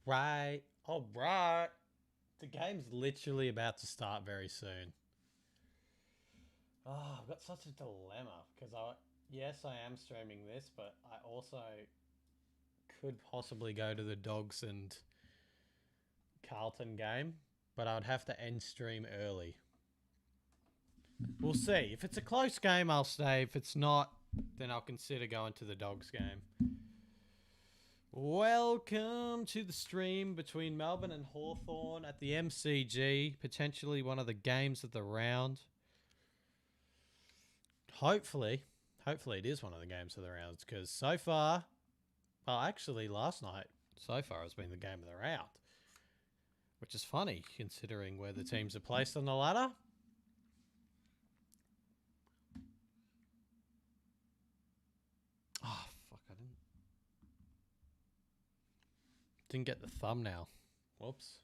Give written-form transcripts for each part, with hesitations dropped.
right. All right. The game's literally about to start very soon. Oh, I've got such a dilemma because yes, I am streaming this, but I also could possibly go to the Dogs and Carlton game, but I would have to end stream early. We'll see. If it's a close game, I'll stay. If it's not, then I'll consider going to the Dogs game. Welcome to the stream between Melbourne and Hawthorn at the MCG. Potentially one of the games of the round. Hopefully it is one of the games of the rounds because so far, well, actually last night, so far has been the game of the round. Which is funny considering where the teams are placed on the ladder. Oh, fuck, I didn't get the thumbnail. Whoops.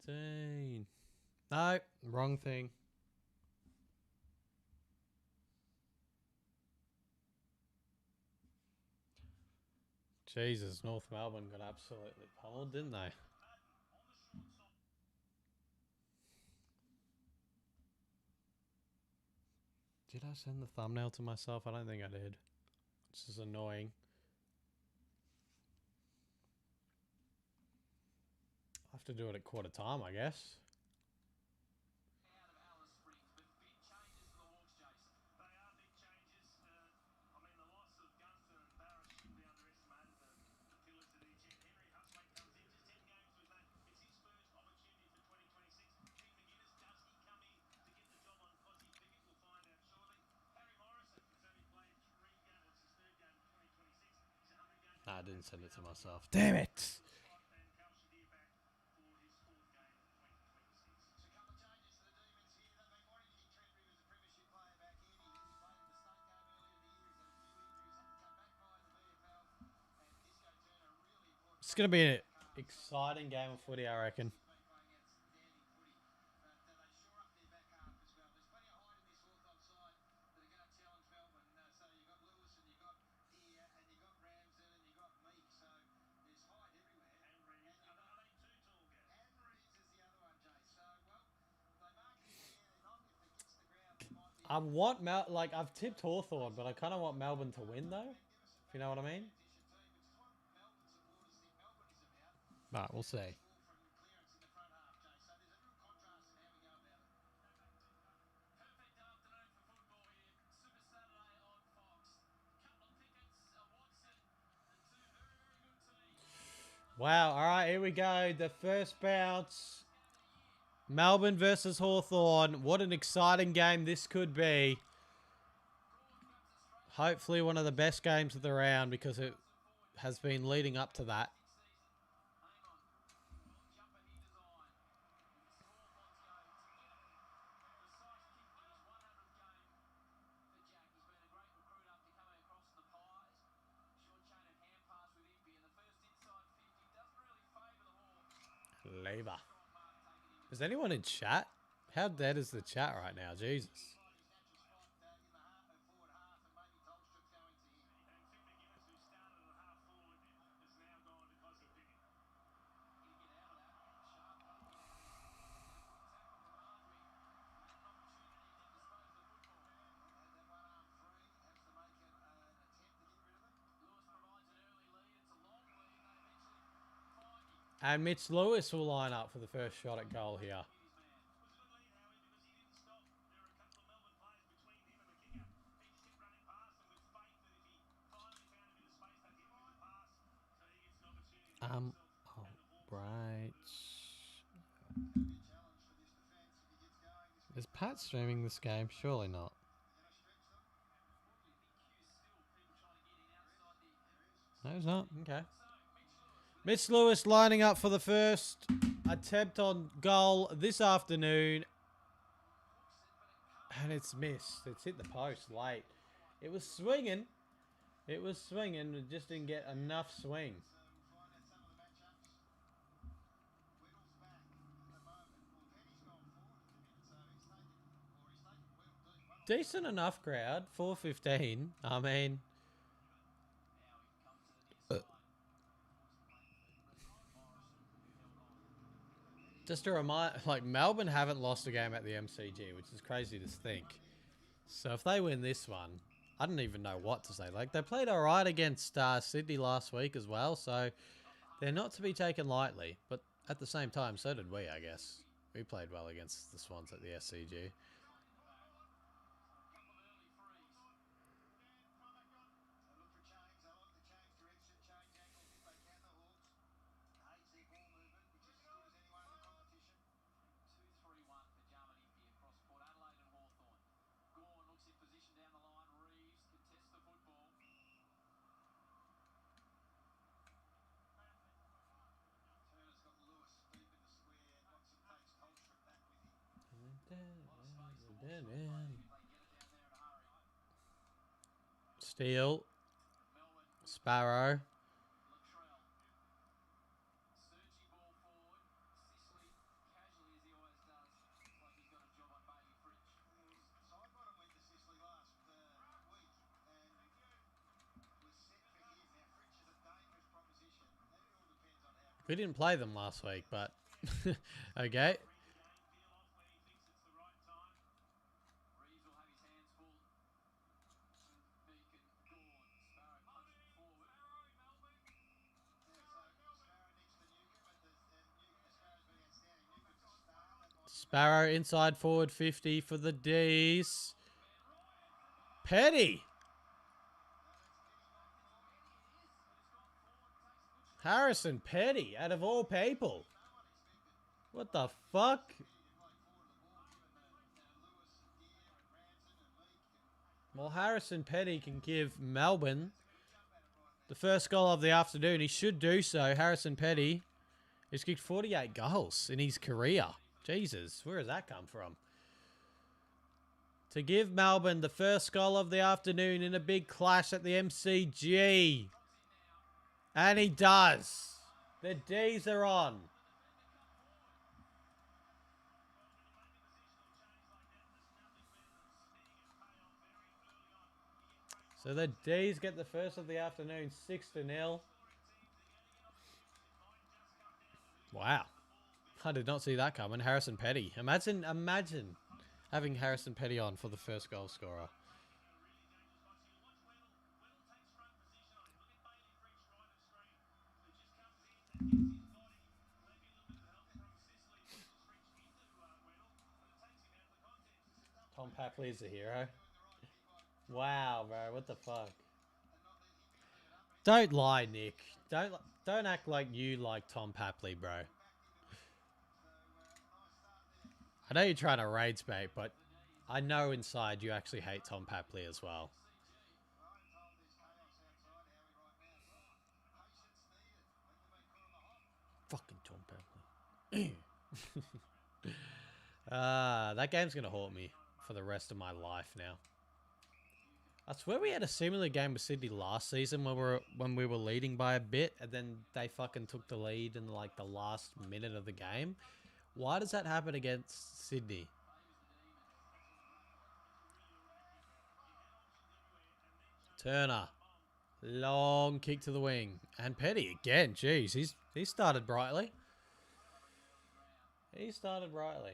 $13. No, wrong thing. Jesus, North Melbourne got absolutely pummeled, didn't they? Did I send the thumbnail to myself? I don't think I did. This is annoying. I'll have to do it at quarter time, I guess. Nah, I didn't send it to myself. Damn it! It's going to be an exciting game of footy, I reckon. I want I've tipped Hawthorn, but I kind of want Melbourne to win though. If you know what I mean. Right, we'll see. Wow, alright, here we go. The first bounce. Melbourne versus Hawthorn. What an exciting game this could be. Hopefully one of the best games of the round because it has been leading up to that. Lever. Is anyone in chat? How dead is the chat right now? Jesus. And Mitch Lewis will line up for the first shot at goal here. Oh, right. Is Pat streaming this game? Surely not. No, he's not. Okay. Mitch Lewis lining up for the first attempt on goal this afternoon. And it's missed. It's hit the post late. It was swinging. It was swinging. It just didn't get enough swing. decent enough crowd. 415. I mean, just a reminder, like Melbourne haven't lost a game at the MCG, which is crazy to think. So if they win this one, I don't even know what to say. Like, they played all right against Sydney last week as well, so they're not to be taken lightly. But at the same time, so did we, I guess. We played well against the Swans at the SCG. Steele. Sparrow. We didn't play them last week, but okay. Sparrow inside forward 50 for the D's. Petty. Harrison Petty, out of all people. What the fuck? Well, Harrison Petty can give Melbourne the first goal of the afternoon. He should do so. Harrison Petty has kicked 48 goals in his career. Jesus, where has that come from? To give Melbourne the first goal of the afternoon in a big clash at the MCG. And he does. The D's are on. So the D's get the first of the afternoon, 6-0. Wow. I did not see that coming. Harrison Petty. Imagine having Harrison Petty on for the first goal scorer. Tom Papley is a hero. Wow, bro. What the fuck? Don't lie, Nick. Don't act like you like Tom Papley, bro. I know you're trying to rage bait, but I know inside you actually hate Tom Papley as well. Fucking Tom Papley. That game's going to haunt me for the rest of my life now. I swear we had a similar game with Sydney last season when we were leading by a bit, and then they fucking took the lead in like the last minute of the game. Why does that happen against Sydney? Turner. Long kick to the wing. And Petty again. Jeez, he started brightly. He started brightly.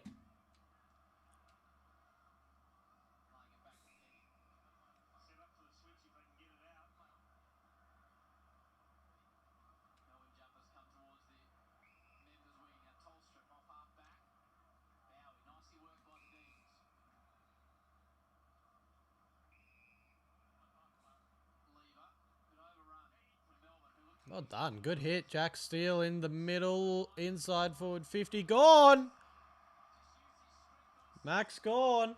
Well done. Good hit. Jack Steele in the middle. Inside forward 50. Gone. Max gone.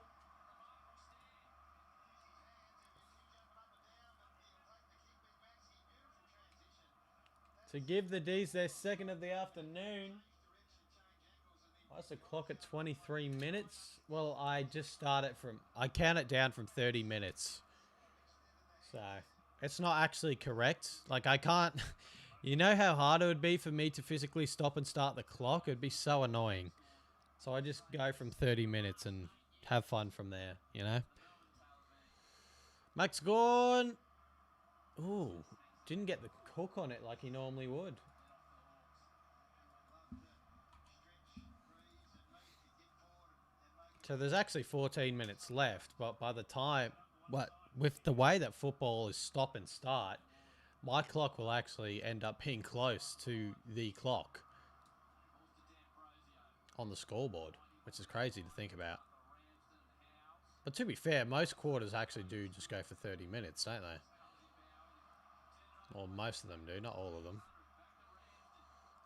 To give the D's their second of the afternoon. Why's the clock at 23 minutes? Well, I just start it from... I count it down from 30 minutes. So... It's not actually correct. Like, I can't... You know how hard it would be for me to physically stop and start the clock? It'd be so annoying. So I just go from 30 minutes and have fun from there, you know? Max gone. Ooh, didn't get the hook on it like he normally would. So there's actually 14 minutes left, but by the time, with the way that football is stop and start, my clock will actually end up being close to the clock on the scoreboard, which is crazy to think about. But to be fair, most quarters actually do just go for 30 minutes, don't they? Or most of them do, not all of them.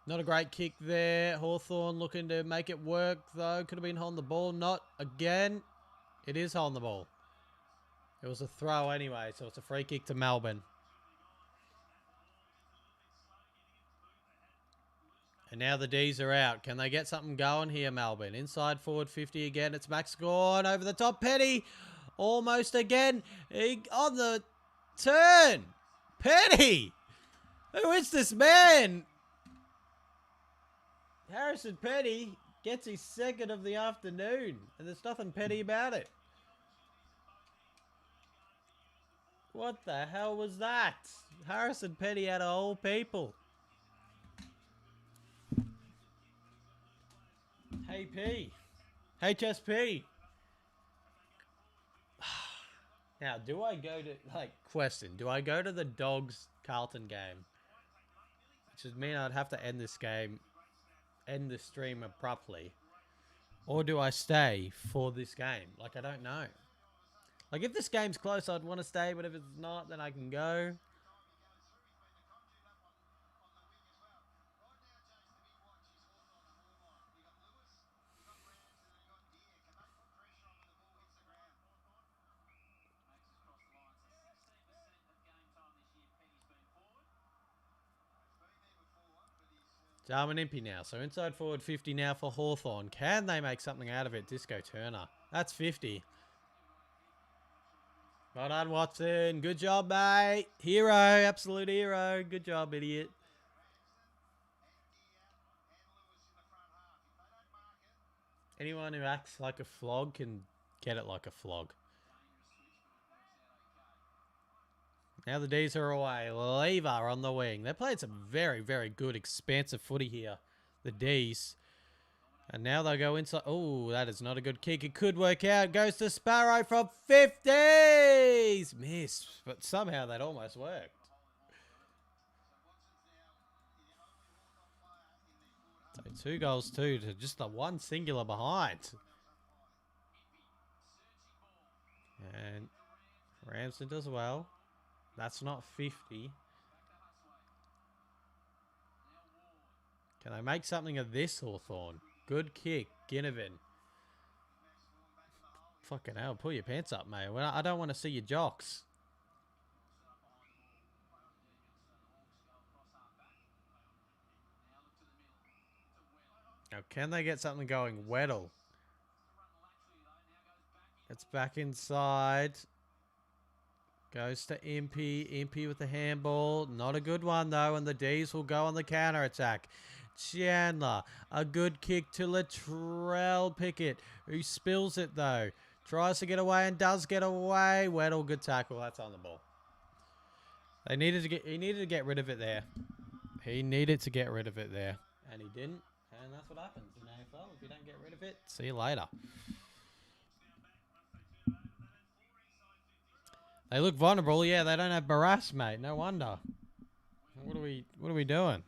Not a great kick there. Hawthorn looking to make it work, though. Could have been holding the ball. Not again. It is holding the ball. It was a throw anyway, so it's a free kick to Melbourne. And now the D's are out. Can they get something going here, Melbourne? Inside forward 50 again. It's Max gone over the top. Petty almost again. On the turn. Petty. Who is this man? Harrison Petty gets his second of the afternoon. And there's nothing petty about it. What the hell was that? Harrison Petty out of all people. Hey P. HSP. Now, do I go to, question, do I go to the Dogs Carlton game? Which would mean I'd have to end this game, end the stream abruptly. Or do I stay for this game? I don't know. If this game's close, I'd want to stay, but if it's not, then I can go. Jarman Impey now. So inside forward 50 now for Hawthorn. Can they make something out of it? Disco Turner. That's 50. Well done, Watson. Good job, mate. Hero. Absolute hero. Good job, idiot. Anyone who acts like a flog can get it like a flog. Now the D's are away. Lever on the wing. They're playing some very, very good, expansive footy here. The D's. And now they'll go inside. Oh, that is not a good kick. It could work out. Goes to Sparrow from 50s. Missed. But somehow that almost worked. So 2 goals, 2 to just the one singular behind. And Ramsden does well. That's not 50. Can I make something of this, Hawthorn? Good kick. Ginnivan. Fucking hell, pull your pants up, mate. Well, I don't want to see your jocks. Now, can they get something going? Weddle. It's back inside. Goes to Impey. Impey with the handball. Not a good one, though. And the D's will go on the counter-attack. Chandler. A good kick to Latrell Pickett, who spills it, though. Tries to get away and does get away. Weddle, good tackle. That's on the ball. He needed to get rid of it there. He needed to get rid of it there. And he didn't. And that's what happens in AFL. If you don't get rid of it, see you later. They look vulnerable. Yeah, they don't have Barras, mate. No wonder. What are we doing?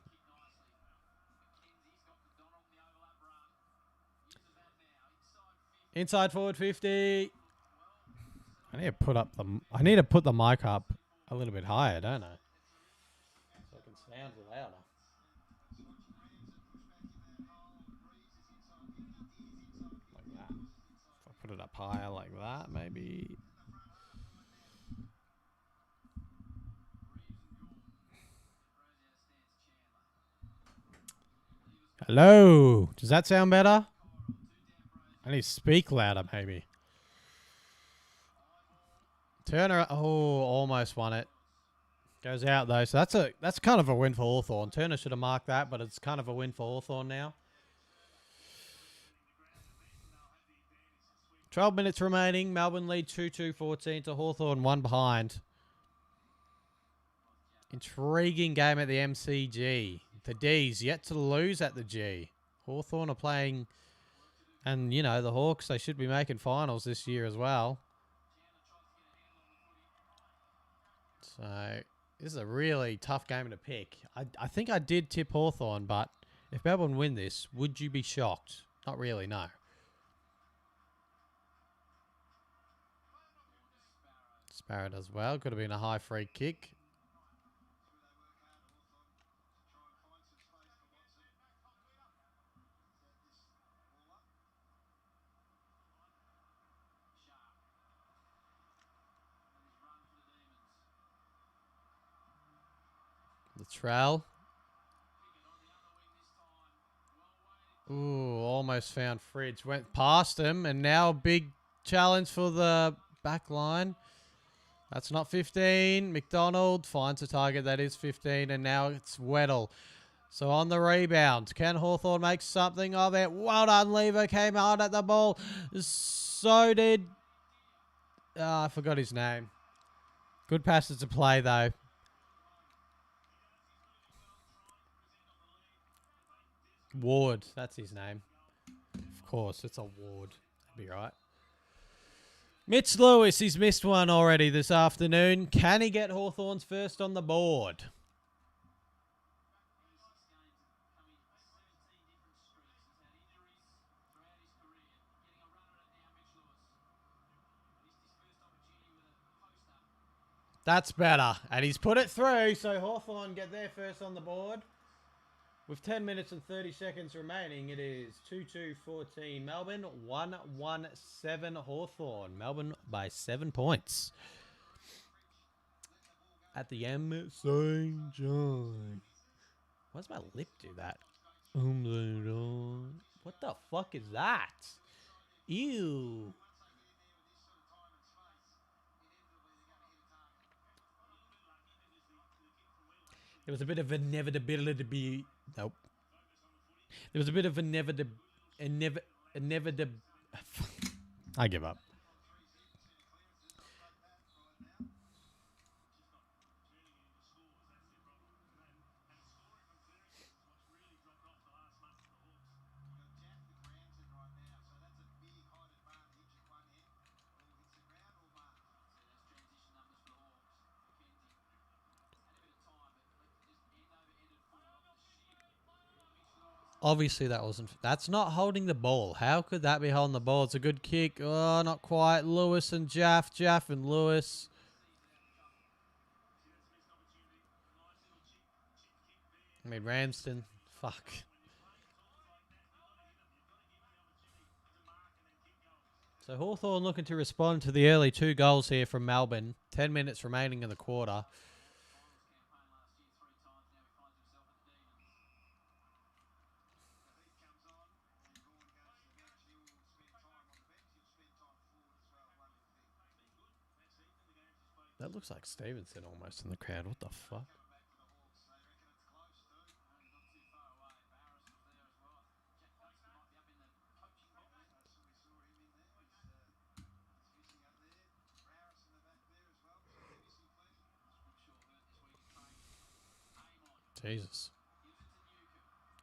Inside forward 50. I need to put the mic up a little bit higher, don't I? So it can sound louder. Like that. If I put it up higher like that, maybe. Hello. Does that sound better? I need to speak louder, maybe. Turner. Oh, almost won it. Goes out, though. So that's kind of a win for Hawthorn. Turner should have marked that, but it's kind of a win for Hawthorn now. 12 minutes remaining. Melbourne lead 2-2-14 to Hawthorn, 1 behind. Intriguing game at the MCG. The D's yet to lose at the G. Hawthorn are playing, and you know, the Hawks, they should be making finals this year as well. So this is a really tough game to pick. I think I did tip Hawthorn, but if Melbourne win this, would you be shocked? Not really, no. Sparrow does well. Could have been a high free kick. Latrell. Ooh, almost found Fridge. Went past him, and now a big challenge for the back line. That's not 15. McDonald finds a target. That is 15, and now it's Weddle. So on the rebound, can Hawthorn make something of it? Well done, Lever. Came hard at the ball. So did... I forgot his name. Good passes to play, though. Ward, that's his name. Of course, it's a Ward. That'd be right. Mitch Lewis, he's missed one already this afternoon. Can he get Hawthorn's first on the board? That's better. And he's put it through, so Hawthorn get their first on the board. With 10 minutes and 30 seconds remaining, it is 2-2-14 Melbourne, 1-1-7 Hawthorn. Melbourne by 7 points. At the M. St. John. Why does my lip do that? What the fuck is that? Ew. There was a bit of inevitability. Nope. There was a bit of inevitability. I give up. Obviously, that wasn't... That's not holding the ball. How could that be holding the ball? It's a good kick. Oh, not quite. Lewis and Jaff. Jaff and Lewis. I mean, Ramsden. Fuck. So Hawthorn looking to respond to the early 2 goals here from Melbourne. 10 minutes remaining in the quarter. That looks like Stevenson almost in the crowd. What the fuck? Jesus.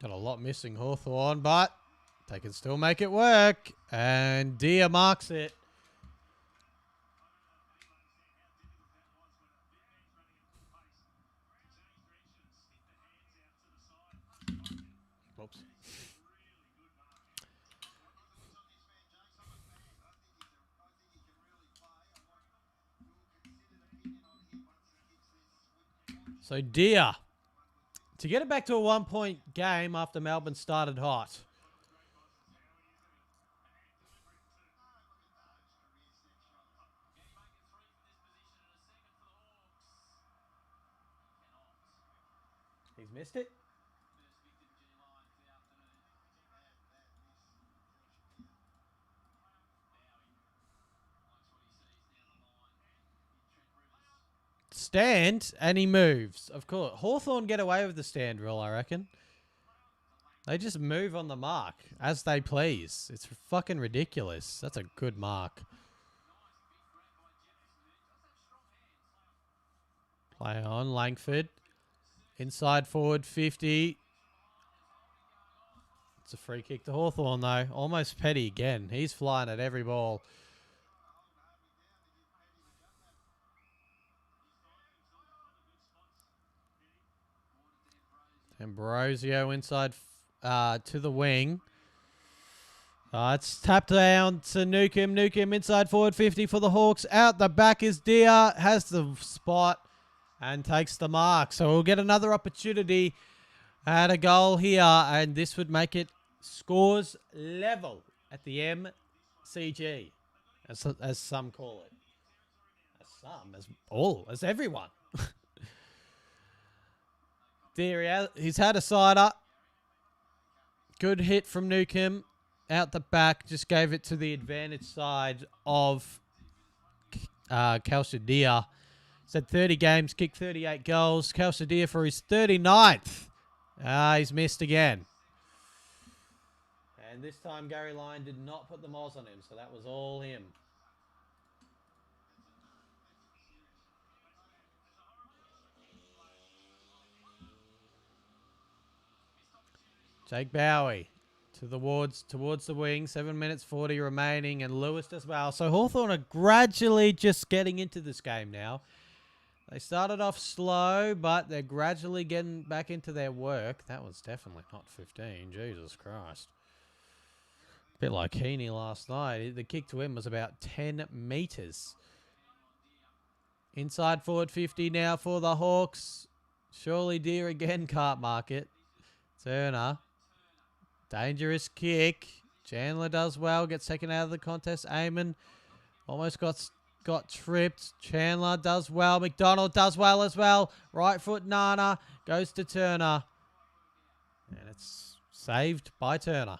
Got a lot missing, Hawthorn, but they can still make it work. And Dia marks it. Oops. So Dia, to get it back to a 1-point game after Melbourne started hot. He's missed it. Stand, and he moves. Of course. Hawthorn get away with the stand rule, I reckon. They just move on the mark as they please. It's fucking ridiculous. That's a good mark. Play on, Langford. Inside forward, 50. It's a free kick to Hawthorn, though. Almost Petty again. He's flying at every ball. Ambrosio inside to the wing. It's tapped down to Newcomb. Newcomb inside forward 50 for the Hawks. Out the back is Deer. Has the spot and takes the mark. So we'll get another opportunity at a goal here. And this would make it scores level at the MCG. As some call it. As some. As everyone. Deer, he's had a sider. Good hit from Newcomb. Out the back, just gave it to the advantage side of Calcidia. He's had 30 games, kicked 38 goals. Calcidia for his 39th. He's missed again. And this time Gary Lyon did not put the moz on him, so that was all him. Jake Bowie. Towards the wing, 7 minutes 40 remaining, and Lewis as well. So Hawthorn are gradually just getting into this game now. They started off slow, but they're gradually getting back into their work. That was definitely not 15. Jesus Christ. A bit like Heaney last night. The kick to him was about 10 metres. Inside forward 50 now for the Hawks. Surely Deer again can't mark it. Turner. Dangerous kick. Chandler does well. Gets second out of the contest. Eamon almost got tripped. Chandler does well. McDonald does well as well. Right foot Nana goes to Turner. And it's saved by Turner.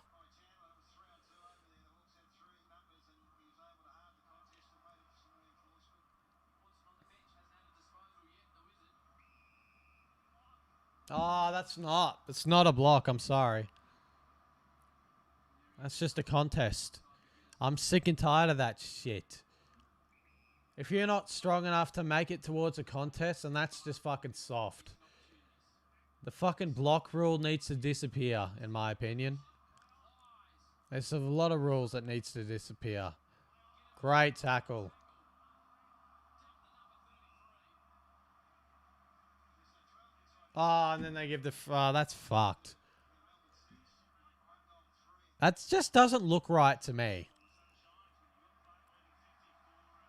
Oh, that's not. It's not a block. I'm sorry. That's just a contest. I'm sick and tired of that shit. If you're not strong enough to make it towards a contest, then that's just fucking soft. The fucking block rule needs to disappear, in my opinion. There's a lot of rules that needs to disappear. Great tackle. Oh, and then they give the... that's fucked. That just doesn't look right to me.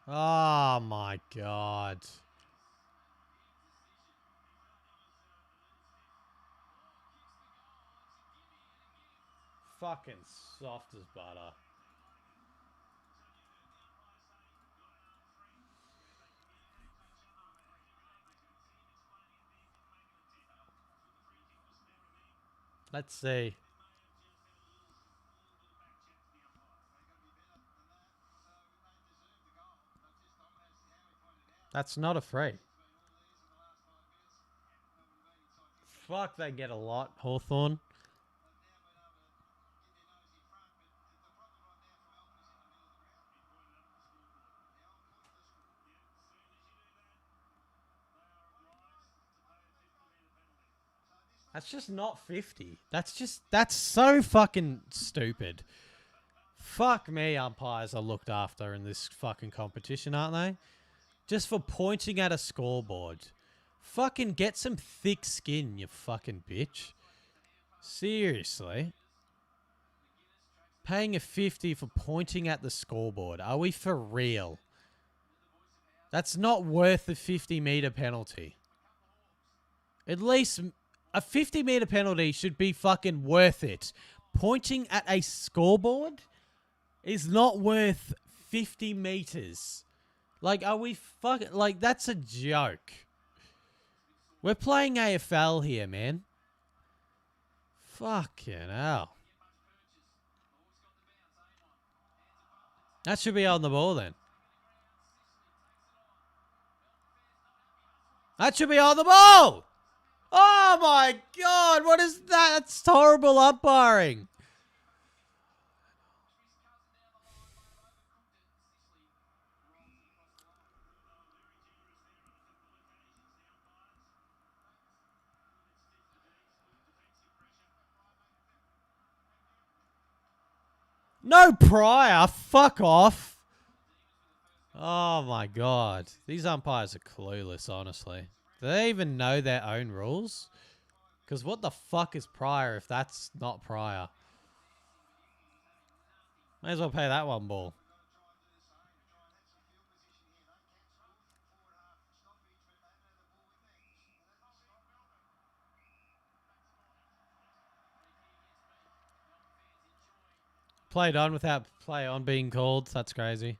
Oh, my God. Fucking soft as butter. Let's see. That's not a free. Fuck, they get a lot, Hawthorn. That's just not 50. That's so fucking stupid. Fuck me, umpires are looked after in this fucking competition, aren't they? Just for pointing at a scoreboard. Fucking get some thick skin, you fucking bitch. Seriously. Paying a 50 for pointing at the scoreboard. Are we for real? That's not worth the 50-metre penalty. At least a 50-metre penalty should be fucking worth it. Pointing at a scoreboard is not worth 50 metres. Like, are we fucking... Like, that's a joke. We're playing AFL here, man. Fucking hell. That should be on the ball, then. That should be on the ball! Oh my God, what is that? That's horrible umpiring. No prior. Fuck off. Oh my God. These umpires are clueless, honestly. Do they even know their own rules? Because what the fuck is prior if that's not prior? May as well pay that one ball. Played on without play on being called. That's crazy.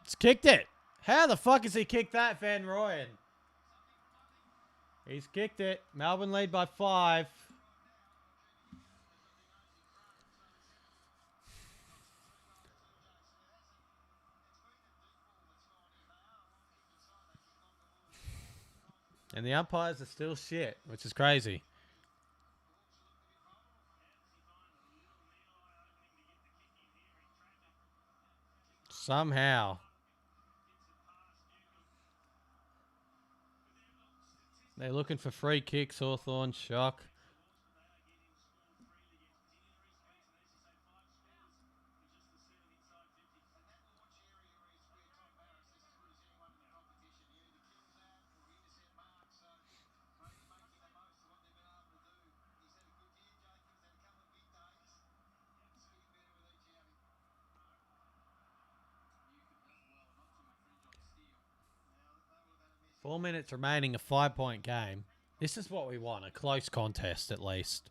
It's kicked it. How the fuck has he kicked that, Van Rooyen? He's kicked it. Melbourne lead by 5. And the umpires are still shit, which is crazy. Somehow. They're looking for free kicks, Hawthorn. Shock. Four minutes remaining, a 5-point game. This is what we want, a close contest at least.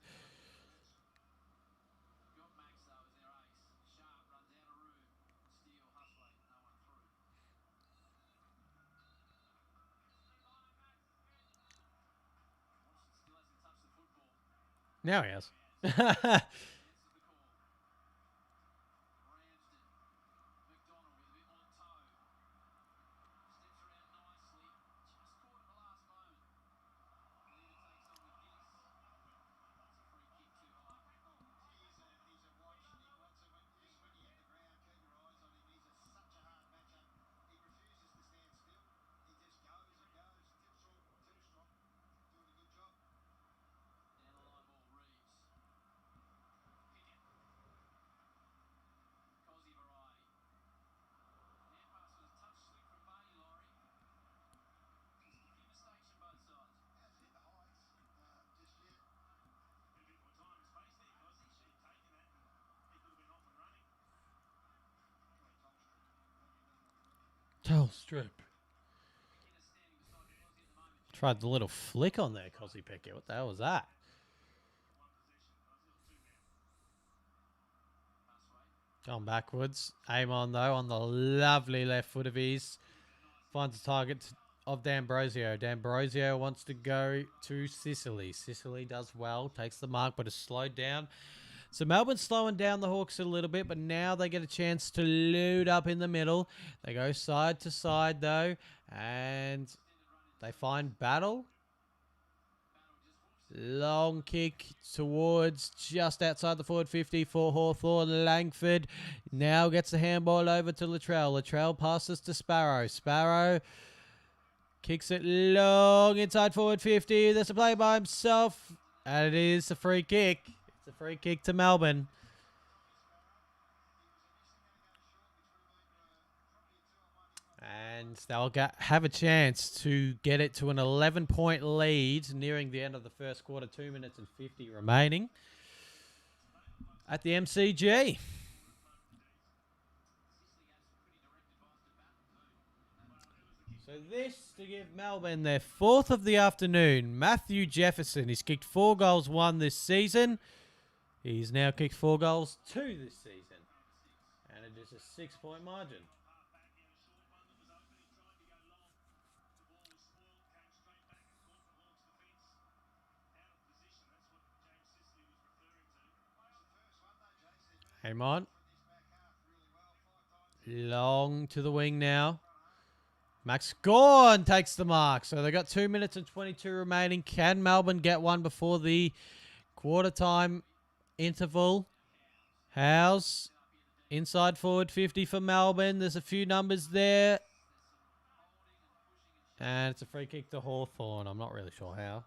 Now he has. Tail strip. Tried the little flick on there, Cosy Pickett. What the hell was that? Going backwards. Aim on, though, on the lovely left foot of his. Finds a target of D'Ambrosio. D'Ambrosio wants to go to Sicily. Sicily does well, takes the mark, but is slowed down. So Melbourne's slowing down the Hawks a little bit, but now they get a chance to load up in the middle. They go side to side, though, and they find Battle. Long kick towards just outside the forward 50 for Hawthorn. Langford now gets the handball over to Latrell. Latrell passes to Sparrow. Sparrow kicks it long inside forward 50. There's a play by himself, and it is a free kick. It's a free kick to Melbourne. And they'll have a chance to get it to an 11-point lead nearing the end of the first quarter. 2 minutes and 50 remaining at the MCG. So this to give Melbourne their 4th of the afternoon. Matthew Jefferson. He's kicked 4 goals, 1 this season. He's now kicked 4 goals, 2 this season. And it is a 6-point margin. Aim on. Long to the wing now. Max Gawn takes the mark. So they got 2 minutes and 22 remaining. Can Melbourne get one before the quarter time interval? Howes inside forward 50 for Melbourne. There's a few numbers there. And it's a free kick to Hawthorn. I'm not really sure how.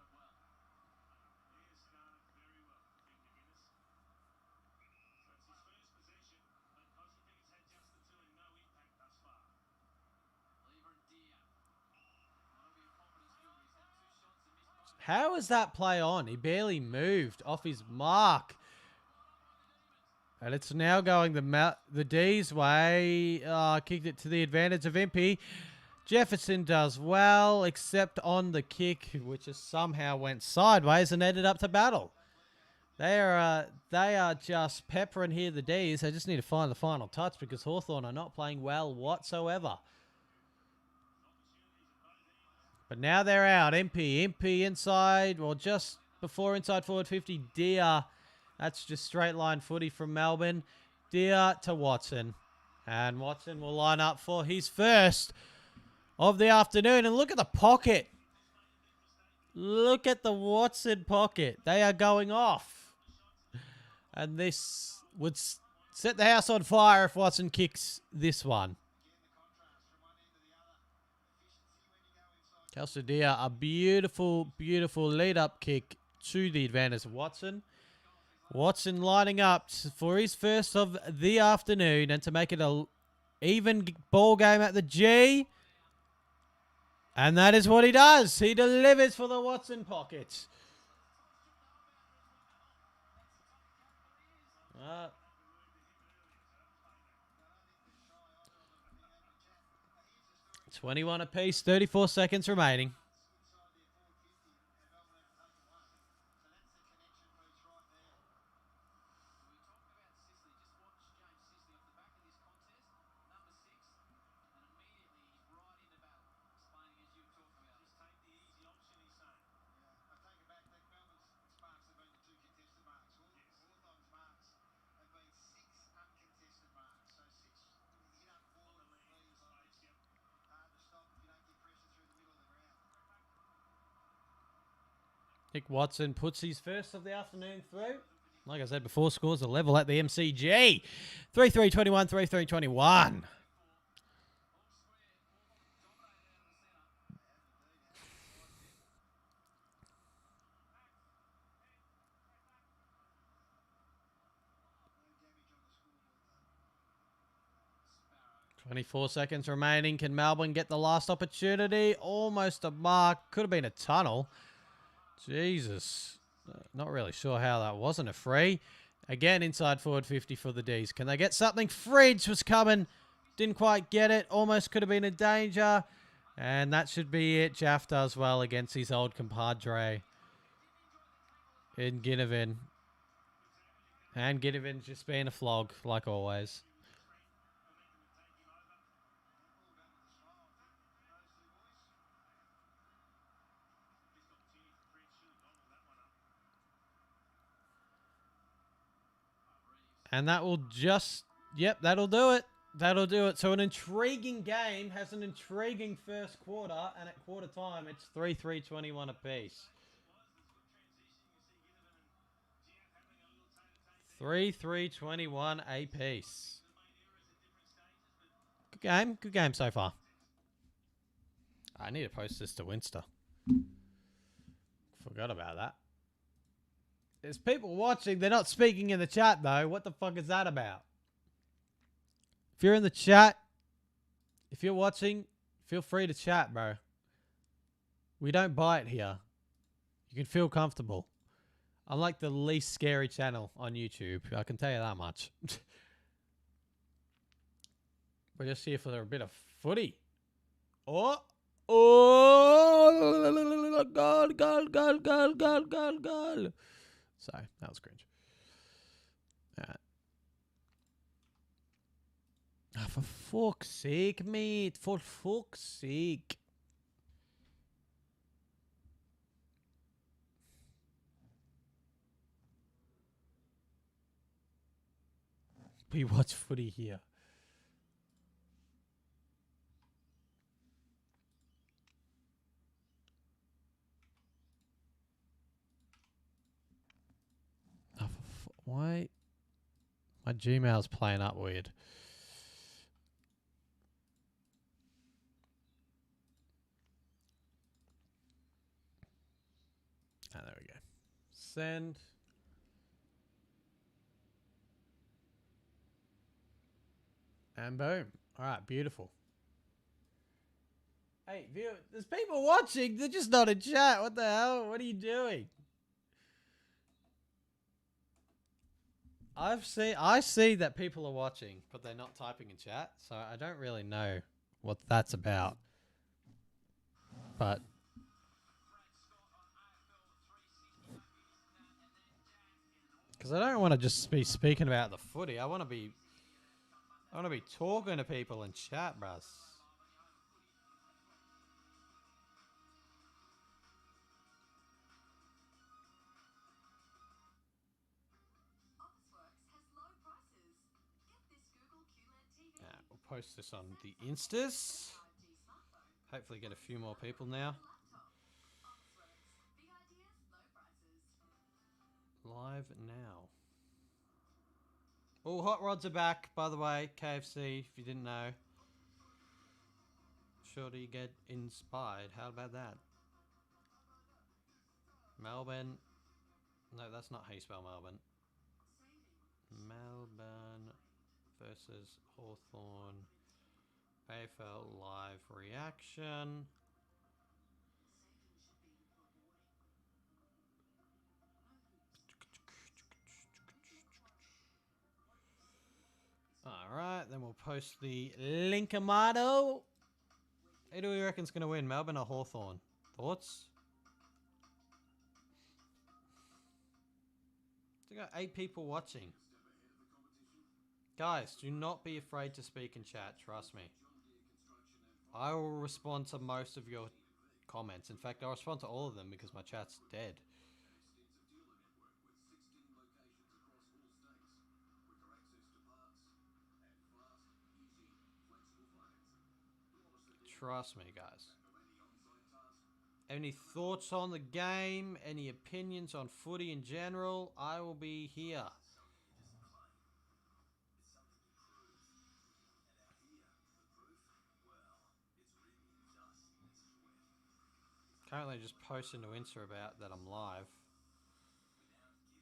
How is that play on? He barely moved off his mark. And it's now going the D's way. Kicked it to the advantage of Impey. Jefferson does well, except on the kick, which has somehow went sideways and ended up to battle. They are just peppering here the D's. They just need to find the final touch because Hawthorn are not playing well whatsoever. But now they're out. MP inside, well, just before inside forward 50. Deer. That's just straight line footy from Melbourne. Deer to Watson. And Watson will line up for his first of the afternoon. And look at the pocket. Look at the Watson pocket. They are going off. And this would set the house on fire if Watson kicks this one. Calcidia, a beautiful, beautiful lead-up kick to the advantage of Watson. Watson lining up for his first of the afternoon and to make it a even ball game at the G. And that is what he does. He delivers for the Watson pocket. 21 apiece, 34 seconds remaining. Nick Watson puts his first of the afternoon through. Like I said before, scores a level at the MCG. 3-3-21, 3-3-21. .24 seconds remaining. Can Melbourne get the last opportunity? Almost a mark. Could have been a tunnel. Jesus. Not really sure how that wasn't a free. Again, inside forward 50 for the Ds. Can they get something? Fridge was coming. Didn't quite get it. Almost could have been a danger. And that should be it. Jaff does well against his old compadre in Ginnivan. And Ginnivan's just being a flog, like always. And that will just, yep, that'll do it. That'll do it. So an intriguing game has an intriguing first quarter. And at quarter time, it's 3-3-21 apiece. 3-3-21 apiece. Good game. Good game so far. I need to post this to Insta. Forgot about that. There's people watching. They're not speaking in the chat, though. What the fuck is that about? If you're in the chat, if you're watching, feel free to chat, bro. We don't bite here. You can feel comfortable. I'm like the least scary channel on YouTube. I can tell you that much. We're just here for a bit of footy. Oh! Oh! Goal, goal, goal, goal, goal, goal, goal. So, that was cringe. Oh, for fuck's sake, mate. For fuck's sake. We watch footy here. Why? My Gmail's playing up weird. Ah, there we go. Send. And boom. All right, beautiful. Hey, there's people watching. They're just not in chat. What the hell? What are you doing? I see that people are watching, but they're not typing in chat, so I don't really know what that's about. But because I don't want to just be speaking about the footy, I want to be talking to people in chat, bruh. We'll post this on the Instas. Hopefully get a few more people now. Live now. Oh, hot rods are back, by the way. KFC, if you didn't know. Sure do you get inspired. How about that? Melbourne. No, that's not how you spell Melbourne. Melbourne versus Hawthorn. AFL live reaction. Alright, then we'll post the Linkamato. Who do we reckon's going to win, Melbourne or Hawthorn? Thoughts? We got 8 people watching. Guys, do not be afraid to speak in chat, trust me. I will respond to most of your comments. In fact, I'll respond to all of them because my chat's dead. Trust me, guys. Any thoughts on the game? Any opinions on footy in general? I will be here. Currently just posting to Insta about that I'm live.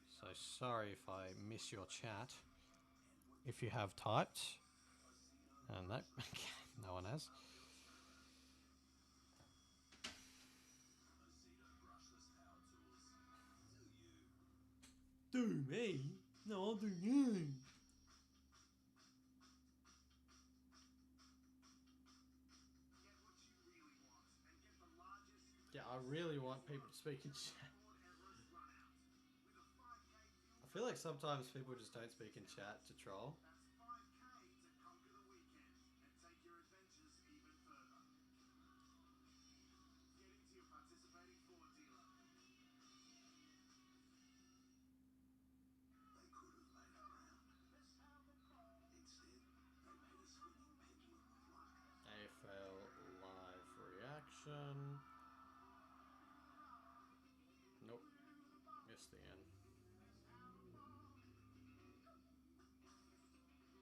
So sorry if I miss your chat. If you have typed. And no, no one has. Do me? No, I'll do you. Yeah, I really want people to speak in chat. I feel like sometimes people just don't speak in chat to troll. AFL live reaction. Nope. Missed the end.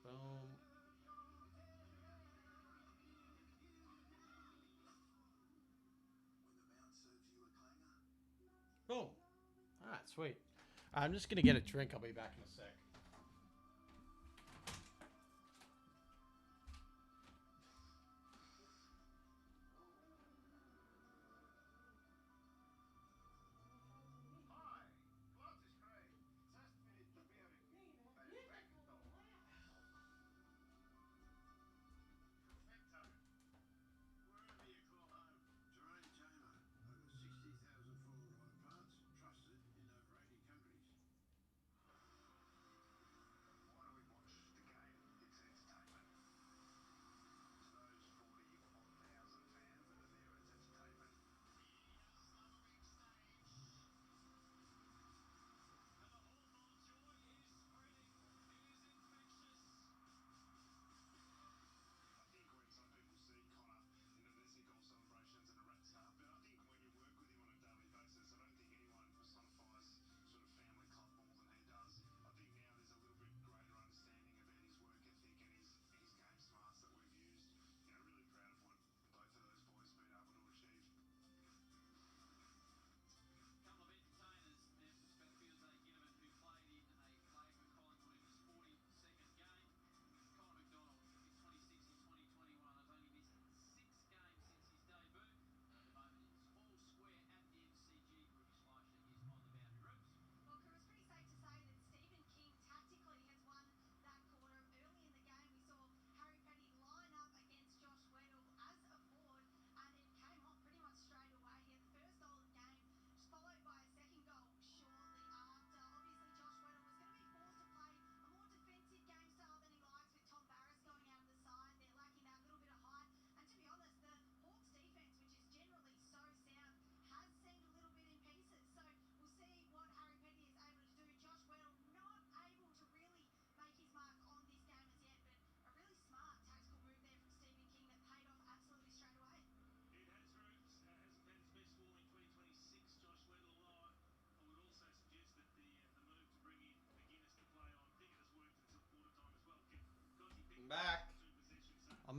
Boom. Boom. Alright, sweet. I'm just gonna get a drink. I'll be back in a sec.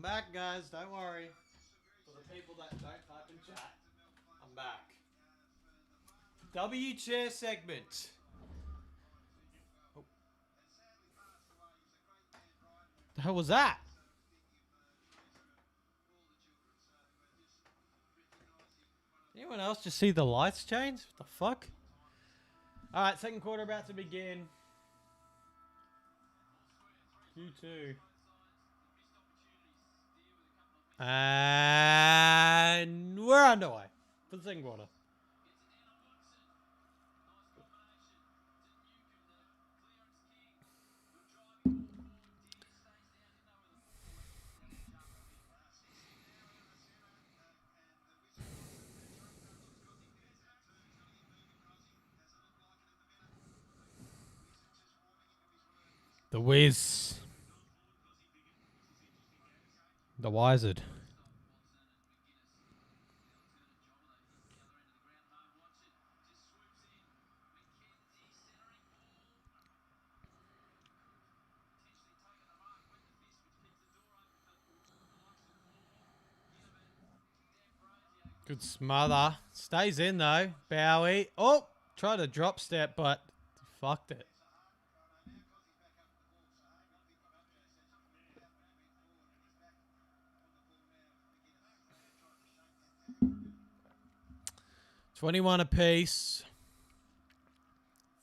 I'm back, guys. Don't worry. For the people that don't type in chat, I'm back. W chair segment. Oh. The hell was that? Anyone else just see the lights change? What the fuck? Alright, second quarter about to begin. Q2. And we're underway for the second quarter. The Wiz. The Wizard. Good smother. Stays in though. Bowie. Oh! Tried a drop step, but fucked it. $21 apiece.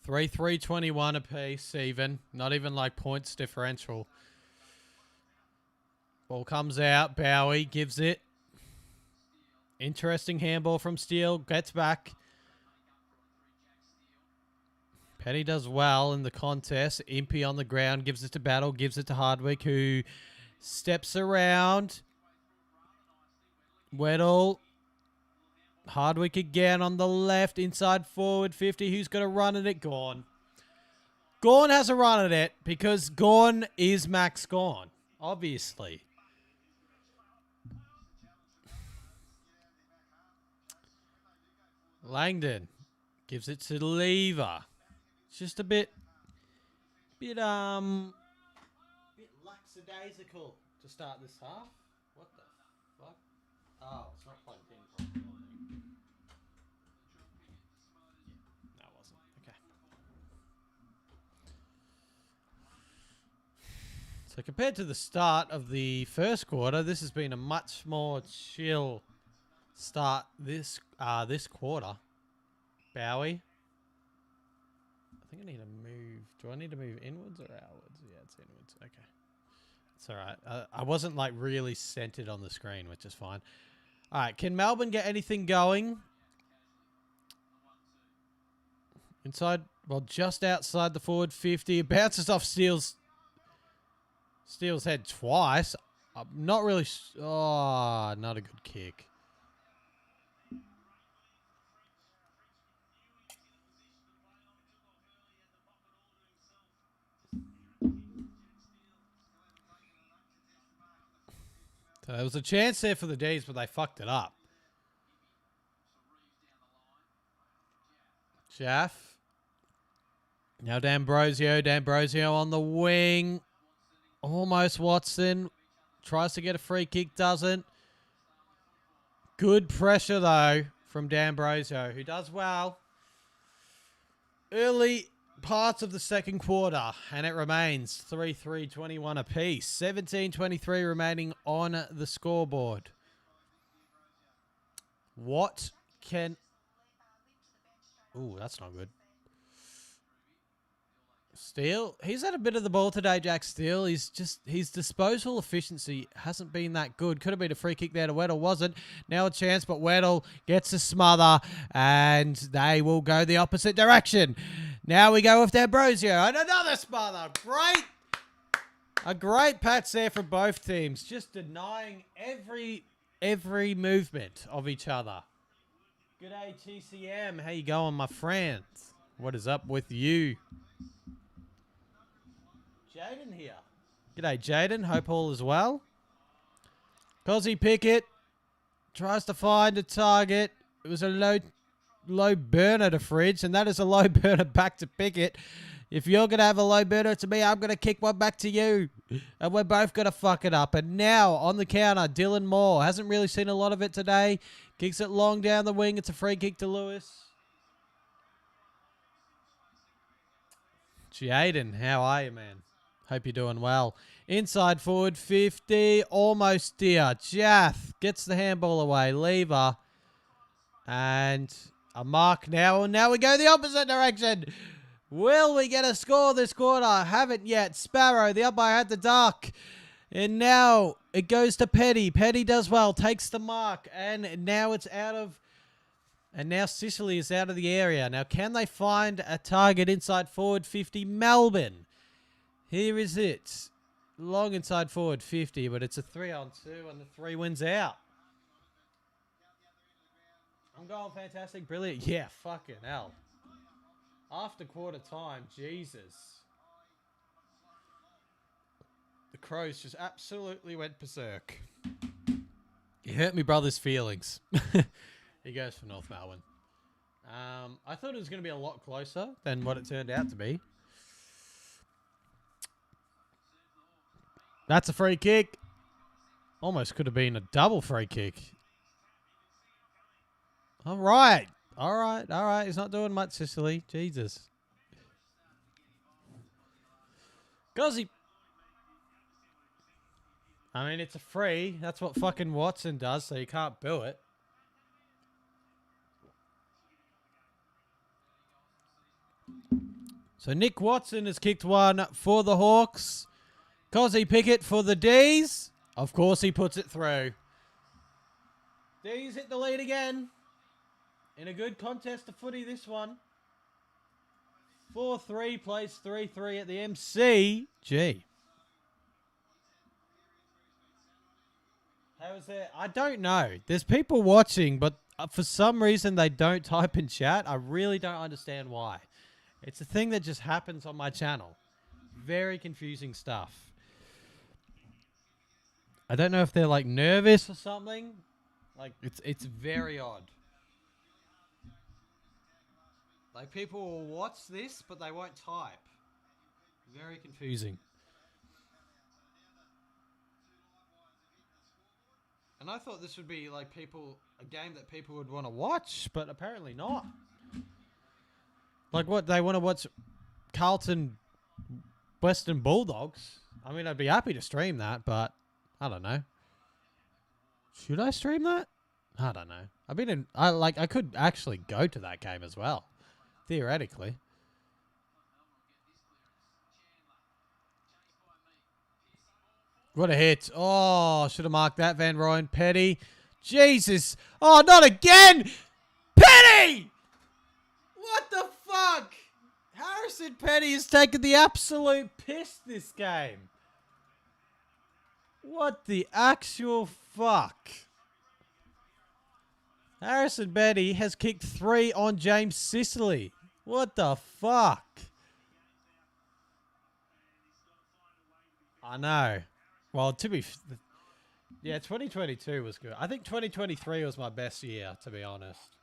3-3, 21 apiece even. Not even like points differential. Ball comes out. Bowie gives it. Interesting handball from Steele. Gets back. Penny does well in the contest. Impey on the ground. Gives it to Battle. Gives it to Hardwick, who steps around. Weddle. Hardwick again on the left. Inside forward 50. Who's going to run at it? Gawn. Gawn has a run at it because Gawn is Max Gawn. Obviously. Langdon gives it to Lever. It's just a bit lackadaisical to start this half. What the fuck? Oh, it's not plugged in properly. No, it wasn't. Okay. So compared to the start of the first quarter, this has been a much more chill start this quarter. Bowie. I think I need to move. Do I need to move inwards or outwards? Yeah, it's inwards. Okay. It's all right. I wasn't like really centered on the screen, which is fine. All right. Can Melbourne get anything going? Inside, well, just outside the forward 50. It bounces off Steele's head twice. I'm not really... Oh, not a good kick. So there was a chance there for the D's, but they fucked it up. Jaff. Now D'Ambrosio. D'Ambrosio on the wing. Almost Watson. Tries to get a free kick, doesn't. Good pressure, though, from D'Ambrosio, who does well. Early parts of the second quarter, and it remains 3-3, 21 apiece. 17-23 remaining on the scoreboard. What can... Ooh, that's not good. Steele, he's had a bit of the ball today, Jack Steele. His disposal efficiency hasn't been that good. Could have been a free kick there to Weddle, wasn't. Now a chance, but Weddle gets a smother, and they will go the opposite direction. Now we go with D'Ambrosio, and another smother. Great. A great patch there for both teams, just denying every movement of each other. G'day, TCM. How you going, my friends? What is up with you? Jaden here. G'day, Jaden. Hope all is well. Cozzy Pickett tries to find a target. It was a low burner to Fridge, and that is a low burner back to Pickett. If you're going to have a low burner to me, I'm going to kick one back to you. And we're both going to fuck it up. And now, on the counter, Dylan Moore. Hasn't really seen a lot of it today. Kicks it long down the wing. It's a free kick to Lewis. Jaden, how are you, man? Hope you're doing well. Inside forward, 50. Almost dear. Jath gets the handball away. Lever. And a mark now. And now we go the opposite direction. Will we get a score this quarter? Haven't yet. Sparrow, the umpire had the duck. And now it goes to Petty. Petty does well. Takes the mark. And now it's out of... And now Sicily is out of the area. Now, can they find a target inside forward 50? Melbourne. Here is it. Long inside forward 50, but it's a 3-on-2 and the 3 wins out. I'm going fantastic. Brilliant. Yeah, fucking hell. After quarter time, Jesus. The Crows just absolutely went berserk. You hurt me brother's feelings. He goes for North Melbourne. I thought it was going to be a lot closer than what it turned out to be. That's a free kick. Almost could have been a double free kick. All right. All right. All right. He's not doing much, Sicily. Jesus. Gozzy. I mean, it's a free. That's what fucking Watson does, so you can't boo it. So Nick Watson has kicked one for the Hawks. Cozzy Pickett for the D's. Of course he puts it through. D's hit the lead again. In a good contest of footy, this one. 4-3 plays 3-3 at the MCG. How is that? I don't know. There's people watching, but for some reason they don't type in chat. I really don't understand why. It's a thing that just happens on my channel. Very confusing stuff. I don't know if they're like nervous or something. Like it's very odd. Like people will watch this, but they won't type. Very confusing. And I thought this would be like a game that people would want to watch, but apparently not. Like what, they want to watch Carlton Western Bulldogs? I mean, I'd be happy to stream that, but I don't know. Should I stream that? I don't know. I could actually go to that game as well. Theoretically. What a hit. Oh, should have marked that, Van Rooyen. Petty. Jesus. Oh, not again! Petty! What the fuck? Harrison Petty has taken the absolute piss this game. What the actual fuck? Harrison Petty has kicked 3 on James Sicily. What the fuck? I know. Well, yeah, 2022 was good. I think 2023 was my best year, to be honest.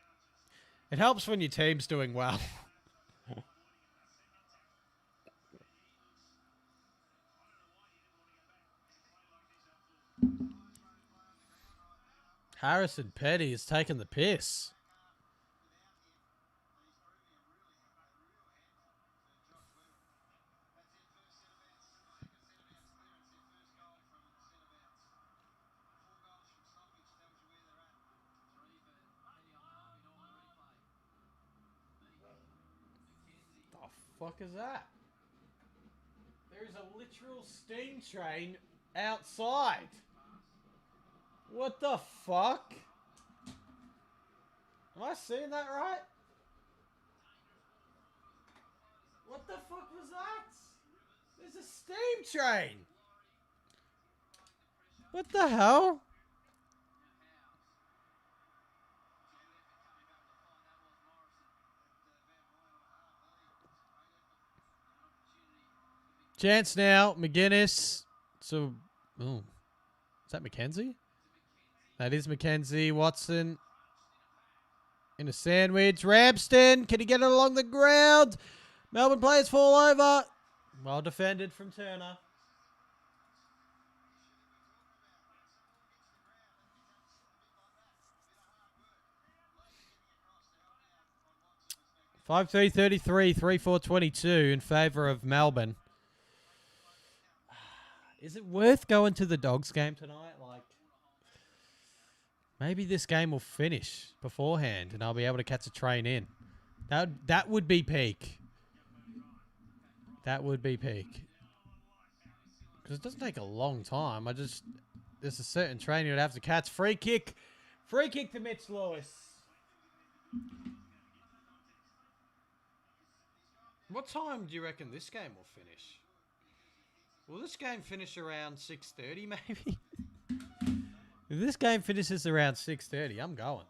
It helps when your team's doing well. Harrison Petty has taken the piss. The fuck is that? There's a literal steam train outside. What the fuck? Am I seeing that right? What the fuck was that? There's a steam train. What the hell? Chance now. McGuinness. So, oh. Is that McKenzie? That is McKenzie. Watson. In a sandwich. Ramsden. Can he get it along the ground? Melbourne players fall over. Well defended from Turner. Five 3:33, 3:4:22 in favour of Melbourne. Is it worth going to the Dogs game tonight? Like, maybe this game will finish beforehand and I'll be able to catch a train in. That would be peak. That would be peak. Because it doesn't take a long time. There's a certain train you'd have to catch. Free kick. Free kick to Mitch Lewis. What time do you reckon this game will finish? Will this game finish around 6:30 maybe? If this game finishes around 6:30, I'm going.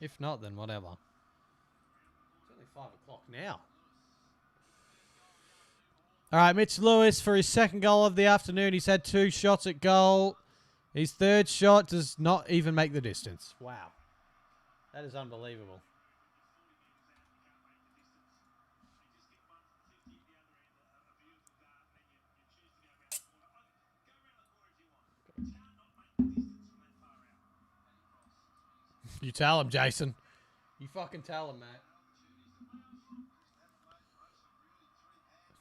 If not, then whatever. It's only 5 o'clock now. All right, Mitch Lewis for his second goal of the afternoon. He's had 2 shots at goal. His third shot does not even make the distance. Wow. That is unbelievable. You tell him, Jason. You fucking tell him, mate.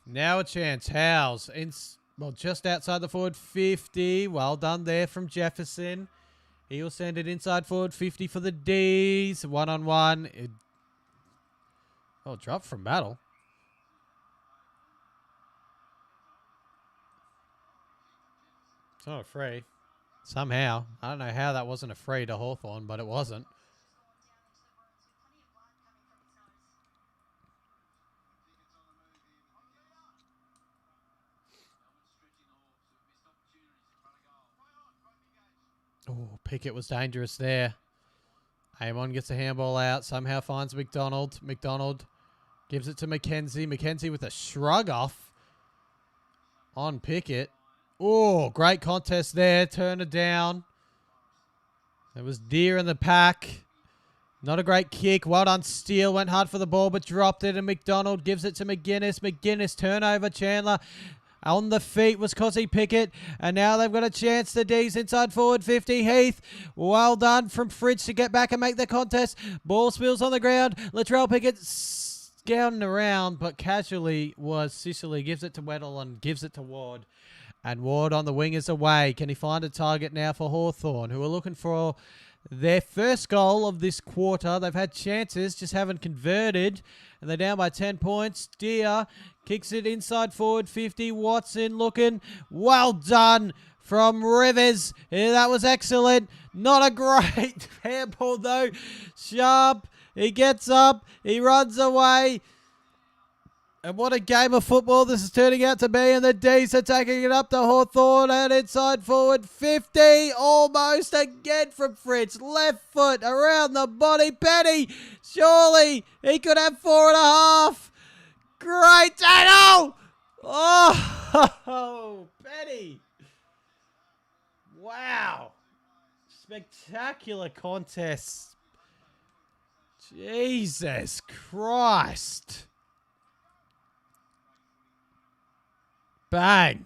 Now a chance. Howes. Well, just outside the forward 50. Well done there from Jefferson. He'll send it inside forward 50 for the D's. 1-on-1. Oh, dropped from battle. It's not a free. Somehow. I don't know how that wasn't a free to Hawthorn, but it wasn't. Oh, Pickett was dangerous there. Amon gets a handball out. Somehow finds McDonald. McDonald gives it to Mackenzie. Mackenzie with a shrug off on Pickett. Oh, great contest there. Turner down. There was Deer in the pack. Not a great kick. Well done, Steele. Went hard for the ball, but dropped it. And McDonald gives it to McGuinness. McGuinness, turnover. Chandler on the feet was Cossie Pickett. And now they've got a chance. The D's inside forward 50. Heath. Well done from Fritz to get back and make the contest. Ball spills on the ground. Latrell Pickett scouting around, but casually was Sicily. Gives it to Weddle and gives it to Ward. And Ward on the wing is away. Can he find a target now for Hawthorn, who are looking for their first goal of this quarter? They've had chances, just haven't converted. And they're down by 10 points. Deer kicks it inside forward 50. Watson looking. Well done from Rivers. Yeah, that was excellent. Not a great handball though. Sharp. He gets up. He runs away. And what a game of football this is turning out to be. And the D's are taking it up to Hawthorn and inside forward 50. Almost again from Fritz. Left foot around the body. Petty. Surely he could have 4.5. Great tackle. Oh, Petty. Wow. Spectacular contest. Jesus Christ. Bang.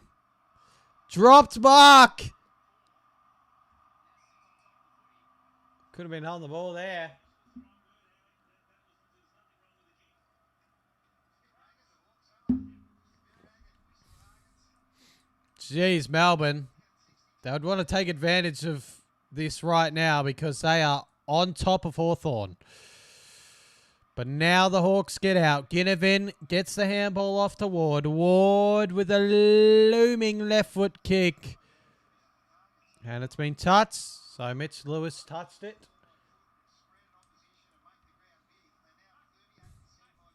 Dropped mark. Could have been on the ball there. Jeez, Melbourne. They would want to take advantage of this right now because they are on top of Hawthorn. But now the Hawks get out. Ginnivan gets the handball off to Ward. Ward with a looming left foot kick. And it's been touched. So Mitch Lewis touched it.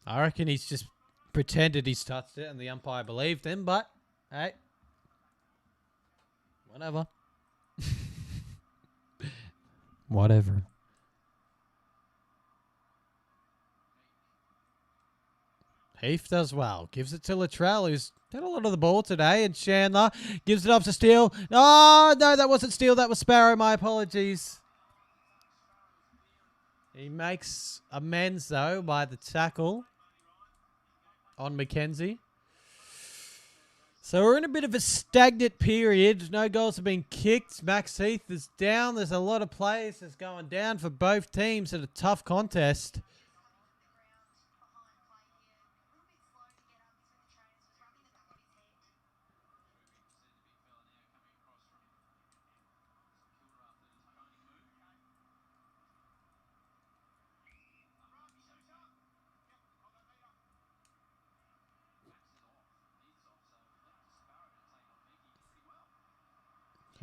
I reckon he's just pretended he's touched it and the umpire believed him. But, hey. Whatever. Whatever. Heath does well. Gives it to Latrell, who's done a lot of the ball today. And Chandler gives it off to Steele. Oh, no, that wasn't Steele. That was Sparrow. My apologies. He makes amends, though, by the tackle on Mackenzie. So we're in a bit of a stagnant period. No goals have been kicked. Max Heath is down. There's a lot of players that's going down for both teams at a tough contest.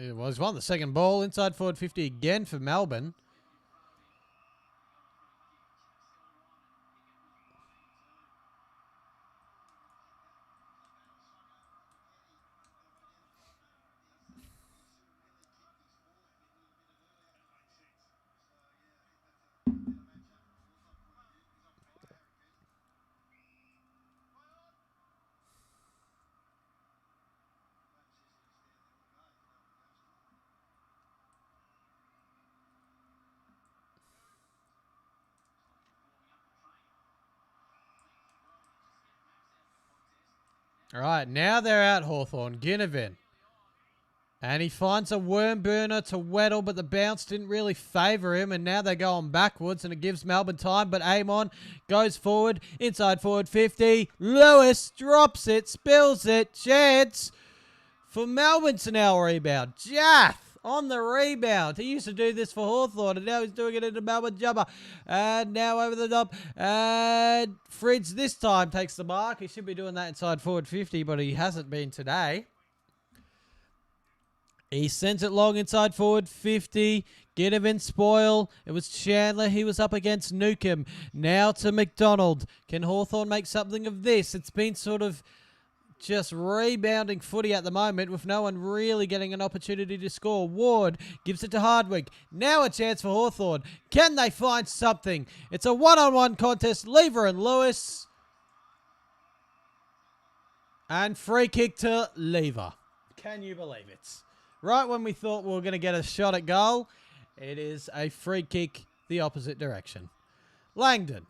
He was won the second ball. Inside forward 50 again for Melbourne. All right, now they're out Hawthorn. Ginnivan. And he finds a worm burner to Weddle, but the bounce didn't really favour him. And now they're going backwards, and it gives Melbourne time. But Amon goes forward, inside forward 50. Lewis drops it, spills it. Chance for Melbourne to now rebound. Jath on the rebound. He used to do this for Hawthorn, and now he's doing it into Melbourne jumper. And now over the top. And Fridge this time takes the mark. He should be doing that inside forward 50, but he hasn't been today. He sends it long inside forward 50. Ginnivan spoil. It was Chandler. He was up against Newcomb. Now to McDonald. Can Hawthorn make something of this? It's been sort of just rebounding footy at the moment with no one really getting an opportunity to score. Ward gives it to Hardwick. Now a chance for Hawthorn. Can they find something? It's a one-on-one contest. Lever and Lewis. And free kick to Lever. Can you believe it? Right when we thought we were going to get a shot at goal, it is a free kick the opposite direction. Langdon.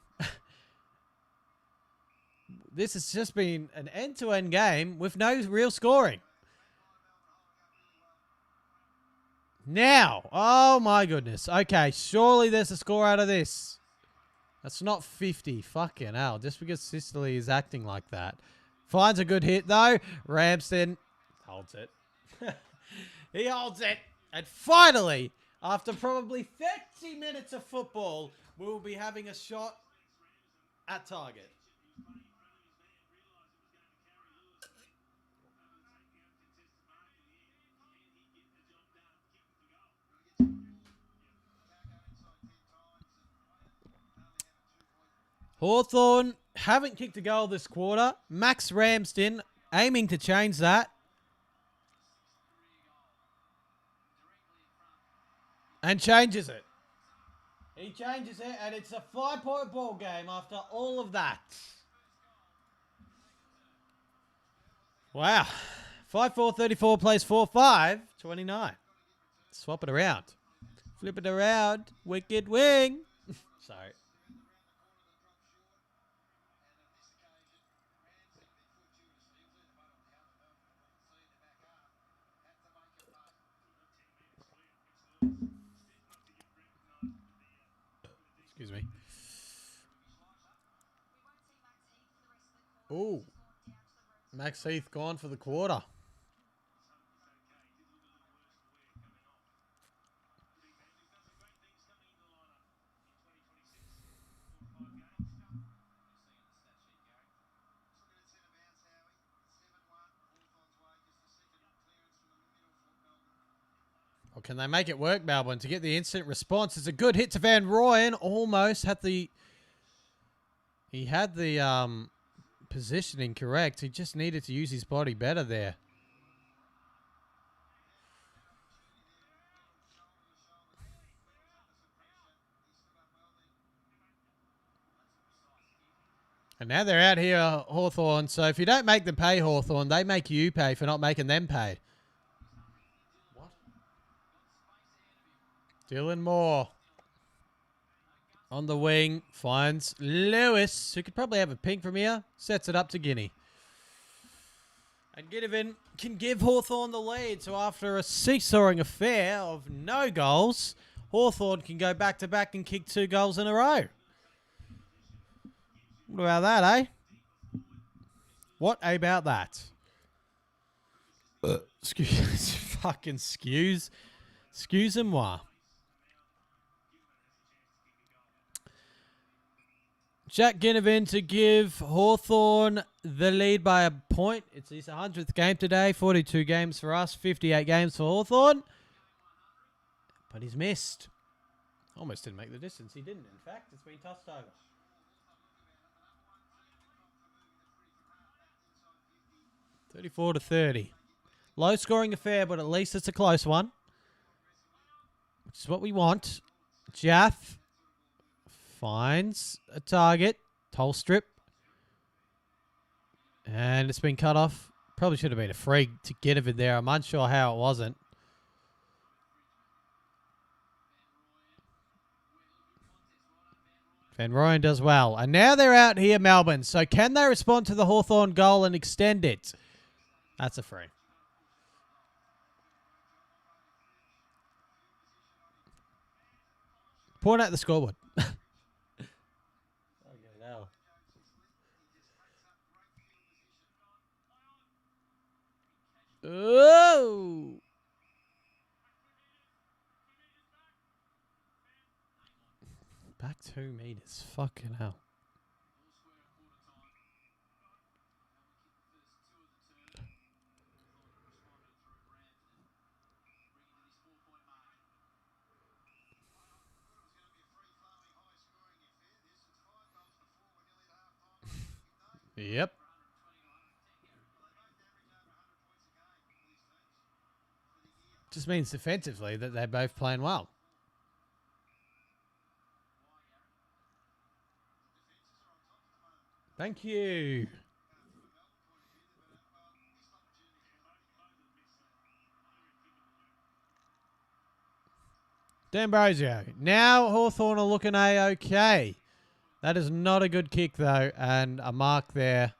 This has just been an end-to-end game with no real scoring. Now. Oh, my goodness. Okay, surely there's a score out of this. That's not 50. Fucking hell. Just because Sicily is acting like that. Finds a good hit, though. Ramsden holds it. He holds it. And finally, after probably 30 minutes of football, we will be having a shot at target. Hawthorn haven't kicked a goal this quarter. Max Ramsden aiming to change that. And changes it. He changes it, and it's a 5-point ball game after all of that. Wow. 5-4-34 plays 4-5, 29. Swap it around. Flip it around. Wicked wing. Sorry. Excuse me. Ooh. Max Heath gone for the quarter. Or can they make it work, Melbourne, to get the instant response? It's a good hit to Van Rooyen. Almost had the... He had the positioning correct. He just needed to use his body better there. And now they're out here, Hawthorn. So if you don't make them pay, Hawthorn, they make you pay for not making them pay. Dylan Moore. On the wing, finds Lewis, who could probably have a ping from here. Sets it up to Guinea. And Ginnivan can give Hawthorn the lead. So after a seesawing affair of no goals, Hawthorn can go back-to-back and kick 2 goals in a row. What about that, eh? What about that? Excuse, fucking excuse moi. Jack Ginnivan to give Hawthorn the lead by a point. It's his 100th game today. 42 games for us, 58 games for Hawthorn. But he's missed. Almost didn't make the distance. He didn't, in fact. It's been tossed over. 34-30. Low scoring affair, but at least it's a close one. Which is what we want. Jaff finds a target. Toll strip. And it's been cut off. Probably should have been a free to get it there. I'm unsure how it wasn't. Van Rooyen does well. And now they're out here, Melbourne. So can they respond to the Hawthorn goal and extend it? That's a free. Point out the scoreboard. Okay, now. Oh! Back 2 meters. Fucking hell. Yep. Just means defensively that they're both playing well. Thank you. D'Ambrosio. Now Hawthorn are looking A-okay. That is not a good kick, though, and a mark there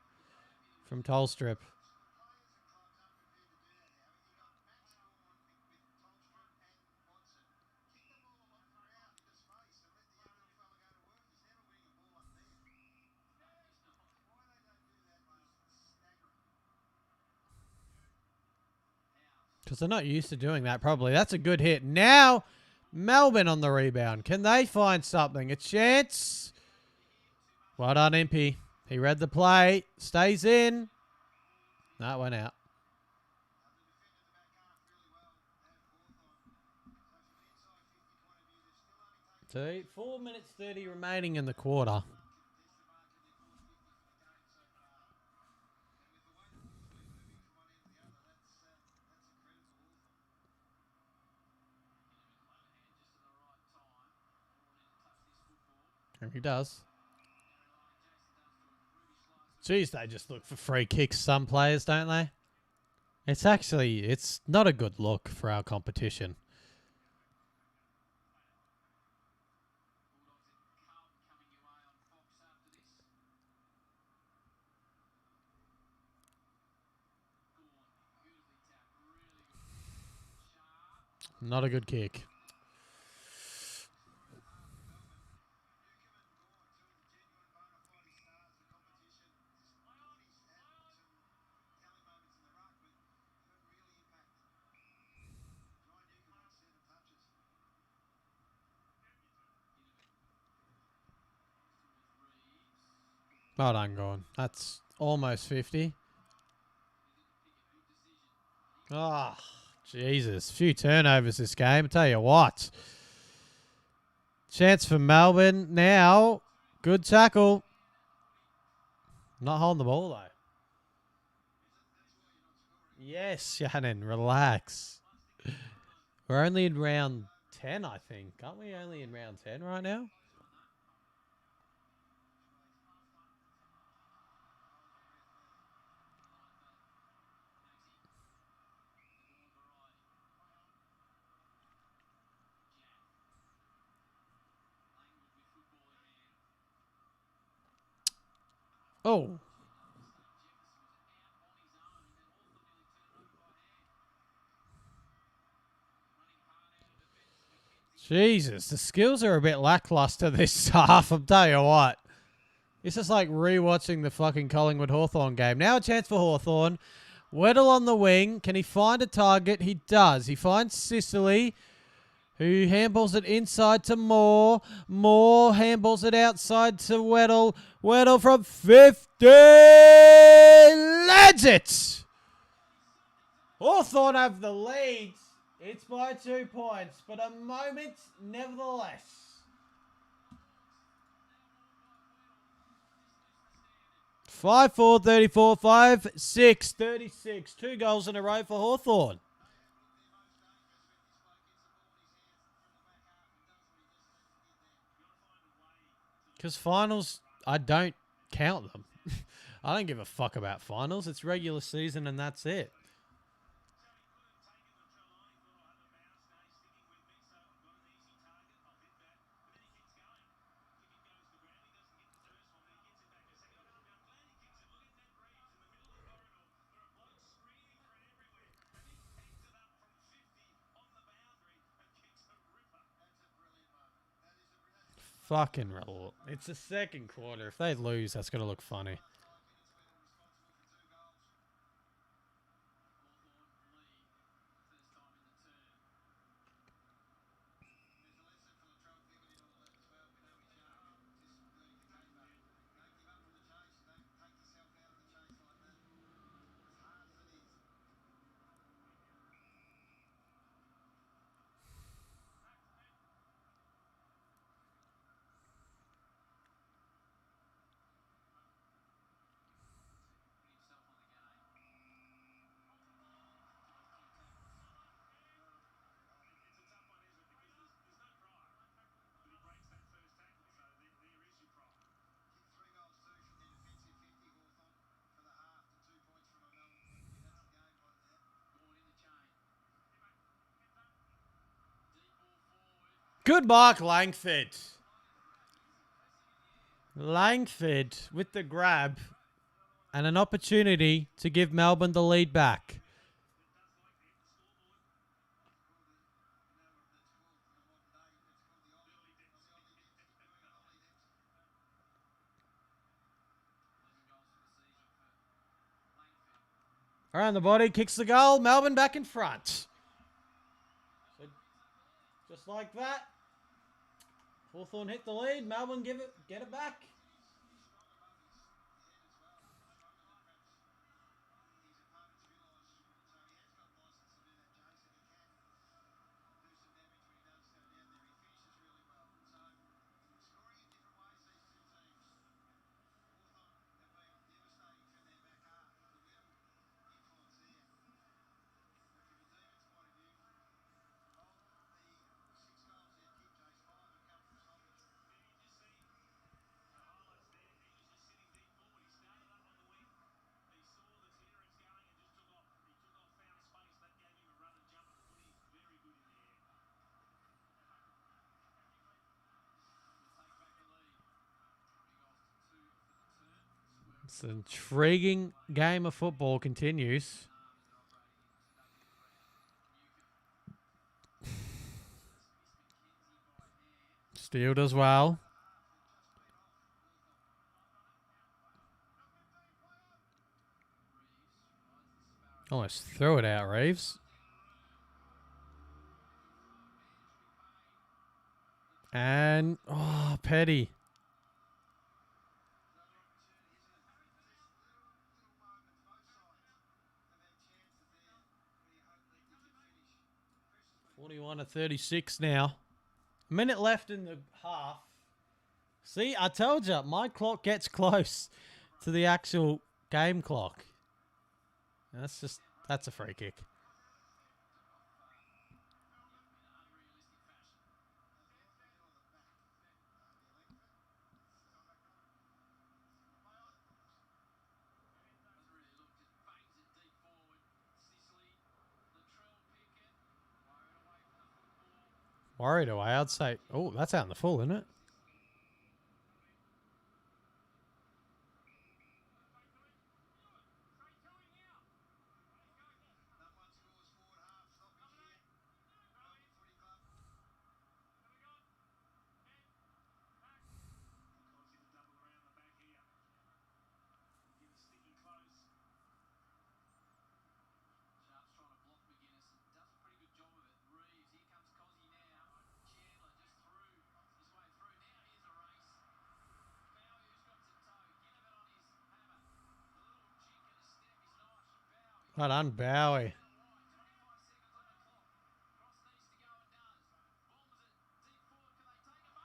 from Tolstrip. Because they're not used to doing that, probably. That's a good hit. Now, Melbourne on the rebound. Can they find something? A chance? Well done, Impey. He read the play. Stays in. That went out. So 4 minutes 30 remaining in the quarter. And he does. Geez, they just look for free kicks, some players, don't they? It's not a good look for our competition. Not a good kick. Well done, Gordon. That's almost 50. Oh, Jesus. Few turnovers this game. I tell you what. Chance for Melbourne now. Good tackle. Not holding the ball, though. Yes, Shannon. Relax. We're only in round 10, I think. Aren't we only in round 10 right now? Oh. Jesus, the skills are a bit lackluster this half, I'll tell you what. This is like rewatching the fucking Collingwood Hawthorn game. Now a chance for Hawthorn. Weddle on the wing. Can he find a target? He does. He finds Sicily, who handballs it inside to Moore. Moore handballs it outside to Weddle. Weddle from 50. Lads it! Hawthorn have the lead. It's by 2 points, but a moment nevertheless. Five, 4, 34, 5, 6, 36. 2 goals in a row for Hawthorn. Because finals, I don't count them. I don't give a fuck about finals. It's regular season and that's it. Fucking roll. It's the second quarter. If they lose, that's going to look funny. Good mark, Langford. Langford with the grab and an opportunity to give Melbourne the lead back. Around the body, kicks the goal. Melbourne back in front. So just like that, Hawthorn hit the lead. Melbourne get it back. It's an intriguing game of football continues. Steeled as well. Almost threw it out, Reeves. And, oh, Petty. (41 to 36 now. A minute left in the half. See, I told you, my clock gets close to the actual game clock. That's a free kick. Worried away, I'd say. Oh, that's out in the full, isn't it? Well done, Bowie.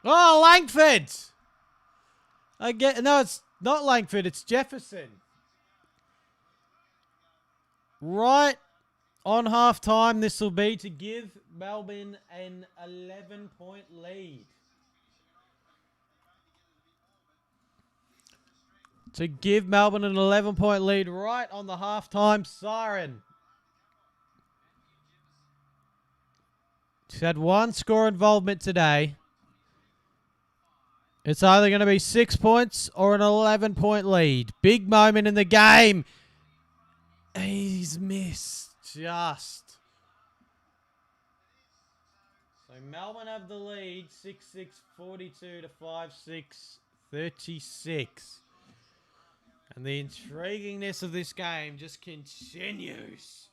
Oh, Langford! No, it's not Langford. It's Jefferson. Right on half time, this will be to give Melbourne an 11-point lead. To give Melbourne an 11-point lead right on the halftime siren. She's had one score involvement today. It's either going to be 6 points or an 11-point lead. Big moment in the game. He's missed. Just. So Melbourne have the lead. 6-6, 42 to 5-6, 36. And the intriguingness of this game just continues.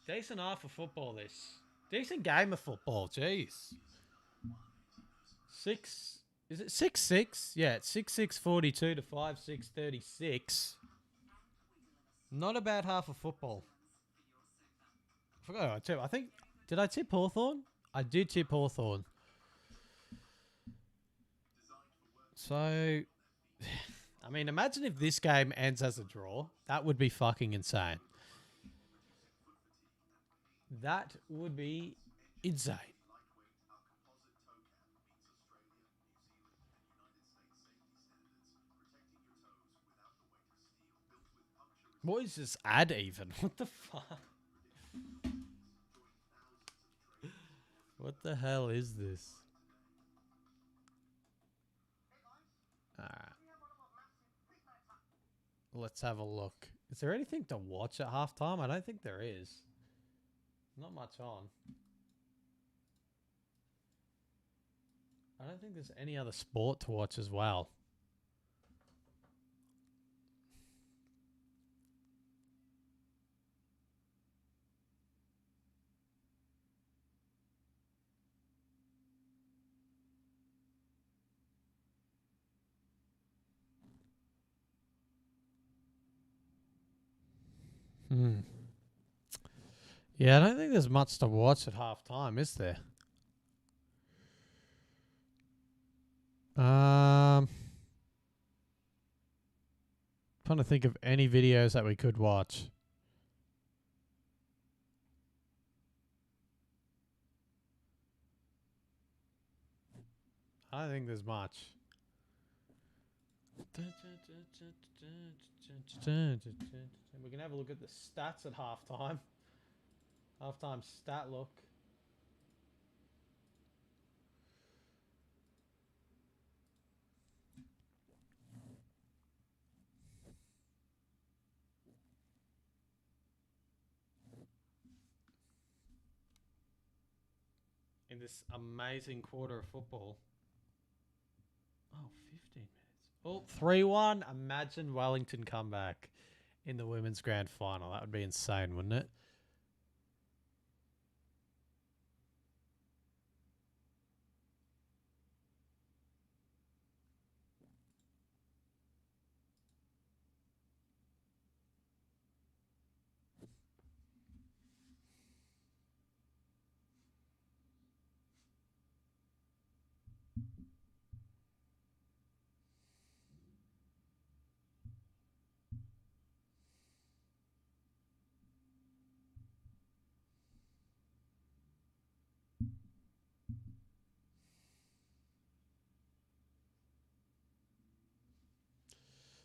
Decent half of football, this. Decent game of football, jeez. Six. Is it 6-6? Yeah, it's 6-6, 42 to 5-6, 36. Not a bad half of football. I forgot who I tipped. I think. Did I tip Hawthorn? I did tip Hawthorn. So. I mean, imagine if this game ends as a draw. That would be fucking insane. That would be insane. What is this ad even? What the fuck? What the hell is this? Alright. Let's have a look. Is there anything to watch at halftime? I don't think there is. Not much on. I don't think there's any other sport to watch as well. Yeah, I don't think there's much to watch at halftime, is there? Trying to think of any videos that we could watch. I don't think there's much. We can have a look at the stats at halftime. Halftime stat look. In this amazing quarter of football. Oh, 15 minutes. Oh, 3-1. Imagine Wellington come back in the women's grand final. That would be insane, wouldn't it?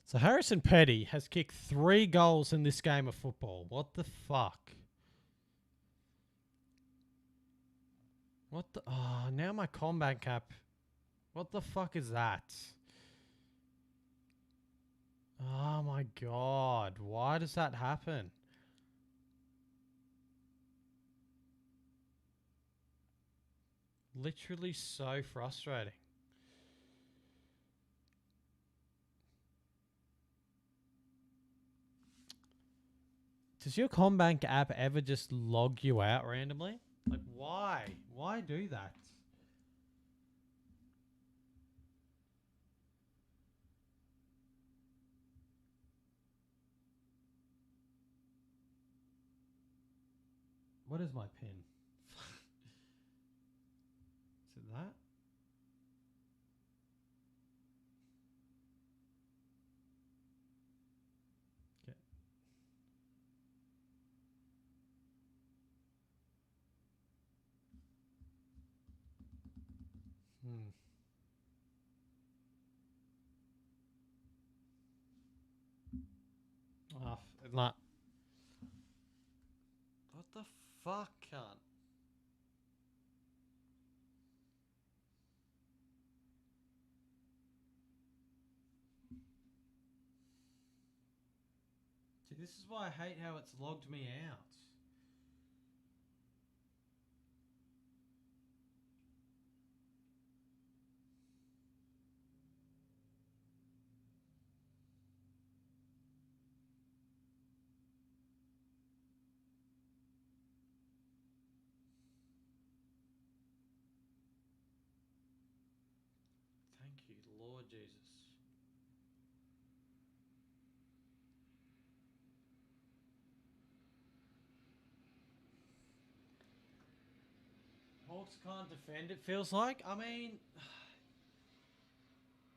So Harrison Petty has kicked 3 goals in this game of football. What the fuck? What the... Oh, now my combat cap. What the fuck is that? Oh my god. Why does that happen? Literally so frustrating. Does your Combank app ever just log you out randomly? Like, why? Why do that? What is my pin? Is it that? Okay. Hmm. Oh, not. What the fuck, cunt? See, this is why I hate how it's logged me out. Thank you, Lord Jesus. Hawks can't defend, it feels like. I mean,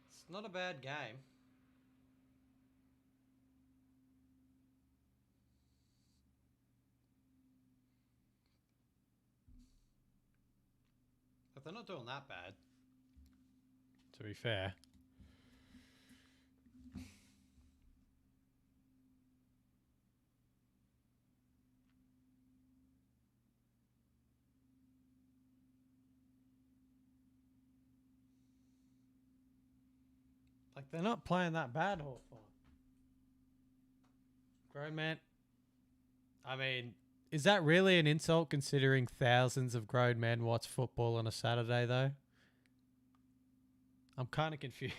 it's not a bad game. But they're not doing that bad, to be fair. Like, they're not playing that bad, Hawthorn. Grown man. I mean, is that really an insult considering thousands of grown men watch football on a Saturday, though? I'm kind of confused.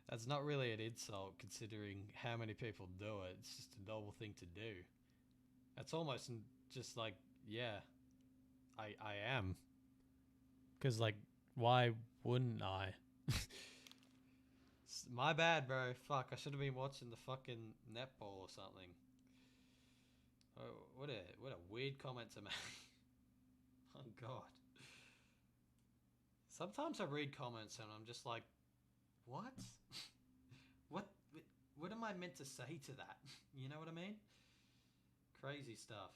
That's not really an insult considering how many people do it. It's just a normal thing to do. That's almost just like, yeah, I am. Because, like, why wouldn't I? My bad, bro. Fuck, I should have been watching the fucking netball or something. Oh, what a weird comment to make. Oh god. Sometimes I read comments and I'm just like, what? what? What am I meant to say to that? You know what I mean? Crazy stuff.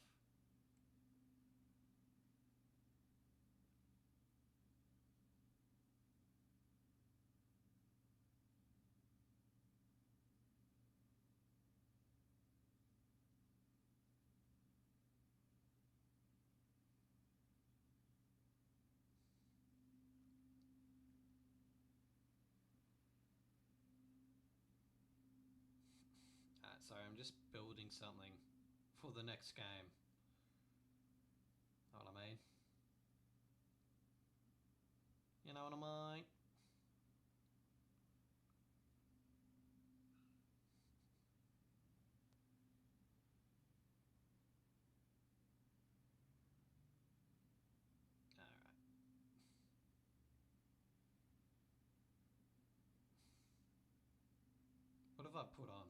Sorry, I'm just building something for the next game. Know what I mean? You know what I mean? Alright. What have I put on?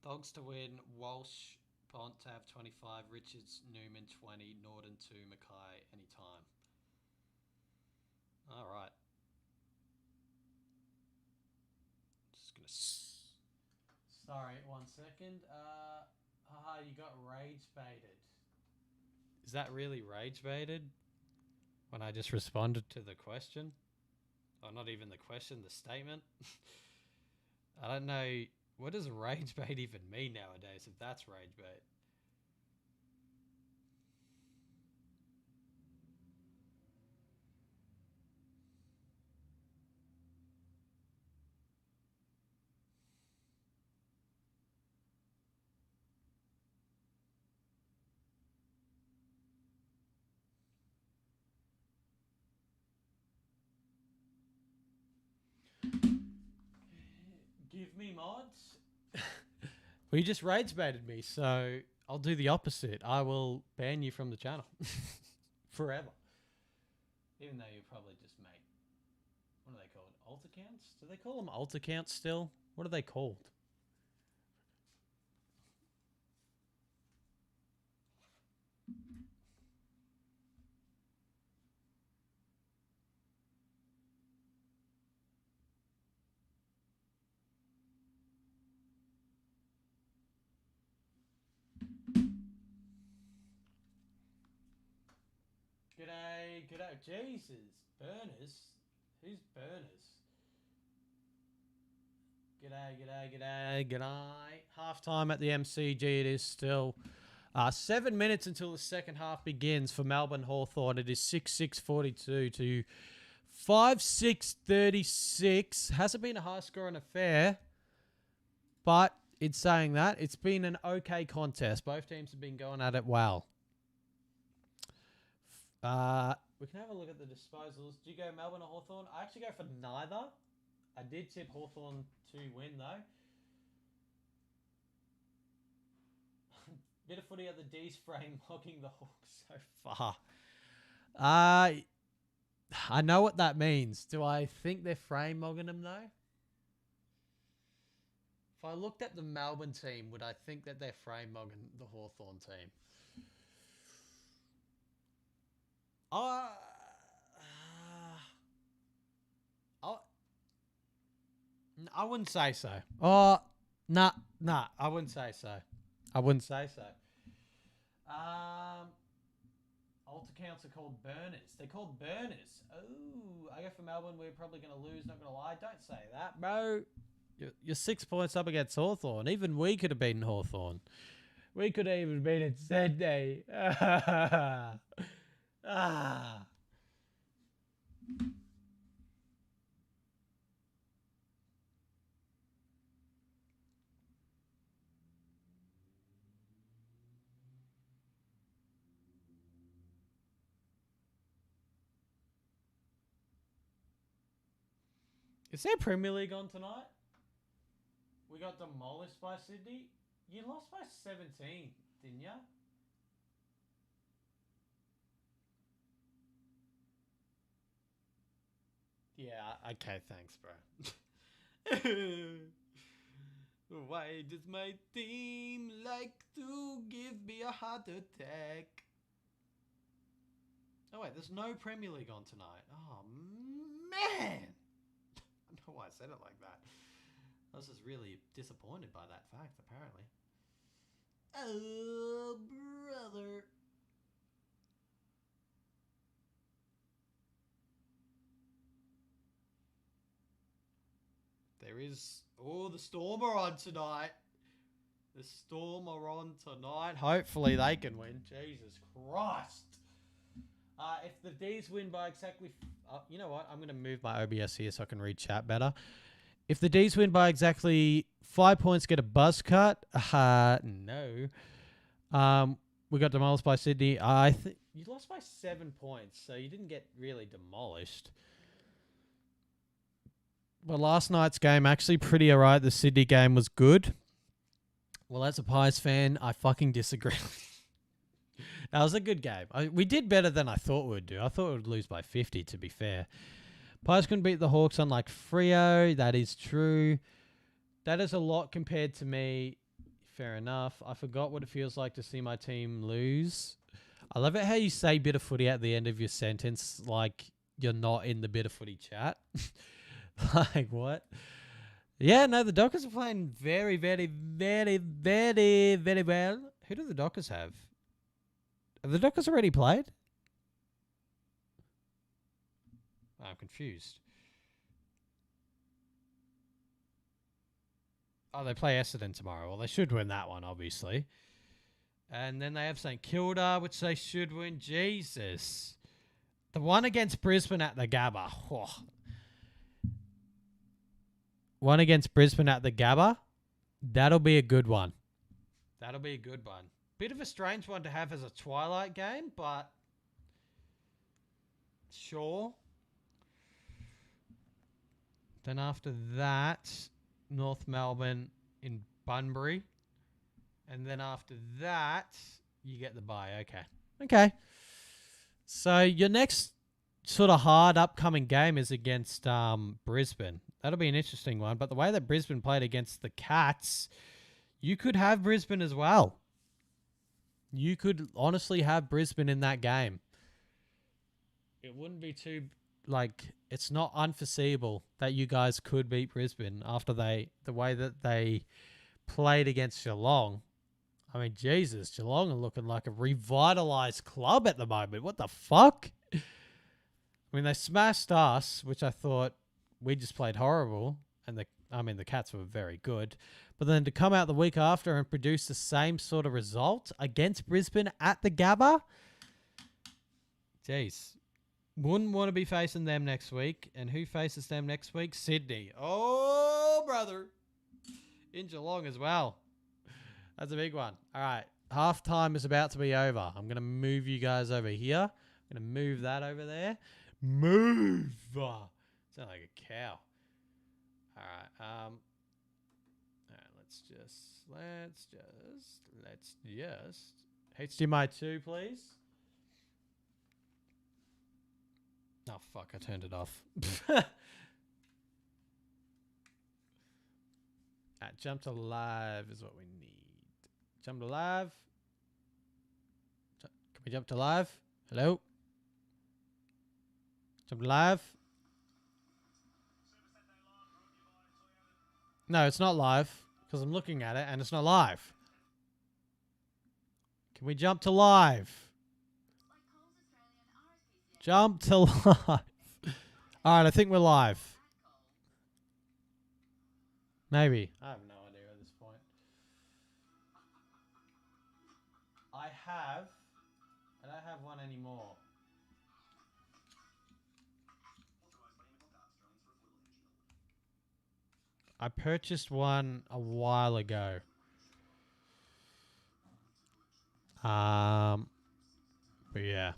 Dogs to win, Walsh, Pont to have 25, Richards, Newman 20, Norton 2, Mackay anytime. Alright. Just gonna. Sorry, 1 second. Haha, you got rage baited. Is that really rage baited? When I just responded to the question? Or not even the question, the statement? I don't know. What does rage bait even mean nowadays if that's rage bait? give me mods. Well, you just rage baited me, so I'll do the opposite. I will ban you from the channel. Forever. Even though you probably just make... What are they called? Alt accounts? Do they call them alt accounts still? What are they called? G'day, g'day. Jesus. Burners? Who's burners? G'day, g'day, g'day, g'day. Half time at the MCG it is still. 7 minutes until the second half begins for Melbourne Hawthorn. It is 6-6-42 to 5-6-36. Hasn't been a high-scoring affair, but in saying that, it's been an okay contest. Both teams have been going at it well. We can have a look at the disposals. Do you go Melbourne or Hawthorn? I actually go for neither. I did tip Hawthorn to win, though. Bit of footy at the D's frame, mocking the Hawks so far. I know what that means. Do I think they're frame mogging them, though? If I looked at the Melbourne team, would I think that they're frame mogging the Hawthorn team? I wouldn't say so. Nah, I wouldn't say so. I wouldn't say so. Alt accounts are called burners. They're called burners. Oh, I go for Melbourne. We're probably going to lose, not going to lie. Don't say that, bro. You're 6 points up against Hawthorn. Even we could have beaten Hawthorn. We could have even beaten Sydney. Is there Premier League on tonight? We got demolished by Sydney. You lost by 17, didn't you? Yeah, okay, thanks, bro. Why does my team like to give me a heart attack? Oh wait, there's no Premier League on tonight. Oh man! I don't know why I said it like that. I was just really disappointed by that fact, apparently. Oh, brother. There is... Oh, the Storm are on tonight. The Storm are on tonight. Hopefully they can win. Jesus Christ. If the D's win by exactly... you know what? I'm going to move my OBS here so I can read chat better. If the D's win by exactly 5 points, get a buzz cut. No. We got demolished by Sydney. You lost by 7 points, so you didn't get really demolished. Well, last night's game actually pretty alright. The Sydney game was good. Well, as a Pies fan, I fucking disagree. That was a good game. We did better than I thought we would do. I thought we would lose by 50, to be fair. Pies couldn't beat the Hawks unlike Freo. That is true. That is a lot compared to me. Fair enough. I forgot what it feels like to see my team lose. I love it how you say bit of footy at the end of your sentence like you're not in the bit of footy chat. Like, what? Yeah, no, the Dockers are playing very, very, very, very, very well. Who do the Dockers have? Have the Dockers already played? I'm confused. Oh, they play Essendon tomorrow. Well, they should win that one, obviously. And then they have St Kilda, which they should win. Jesus. The one against Brisbane at the Gabba. Oh. One against Brisbane at the Gabba. That'll be a good one. That'll be a good one. Bit of a strange one to have as a twilight game, but sure. Then after that, North Melbourne in Bunbury. And then after that, you get the bye. Okay. So your next sort of hard upcoming game is against Brisbane. That'll be an interesting one. But the way that Brisbane played against the Cats, you could have Brisbane as well. You could honestly have Brisbane in that game. It wouldn't be too, it's not unforeseeable that you guys could beat Brisbane after the way that they played against Geelong. I mean, Jesus, Geelong are looking like a revitalized club at the moment. What the fuck? I mean, they smashed us, which I thought we just played horrible. And the Cats were very good. But then to come out the week after and produce the same sort of result against Brisbane at the Gabba, jeez. Wouldn't want to be facing them next week. And who faces them next week? Sydney. Oh, brother. In Geelong as well. That's a big one. All right. Halftime is about to be over. I'm going to move you guys over here. I'm going to move that over there. Move. Sound like a cow. All right. Let's just HDMI 2, please. Oh, fuck. I turned it off. Jump to live is what we need. Jump to live. Can we jump to live? Hello? Jump to live. No, it's not live because I'm looking at it and it's not live. Can we jump to live? Jump to live. All right, I think we're live. Maybe. I have no idea at this point. I don't have one anymore. I purchased one a while ago. But yeah.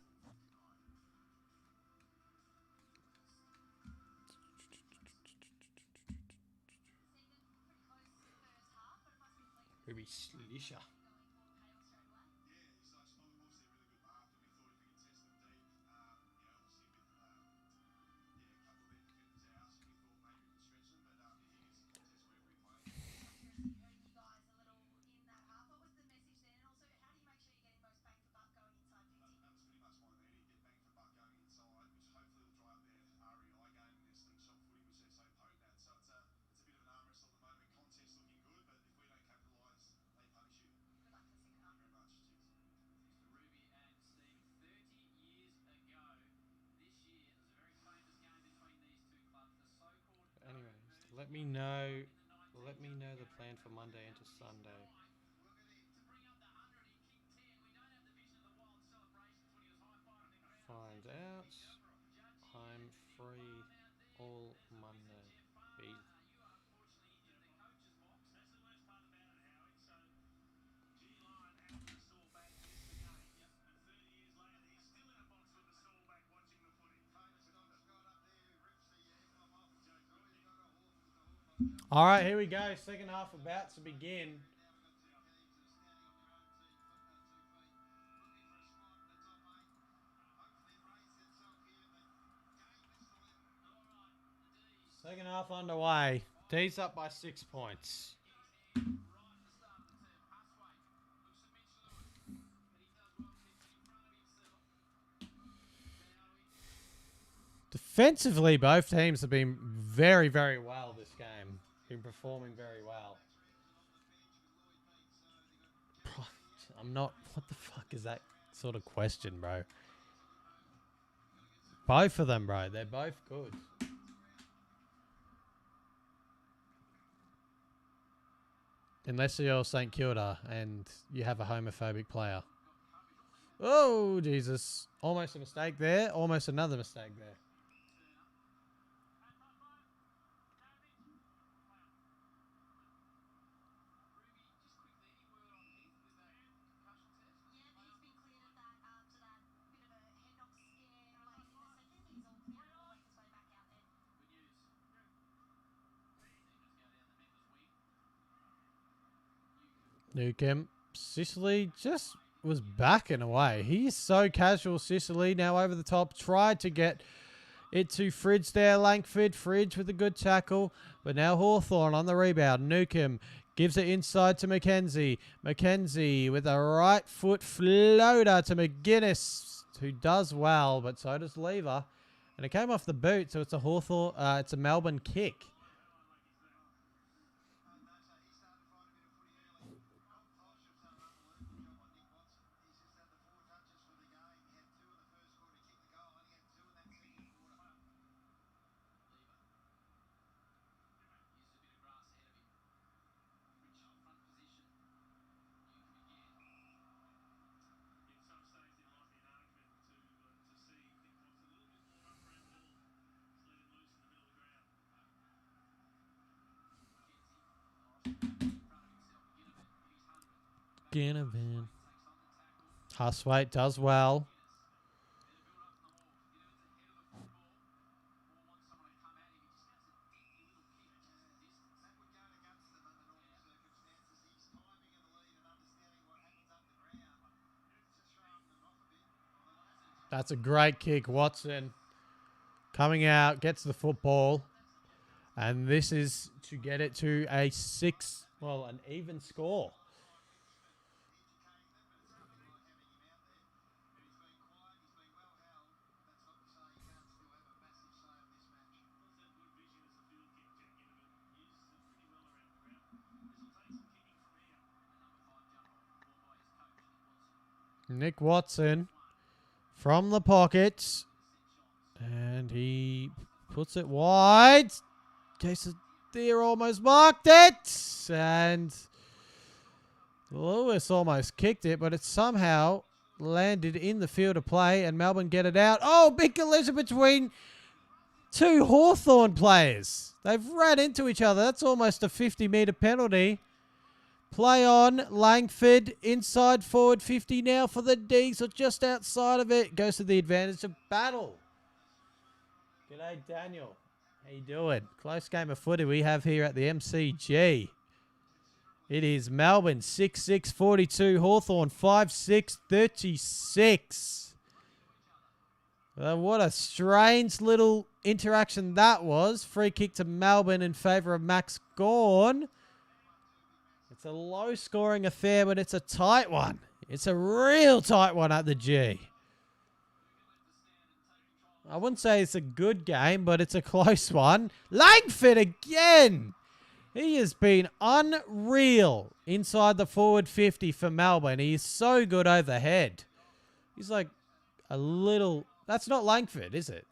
Ruby Slisha. Anyways, let me know the plan for Monday into Sunday. Find out. I'm free all Monday. Easy. All right, here we go. Second half about to begin. Second half underway. D's up by 6 points. Defensively, both teams have been very, very well this game. Been performing very well. I'm not... What the fuck is that sort of question, bro? Both of them, bro. They're both good. Unless you're St Kilda and you have a homophobic player. Oh, Jesus. Almost a mistake there. Almost another mistake there. Newcomb. Sicily just was backing away. He is so casual, Sicily. Now over the top. Tried to get it to Fridge there. Langford. Fridge with a good tackle. But now Hawthorn on the rebound. Newcomb gives it inside to Mackenzie. Mackenzie with a right foot floater to McGuinness, who does well, but so does Lever. And it came off the boot, so it's a Hawthorn. It's a Melbourne kick. Ginnivan. Huswaite does well. That's a great kick. Watson coming out, gets the football. And this is to get it to an even score. Nick Watson from the pocket. And he puts it wide. Jason Deere almost marked it. And Lewis almost kicked it, but it somehow landed in the field of play, and Melbourne get it out. Oh, big collision between two Hawthorn players. They've ran into each other. That's almost a 50-metre penalty. Play on. Langford inside forward 50 now for the Dees, or just outside of it. Goes to the advantage of Battle. G'day, Daniel. How you doing? Close game of footy we have here at the MCG. It is Melbourne 6-6-42. Hawthorn 5-6-36. What a strange little interaction that was. Free kick to Melbourne in favour of Max Gawn. It's a low-scoring affair, but it's a tight one. It's a real tight one at the G. I wouldn't say it's a good game, but it's a close one. Langford again! He has been unreal inside the forward 50 for Melbourne. He is so good overhead. He's like a little... That's not Langford, is it?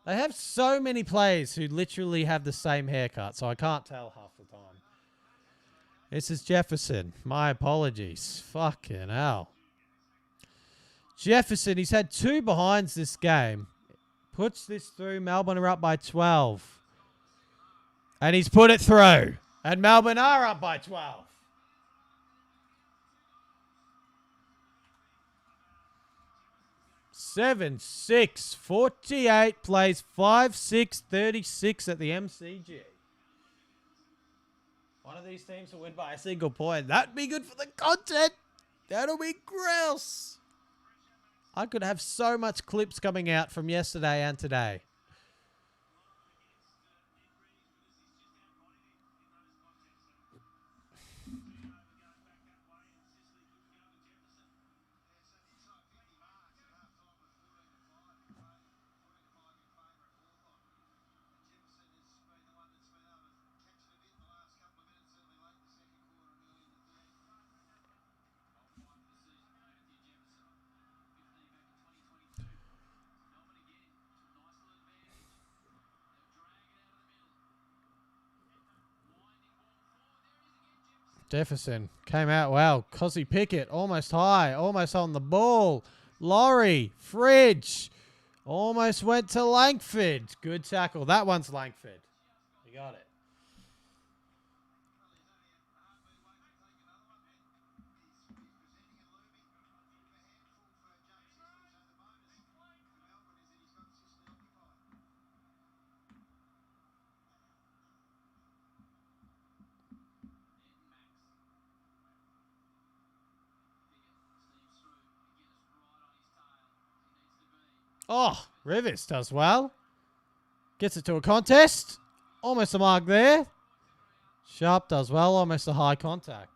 They have so many players who literally have the same haircut, so I can't tell half the time. This is Jefferson. My apologies. Fucking hell. Jefferson, he's had 2 behinds this game. Puts this through. Melbourne are up by 12. And he's put it through. And Melbourne are up by 12. Seven, 6, 48 plays 5-6-36 at the MCG. One of these teams will win by a single point. That'd be good for the content. That'll be gross. I could have so much clips coming out from yesterday and today. Jefferson came out well. Cosy Pickett almost high, almost on the ball. Laurie, Fridge, almost went to Langford. Good tackle. That one's Langford. You got it. Oh, Rivers does well. Gets it to a contest. Almost a mark there. Sharp does well. Almost a high contact.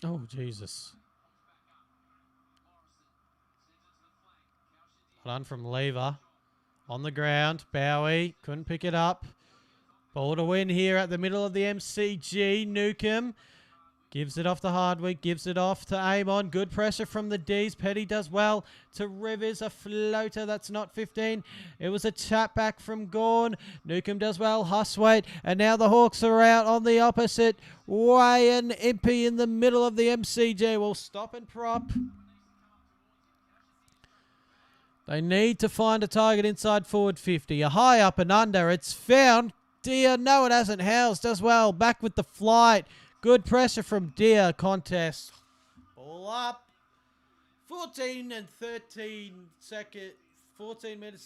Oh, Jesus. Run from Lever. On the ground. Bowie couldn't pick it up. Ball to win here at the middle of the MCG. Newcomb gives it off to Hardwick. Gives it off to Amon. Good pressure from the Ds. Petty does well to Rivers. A floater. That's not 15. It was a tap back from Gawn. Newcomb does well. Huswaite. And now the Hawks are out on the opposite way. And Impey in the middle of the MCG will stop and prop. They need to find a target inside forward 50. A high up and under. It's found. Deer. No, it hasn't. Howes does well. Back with the flight. Good pressure from Deer. Contest. Ball up. 14 minutes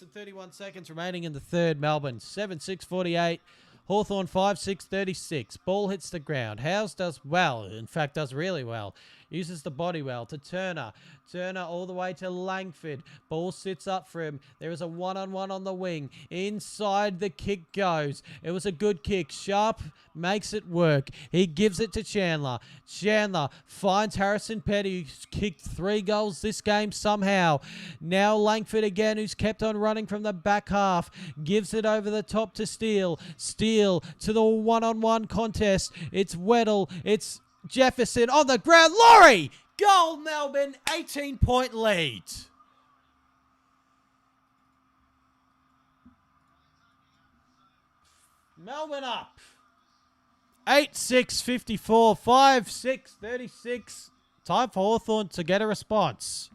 and 31 seconds remaining in the third. Melbourne 7-6-48. Hawthorn 5-6-36. Ball hits the ground. Howes does well. In fact, does really well. Uses the body well to Turner. Turner all the way to Langford. Ball sits up for him. There is a one-on-one on the wing. Inside the kick goes. It was a good kick. Sharp makes it work. He gives it to Chandler. Chandler finds Harrison Petty, who's kicked 3 goals this game somehow. Now Langford again, who's kept on running from the back half. Gives it over the top to Steele. Steele to the one-on-one contest. It's Weddle. It's Jefferson on the ground. Laurie! Goal, Melbourne. 18-point lead. Melbourne up. 8-6-54. 5-6-36. Time for Hawthorn to get a response.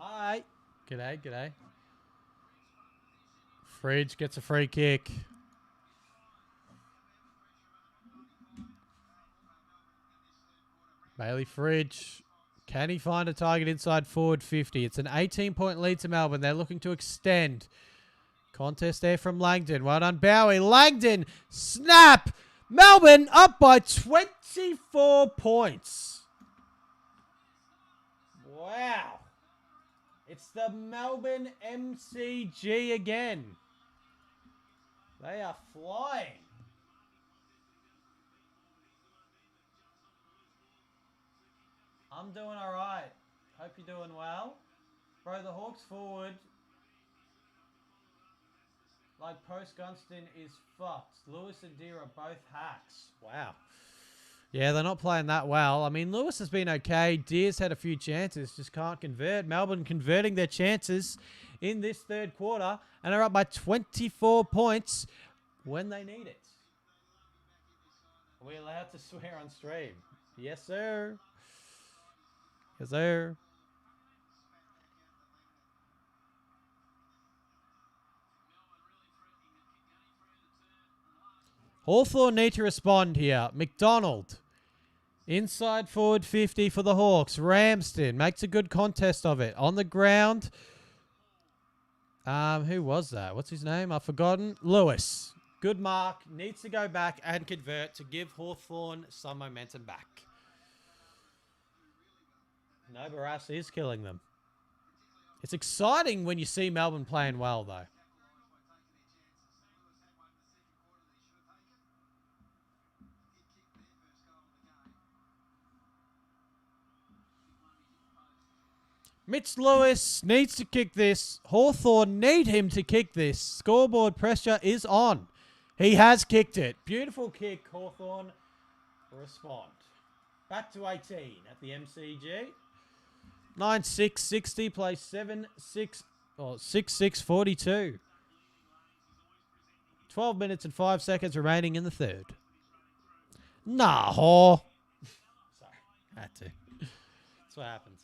Hi. G'day. Fridge gets a free kick. Bailey Fridge. Can he find a target inside forward 50? It's an 18-point lead to Melbourne. They're looking to extend. Contest there from Langdon. Well done, Bowie. Langdon. Snap. Melbourne up by 24 points. Wow. It's the Melbourne MCG again. They are flying. I'm doing all right. Hope you're doing well. Bro, the Hawks forward, like post-Gunston, is fucked. Lewis and Deer are both hacks. Wow. Yeah, they're not playing that well. I mean, Lewis has been okay. Deer's had a few chances, just can't convert. Melbourne converting their chances in this third quarter, and are up by 24 points when they need it. Are we allowed to swear on stream? Yes, sir. Yes, sir. Hawthorn need to respond here. McDonald. Inside forward 50 for the Hawks. Ramsden makes a good contest of it. On the ground. Who was that? What's his name? I've forgotten. Lewis. Good mark. Needs to go back and convert to give Hawthorn some momentum back. No, Barras is killing them. It's exciting when you see Melbourne playing well, though. Mitch Lewis needs to kick this. Hawthorn need him to kick this. Scoreboard pressure is on. He has kicked it. Beautiful kick, Hawthorn. Respond. Back to 18 at the MCG. 9-6-60 plays 7-6 or 6-6-42. 12 minutes and 5 seconds remaining in the third. Nah, Haw. Sorry, had to. That's what happens.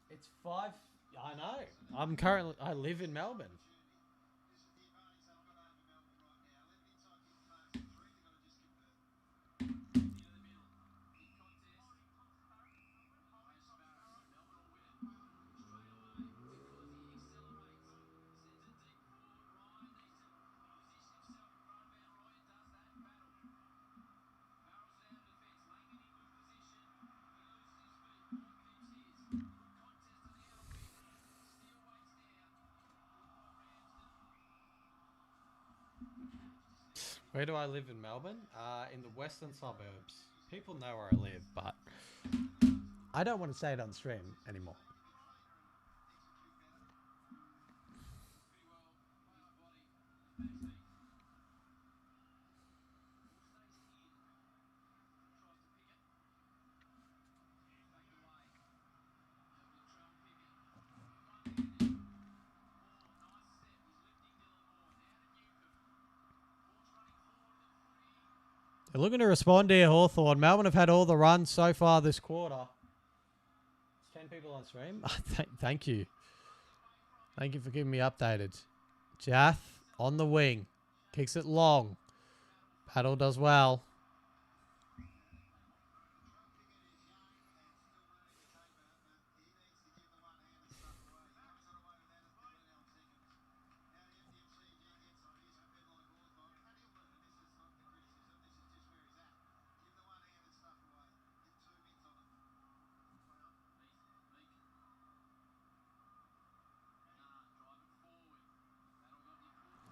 It's 5. I know. I live in Melbourne. Where do I live in Melbourne? In the western suburbs. People know where I live, but I don't want to say it on stream anymore. They're looking to respond here, Hawthorn. Melbourne have had all the runs so far this quarter. It's 10 people on stream. Thank you. Thank you for keeping me updated. Jath on the wing. Kicks it long. Paddle does well.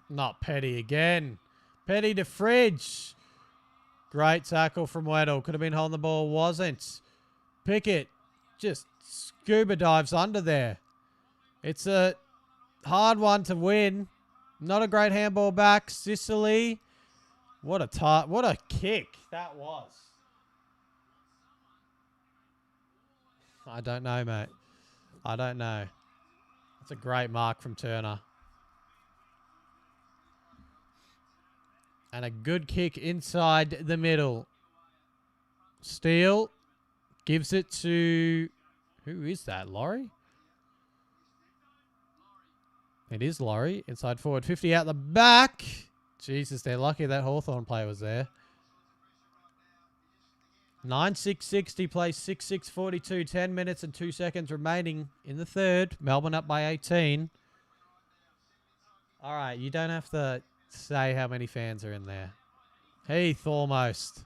Not Petty again. Petty to Fridge. Great tackle from Weddle. Could have been holding the ball. Wasn't. Pickett just scuba dives under there. It's a hard one to win. Not a great handball back. Sicily. What a kick that was. I don't know, mate. I don't know. That's a great mark from Turner. And a good kick inside the middle. Steele gives it to... Who is that? Laurie? It is Laurie. Inside forward 50 out the back. Jesus, they're lucky that Hawthorn player was there. 9-6-60 plays 6-6-42. 10 minutes and 2 seconds remaining in the third. Melbourne up by 18. All right, you don't have to say how many fans are in there. Heath almost.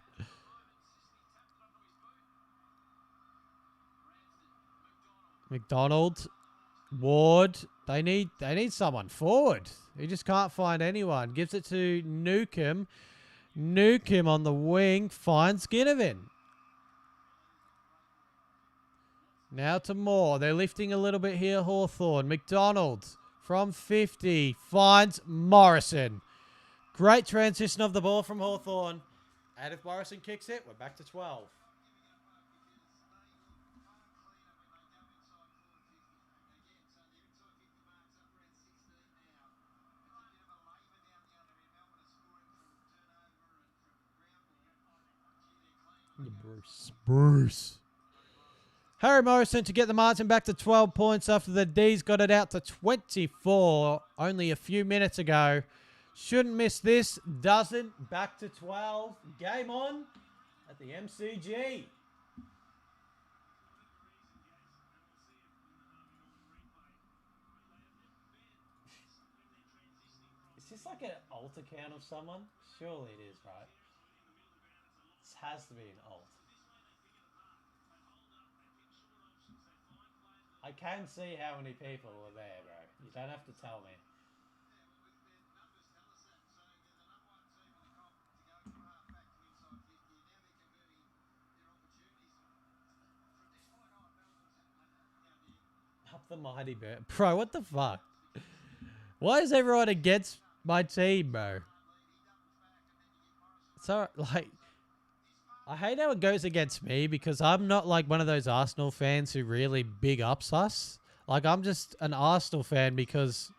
McDonald. Ward. They need someone forward. He just can't find anyone. Gives it to Newcomb. Newcomb on the wing finds Ginnivan. Now to Moore. They're lifting a little bit here, Hawthorn. McDonald from 50 finds Morrison. Great transition of the ball from Hawthorn. And if Morrison kicks it, we're back to 12. Bruce. Harry Morrison to get the margin back to 12 points after the D's got it out to 24 only a few minutes ago. Shouldn't miss this. Doesn't. Back to 12. Game on at the MCG. Is this like an alt account of someone? Surely it is, right? This has to be an alt. I can see how many people were there, bro. You don't have to tell me. Up the mighty bird. Bro, what the fuck? Why is everyone against my team, bro? So, like, I hate how it goes against me because I'm not like one of those Arsenal fans who really big ups us. Like, I'm just an Arsenal fan because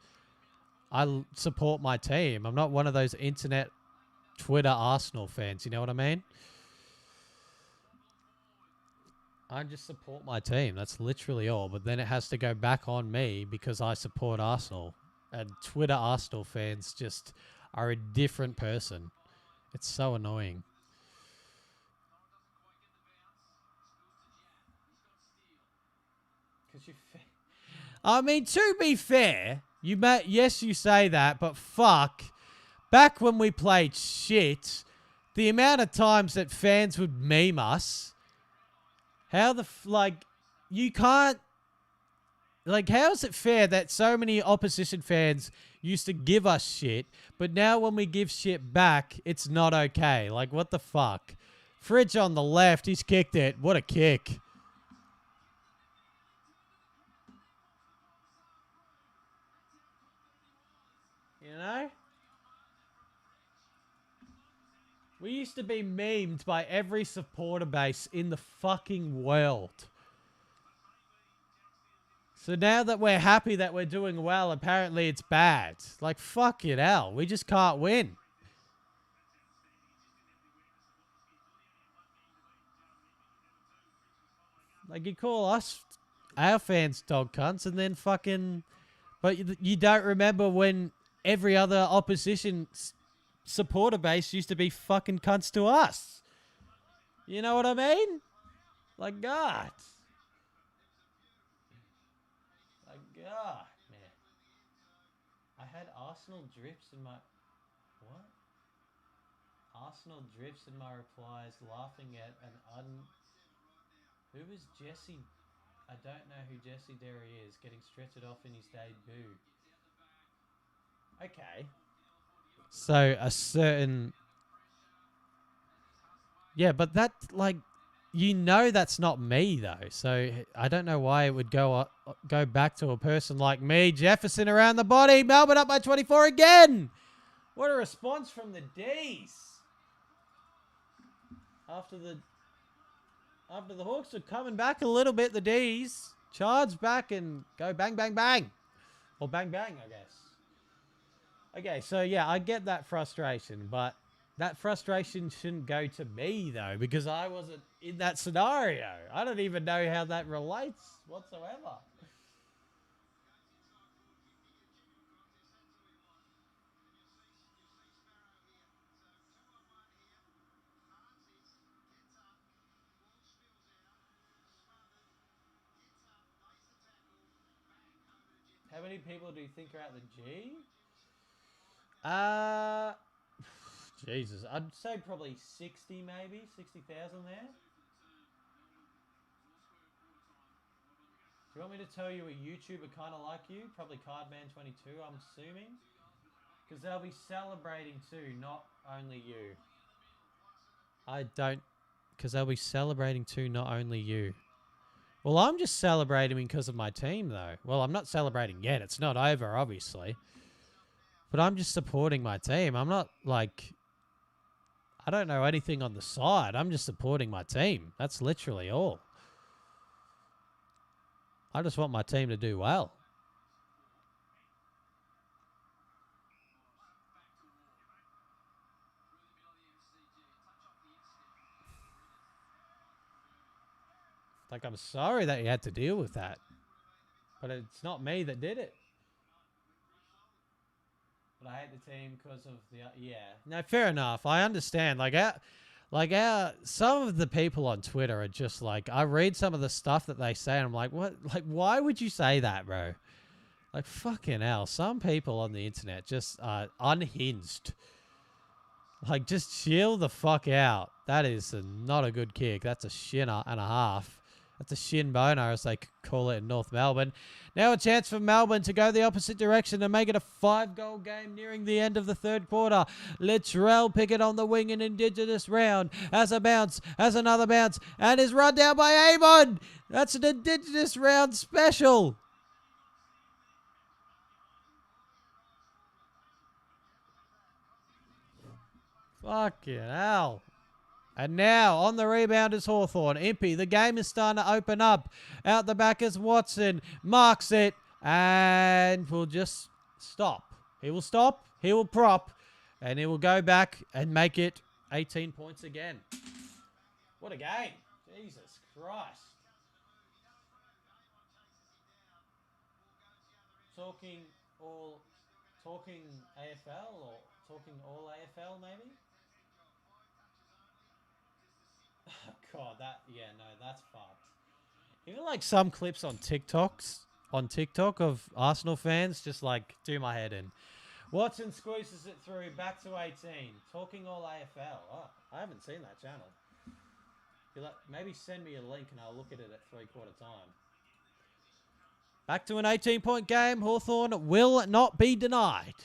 I support my team. I'm not one of those internet Twitter Arsenal fans. You know what I mean? I just support my team. That's literally all. But then it has to go back on me because I support Arsenal. And Twitter Arsenal fans just are a different person. It's so annoying. I mean, to be fair, yes, you say that, but fuck, back when we played shit, the amount of times that fans would meme us, you can't, like, how is it fair that so many opposition fans used to give us shit, but now when we give shit back, it's not okay? Like, what the fuck? Fridge on the left, he's kicked it. What a kick. You know? We used to be memed by every supporter base in the fucking world. So now that we're happy that we're doing well, apparently it's bad. Like, fuck it hell. We just can't win. Like, you call us, our fans, dog cunts, and then fucking... But you don't remember when every other opposition supporter base used to be fucking cunts to us. You know what I mean? Like, God. Like, God, man. I had Arsenal drifts in my... What? Arsenal drifts in my replies, laughing at an Who is Jesse? I don't know who Jesse Derry is, getting stretched off in his debut. Okay. So, a certain... Yeah, but that, like... You know that's not me, though. So, I don't know why it would go back to a person like me. Jefferson around the body. Melbourne up by 24 again. What a response from the D's. After the Hawks are coming back a little bit, the D's charge back and go bang, bang, bang. Or bang, bang, I guess. Okay, so yeah, I get that frustration, but that frustration shouldn't go to me, though, because I wasn't in that scenario. I don't even know how that relates whatsoever. How many people do you think are at the G? Jesus, I'd say probably 60, maybe 60,000 there. Do you want me to tell you a YouTuber kind of like you? Probably Cardman22, I'm assuming. Because they'll be celebrating too, not only you. I don't... Because they'll be celebrating too, not only you. Well, I'm just celebrating because of my team, though. Well, I'm not celebrating yet. It's not over, obviously. But I'm just supporting my team. I'm not, like... I don't know anything on the side. I'm just supporting my team. That's literally all. I just want my team to do well. Like, I'm sorry that you had to deal with that. But it's not me that did it. But I hate the team because of the... yeah. No, fair enough. I understand. Some of the people on Twitter are just like... I read some of the stuff that they say and I'm like, what? Like, why would you say that, bro? Like, fucking hell. Some people on the internet just are unhinged. Like, just chill the fuck out. That is not a good kick. That's a shinner and a half. That's a shin boner, as they call it in North Melbourne. Now a chance for Melbourne to go the opposite direction and make it a 5-goal game nearing the end of the third quarter. Littrell Pickett on the wing in Indigenous round. Has a bounce, has another bounce, and is run down by Avon. That's an Indigenous round special. Fucking hell. And now, on the rebound is Hawthorn. Impey, the game is starting to open up. Out the back is Watson. Marks it. And will just stop. He will stop. He will prop. And he will go back and make it 18 points again. What a game. Jesus Christ. Talking AFL or talking all AFL maybe? Oh, God, that's fucked. Even like some clips on TikTok of Arsenal fans just like do my head in. Watson squeezes it through, back to 18. Talking all AFL. Oh, I haven't seen that channel. Maybe send me a link and I'll look at it at 3/4 time. Back to an 18-point game. Hawthorn will not be denied.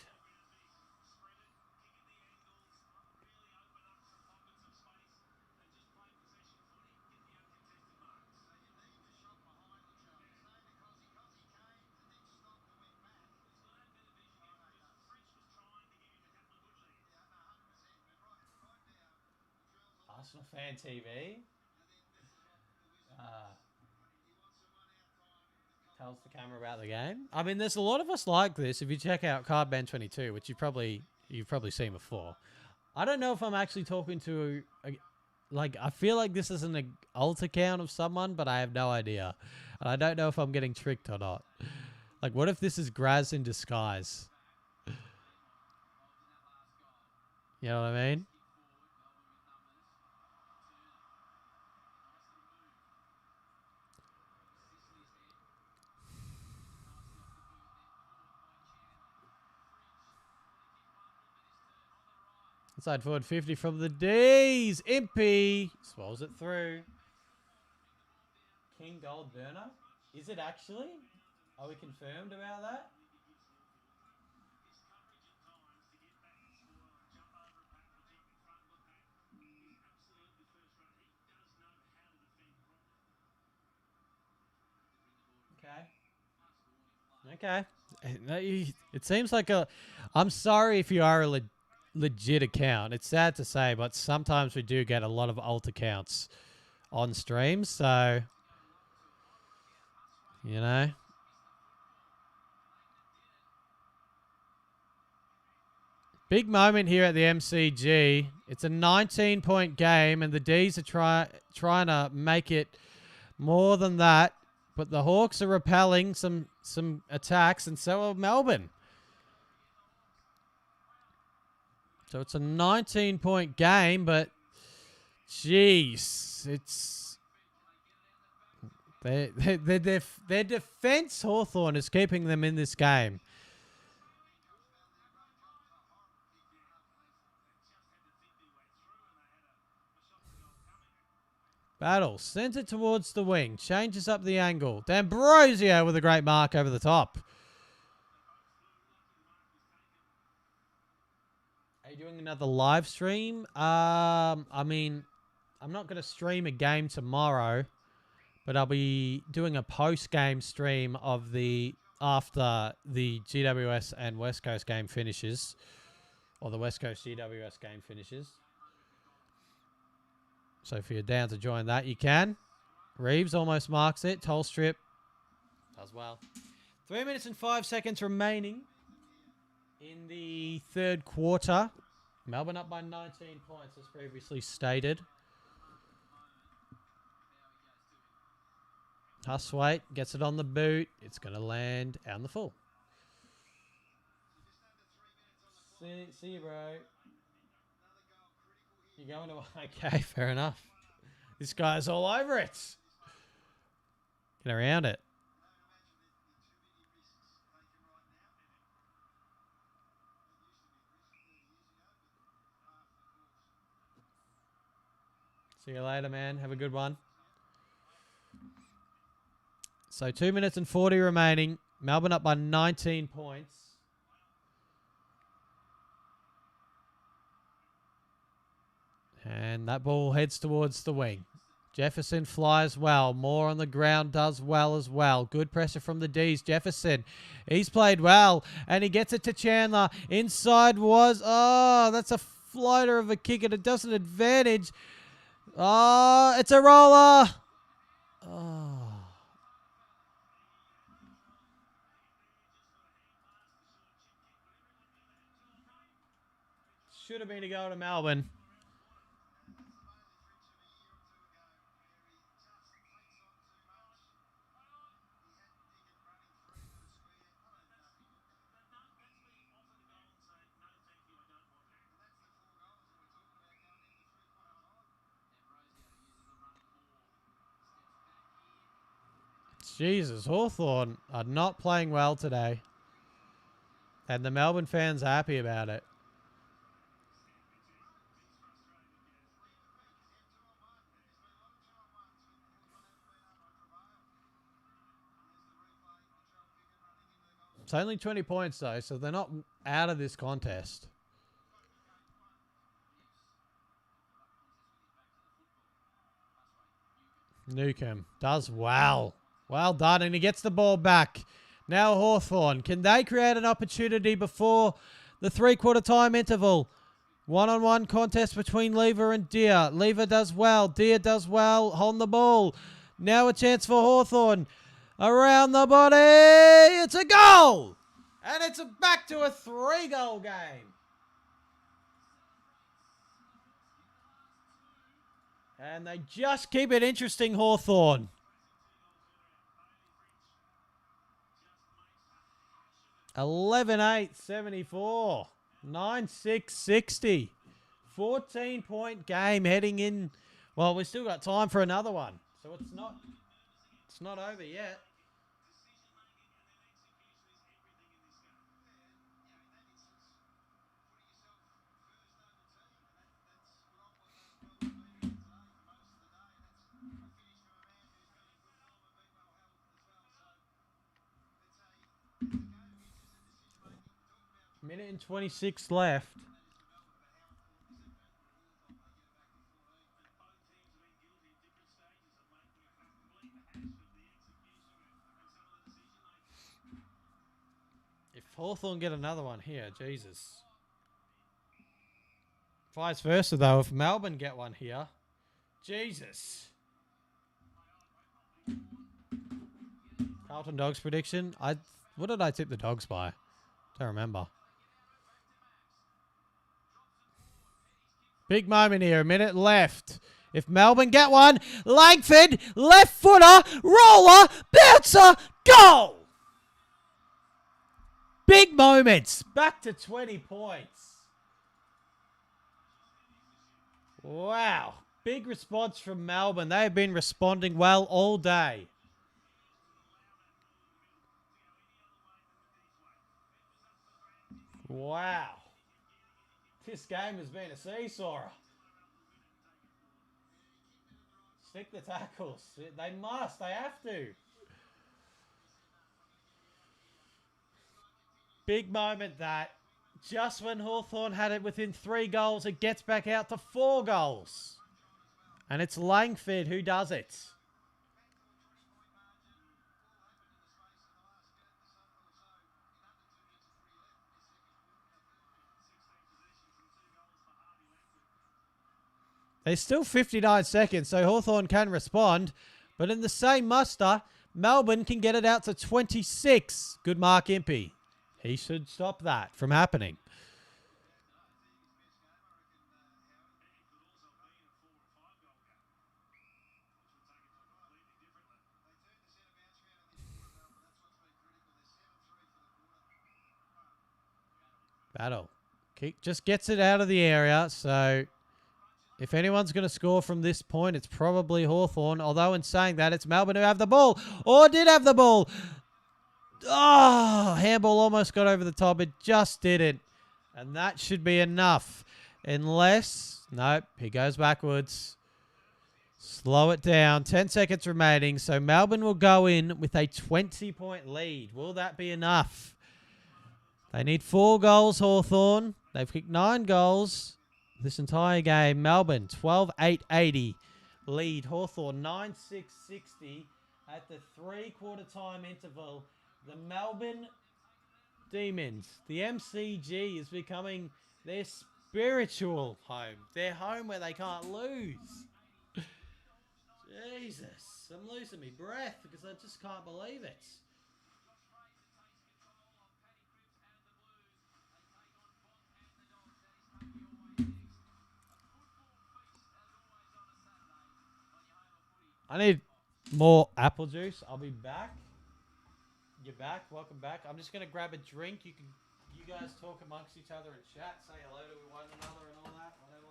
Arsenal Fan TV tells the camera about the game. I mean, there's a lot of us like this. If you check out Cardman 22, which you've probably seen before, I don't know if I'm actually talking to I feel like this is an alt account of someone, but I have no idea, and I don't know if I'm getting tricked or not. Like, what if this is Graz in disguise? You know what I mean? Inside forward 50 from the D's. Impey swallows it through. King Gold Burner? Is it actually? Are we confirmed about that? Okay. It seems like I'm sorry if you are a legit account. It's sad to say, but sometimes we do get a lot of alt accounts on streams, so you know. Big moment here at the MCG. It's a 19-point game, and the D's are trying to make it more than that. But the Hawks are repelling some attacks, and so are Melbourne. So it's a 19-point game, but jeez, it's their defense. Hawthorn is keeping them in this game. Battle sends it towards the wing, changes up the angle. D'Ambrosio with a great mark over the top. Are you doing another live stream? I mean, I'm not going to stream a game tomorrow, but I'll be doing a post-game stream of after the GWS and West Coast game finishes, or the West Coast GWS game finishes. So if you're down to join that, you can. Reeves almost marks it. Toll strip does well. 3 minutes and 5 seconds remaining in the third quarter. Melbourne up by 19 points, as previously stated. Huswaite gets it on the boot. It's going to land out in the full. See you, bro. You're going to... Okay, fair enough. This guy's all over it. Get around it. See you later, man. Have a good one. So 2 minutes and 40 remaining. Melbourne up by 19 points. And that ball heads towards the wing. Jefferson flies well. Moore on the ground does well as well. Good pressure from the Ds. Jefferson, he's played well. And he gets it to Chandler. Inside was... Oh, that's a floater of a kick and it does an advantage. Oh, it's a roller. Oh. Should have been a goal to Melbourne. Jesus, Hawthorn are not playing well today. And the Melbourne fans are happy about it. It's only 20 points, though, so they're not out of this contest. Newcomb does well. Well done, and he gets the ball back. Now Hawthorn. Can they create an opportunity before the three-quarter time interval? One-on-one contest between Lever and Deer. Lever does well. Deer does well. On the ball. Now a chance for Hawthorn. Around the body. It's a goal. And it's back to a 3-goal game. And they just keep it interesting, Hawthorn. 11-8, 74. 9-6, 60. 14-point game heading in. Well, we've still got time for another one. So it's not over yet. Minute and 26 left. If Hawthorn get another one here, Jesus. Vice versa, though. If Melbourne get one here, Jesus. Carlton Dogs prediction. What did I tip the Dogs by? Don't remember. Big moment here. A minute left. If Melbourne get one, Langford, left footer, roller, bouncer, goal! Big moments. Back to 20 points. Wow. Big response from Melbourne. They have been responding well all day. Wow. This game has been a seesaw. Stick the tackles. They must. They have to. Big moment that. Just when Hawthorn had it within 3 goals, it gets back out to 4 goals. And it's Langford who does it. There's still 59 seconds, so Hawthorn can respond. But in the same muster, Melbourne can get it out to 26. Good mark, Impey. He should stop that from happening. Battle. Kick just gets it out of the area. So if anyone's going to score from this point, it's probably Hawthorn. Although in saying that, it's Melbourne who have the ball. Or did have the ball. Oh, handball almost got over the top. It just didn't. And that should be enough. Unless, nope, he goes backwards. Slow it down. 10 seconds remaining. So Melbourne will go in with a 20-point lead. Will that be enough? They need 4 goals, Hawthorn. They've kicked 9 goals this entire game. Melbourne, 12-8-80. Lead. Hawthorn, 9-6-60 at the 3-quarter time interval. The Melbourne Demons, the MCG is becoming their spiritual home. Their home where they can't lose. Jesus, I'm losing my breath because I just can't believe it. I need more apple juice. I'll be back. You're back. Welcome back. I'm just gonna grab a drink. You guys talk amongst each other and chat, say hello to one another and all that, whatever.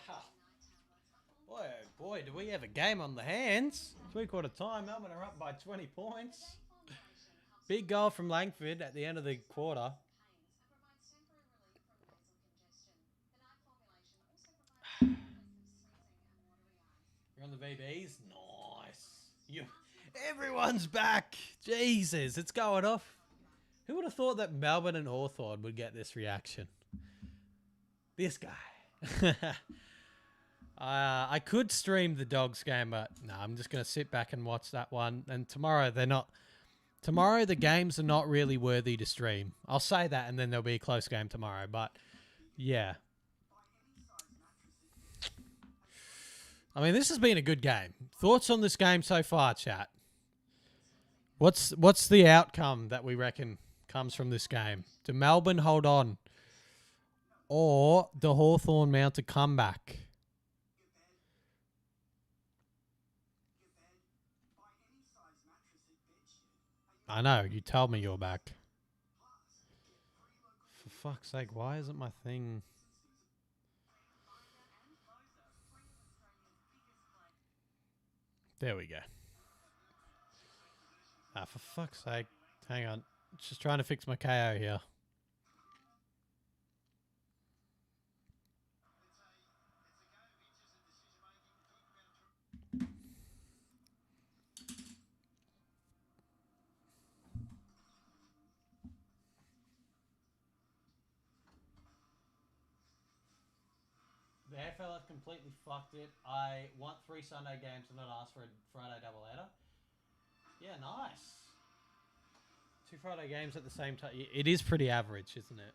Wow. Boy, oh boy, do we have a game on the hands. 3-quarter time, Melbourne are up by 20 points. Big goal from Langford at the end of the quarter. You're on the VBs? Nice. Everyone's back. Jesus, it's going off. Who would have thought that Melbourne and Hawthorn would get this reaction? This guy. I could stream the Dogs game, but no, I'm just going to sit back and watch that one. And tomorrow, Tomorrow, the games are not really worthy to stream. I'll say that, and then there'll be a close game tomorrow. But, yeah. I mean, this has been a good game. Thoughts on this game so far, chat? What's the outcome that we reckon comes from this game? Do Melbourne hold on? Or the Hawthorn mount a comeback? I know, you told me you're back. For fuck's sake, why isn't my thing... There we go. Ah, for fuck's sake. Hang on. Just trying to fix my KO here. The AFL have completely fucked it. I want 3 Sunday games and not ask for a Friday doubleheader. Yeah, nice. 2 Friday games at the same time. It is pretty average, isn't it?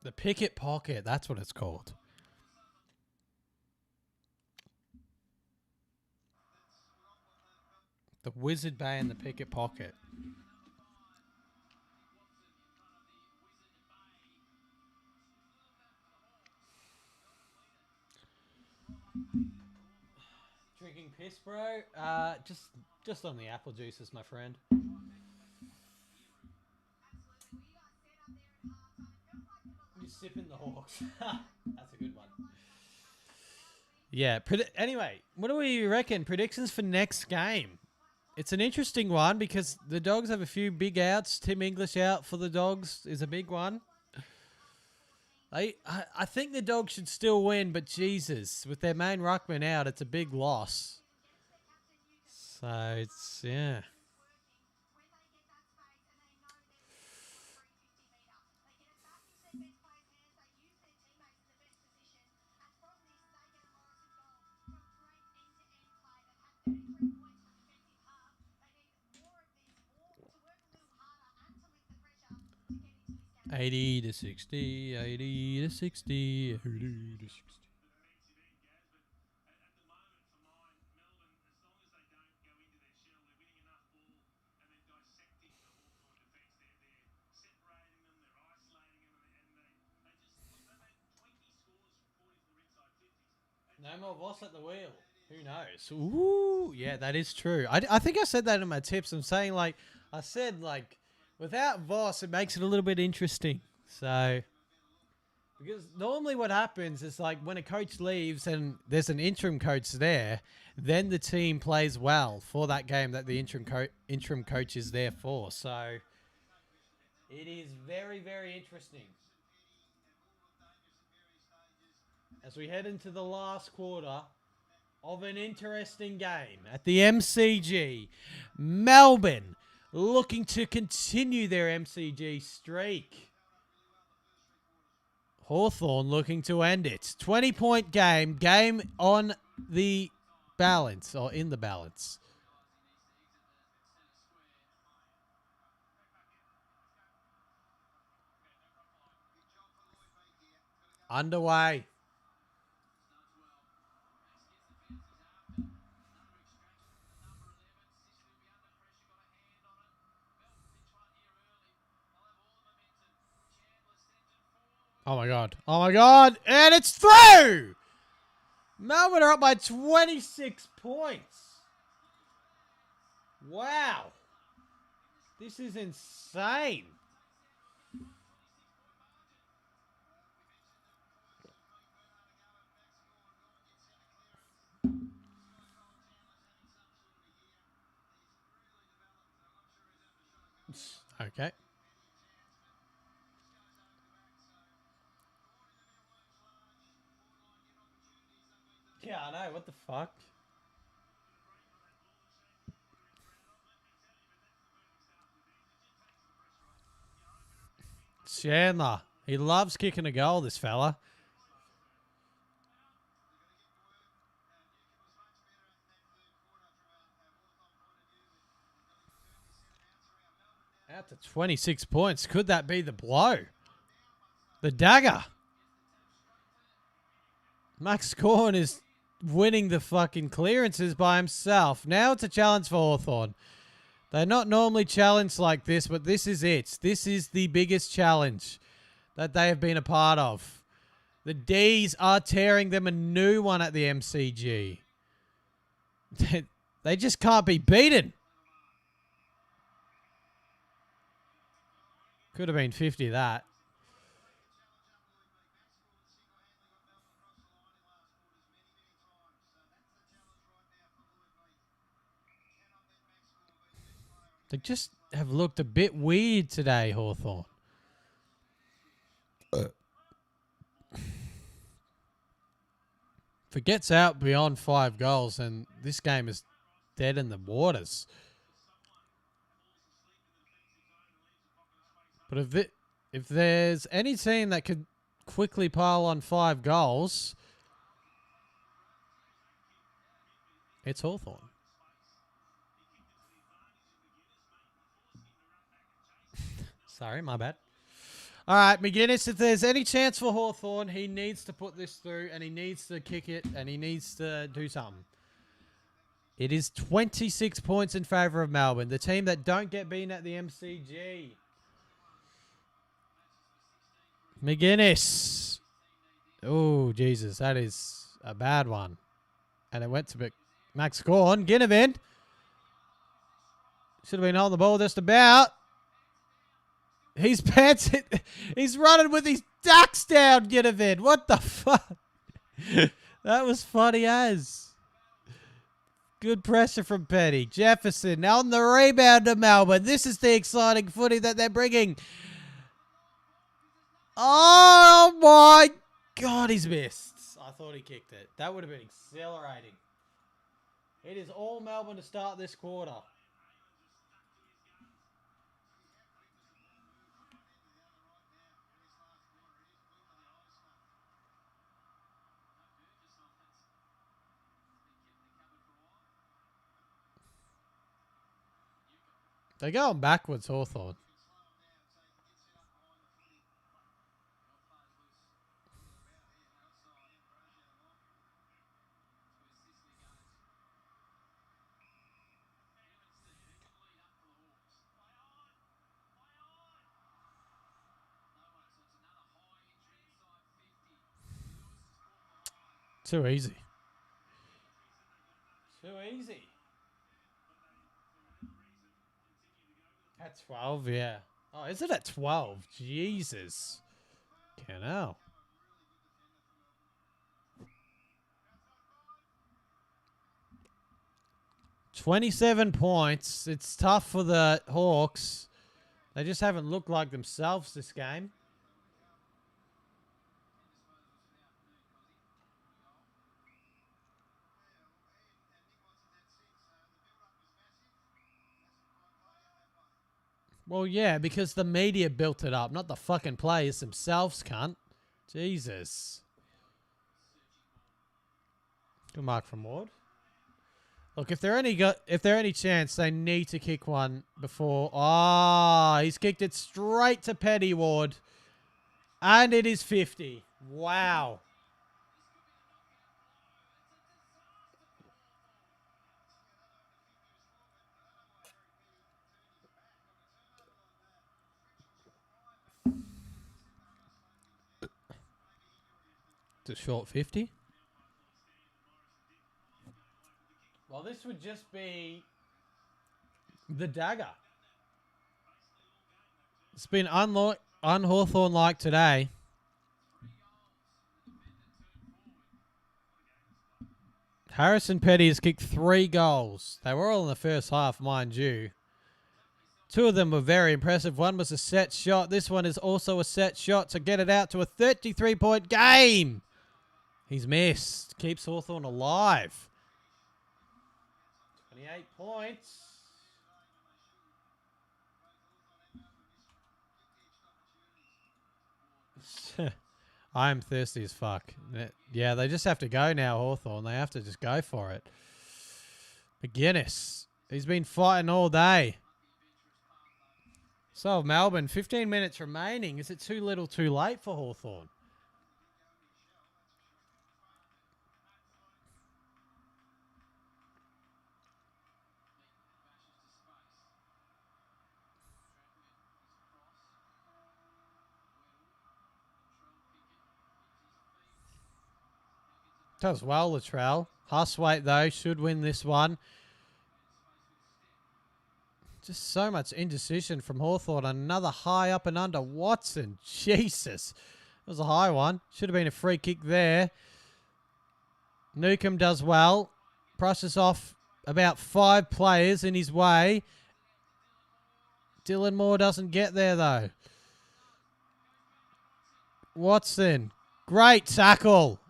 The picket pocket. That's what it's called. The Wizard Bay and the picket pocket. Drinking piss, bro? Just on the apple juices, my friend. You sipping the Hawks. That's a good one. Yeah. Anyway, what do we reckon? Predictions for next game. It's an interesting one because the Dogs have a few big outs. Tim English out for the Dogs is a big one. I think the Dogs should still win, but Jesus, with their main ruckman out, it's a big loss. So it's, yeah. $80 to $60, $80 to $60, $80 to $60. No more Voss at the wheel. Who knows? Ooh, yeah, that is true. I think I said that in my tips. I'm saying, like, I said, like, without Voss, it makes it a little bit interesting. So, because normally what happens is, like, when a coach leaves and there's an interim coach there, then the team plays well for that game that the interim coach is there for. So, it is very, very interesting. As we head into the last quarter of an interesting game at the MCG. Melbourne looking to continue their MCG streak. Hawthorn looking to end it. 20-point game. Game on the balance, or in the balance. Underway. Oh my God. Oh my God. And it's through. Melbourne are up by 26 points. Wow. This is insane. Okay. Yeah, I know. What the fuck? Chandler. He loves kicking a goal, this fella. Out to 26 points. Could that be the blow? The dagger. Max Corn is winning the fucking clearances by himself. Now it's a challenge for Hawthorn. They're not normally challenged like this, but this is it. This is the biggest challenge that they have been a part of. The D's are tearing them a new one at the MCG. They just can't be beaten. Could have been 50 that. They just have looked a bit weird today, Hawthorn. If it gets out beyond 5 goals, and this game is dead in the waters. But if there's any team that could quickly pile on 5 goals, it's Hawthorn. Sorry, my bad. All right, McGuinness, if there's any chance for Hawthorn, he needs to put this through and he needs to kick it and he needs to do something. It is 26 points in favour of Melbourne, the team that don't get beaten at the MCG. McGuinness. Oh, Jesus, that is a bad one. And it went to Max Gorn. Ginnivan. Should have been holding the ball just about. He's pantsing. He's running with his ducks down, Ginnivan. What the fuck? That was funny as. Good pressure from Petty. Jefferson now on the rebound to Melbourne. This is the exciting footy that they're bringing. Oh my God, he's missed. I thought he kicked it. That would have been exhilarating. It is all Melbourne to start this quarter. They're going backwards, Hawthorn. Too easy. Too easy. At 12, yeah. Oh, is it at 12? Jesus. Can't know. $27 points. It's tough for the Hawks. They just haven't looked like themselves this game. Well, yeah, because the media built it up, not the fucking players themselves, cunt. Jesus. Good mark from Ward. Look, if they're any chance, they need to kick one before. Ah, he's kicked it straight to Petty, Ward. And it is 50. Wow. It's a short 50. Well, this would just be the dagger. It's been un-Hawthorn-like today. Harrison Petty has kicked 3 goals. They were all in the first half, mind you. 2 of them were very impressive. One was a set shot. This one is also a set shot to get it out to a 33-point game. He's missed. Keeps Hawthorn alive. 28 points. I am thirsty as fuck. Yeah, they just have to go now, Hawthorn. They have to just go for it. McGuinness. He's been fighting all day. So, Melbourne, 15 minutes remaining. Is it too little too late for Hawthorn? Does well, Latrell. Huswaite, though, should win this one. Just so much indecision from Hawthorn. Another high up and under. Watson. Jesus. That was a high one. Should have been a free kick there. Newcomb does well. Brushes off about 5 players in his way. Dylan Moore doesn't get there, though. Watson. Great tackle.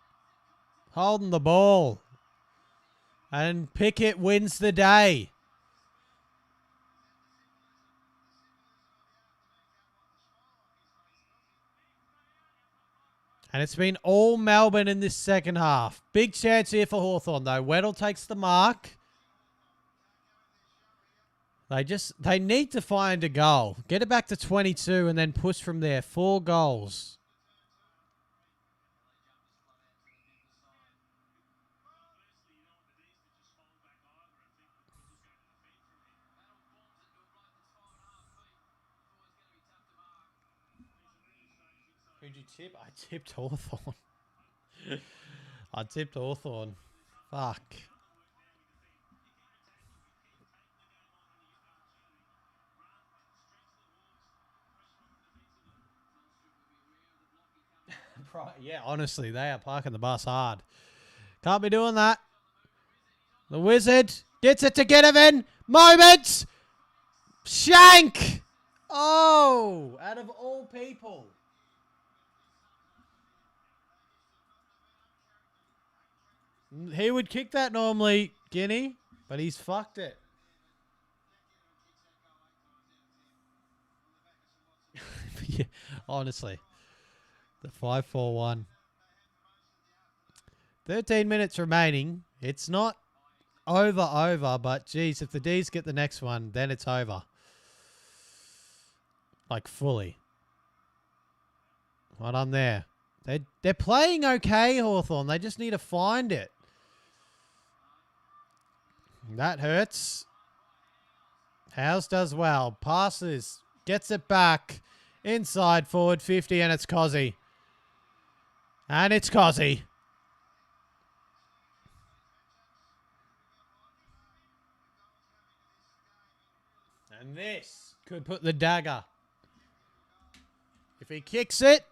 Holding the ball. And Pickett wins the day. And it's been all Melbourne in this second half. Big chance here for Hawthorn, though. Weddle takes the mark. They need to find a goal. Get it back to 22 and then push from there. 4 goals. Who'd you tip? I tipped Hawthorn. I tipped Hawthorn. Fuck. Yeah, honestly, they are parking the bus hard. Can't be doing that. The Wizard gets it to Ginnivan. Moment. Shank. Oh, out of all people. He would kick that normally, Guinea, but he's fucked it. Yeah, honestly. The 5-4-1. 13 minutes remaining. It's not over, but geez, if the D's get the next one, then it's over. Like fully. Right on there. They're playing okay, Hawthorn. They just need to find it. That hurts. Howes does well. Passes. Gets it back. Inside forward 50, and it's Cozzy. And it's Cozzy. And this could put the dagger. If he kicks it,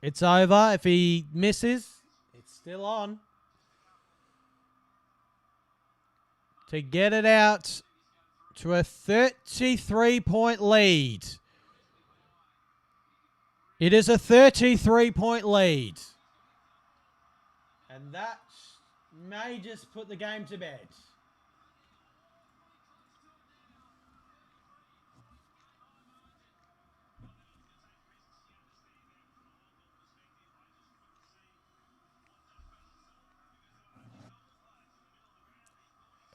it's over. If he misses, it's still on. To get it out to a 33-point lead. It is a 33-point lead. And that may just put the game to bed.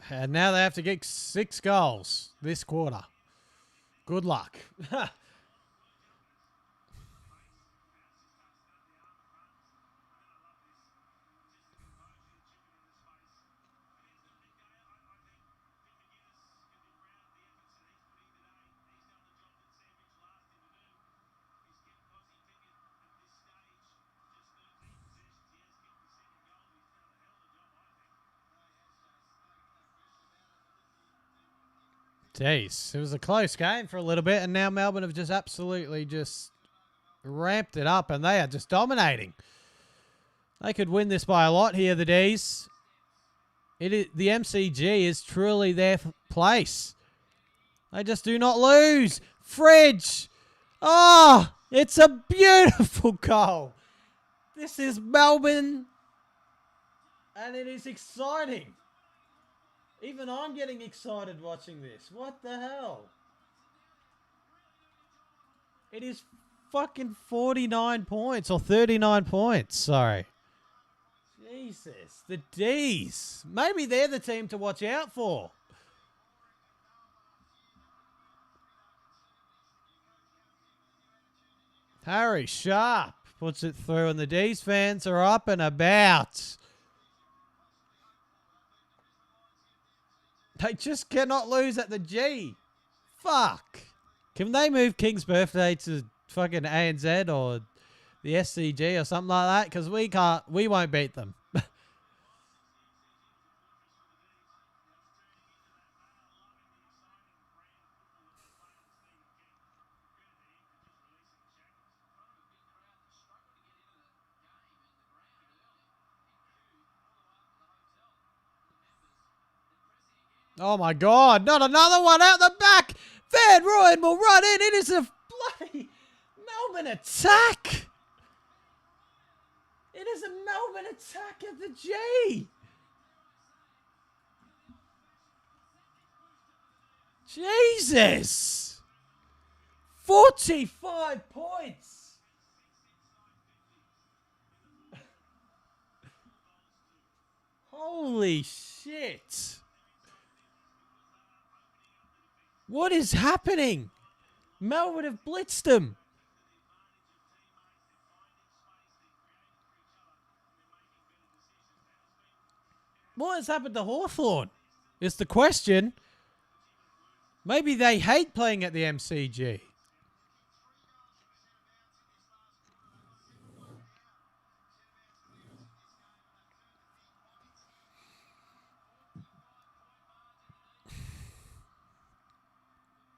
And now they have to get 6 goals this quarter. Good luck. Jeez, it was a close game for a little bit, and now Melbourne have just absolutely just ramped it up, and they are just dominating. They could win this by a lot here, the D's. The MCG is truly their place. They just do not lose. Fridge. Oh, it's a beautiful goal. This is Melbourne, and it is exciting. Even I'm getting excited watching this. What the hell? It is fucking 49 points or 39 points. Sorry. Jesus. The D's. Maybe they're the team to watch out for. Harry Sharp puts it through, and the D's fans are up and about. They just cannot lose at the G. Fuck. Can they move King's birthday to fucking ANZ or the SCG or something like that? Because we won't beat them. Oh my God, not another one out the back. Van Rooyen will run in. It is a bloody Melbourne attack. It is a Melbourne attack at the G. Jesus. 45 points. Holy shit. What is happening? Melbourne have blitzed them. What has happened to Hawthorn? Is the question. Maybe they hate playing at the MCG.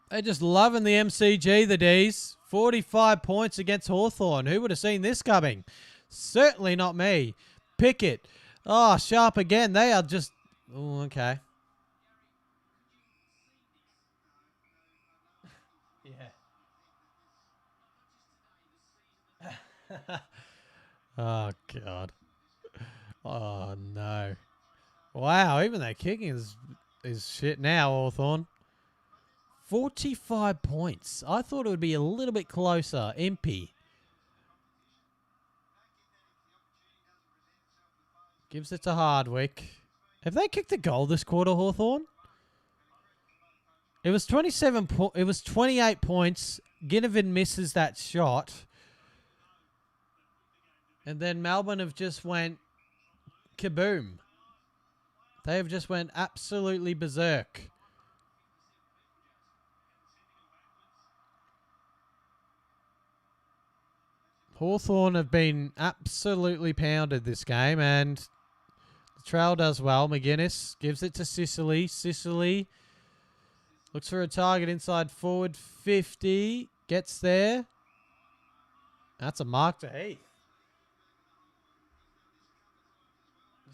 They're just loving the MCG, the Ds. 45 points against Hawthorn. Who would have seen this coming? Certainly not me. Pickett. Oh, Sharp again. They are just... Oh, okay. Yeah. Oh, God. Oh, no. Wow, even their kicking is shit now, Hawthorn. 45 points. I thought it would be a little bit closer. Impy. Gives it to Hardwick. Have they kicked a goal this quarter, Hawthorn? It was 28 points. Ginnivan misses that shot. And then Melbourne have just went kaboom. They have just went absolutely berserk. Hawthorn have been absolutely pounded this game, and the trail does well. McGuinness gives it to Sicily. Sicily looks for a target inside forward 50. Gets there. That's a mark to Heath.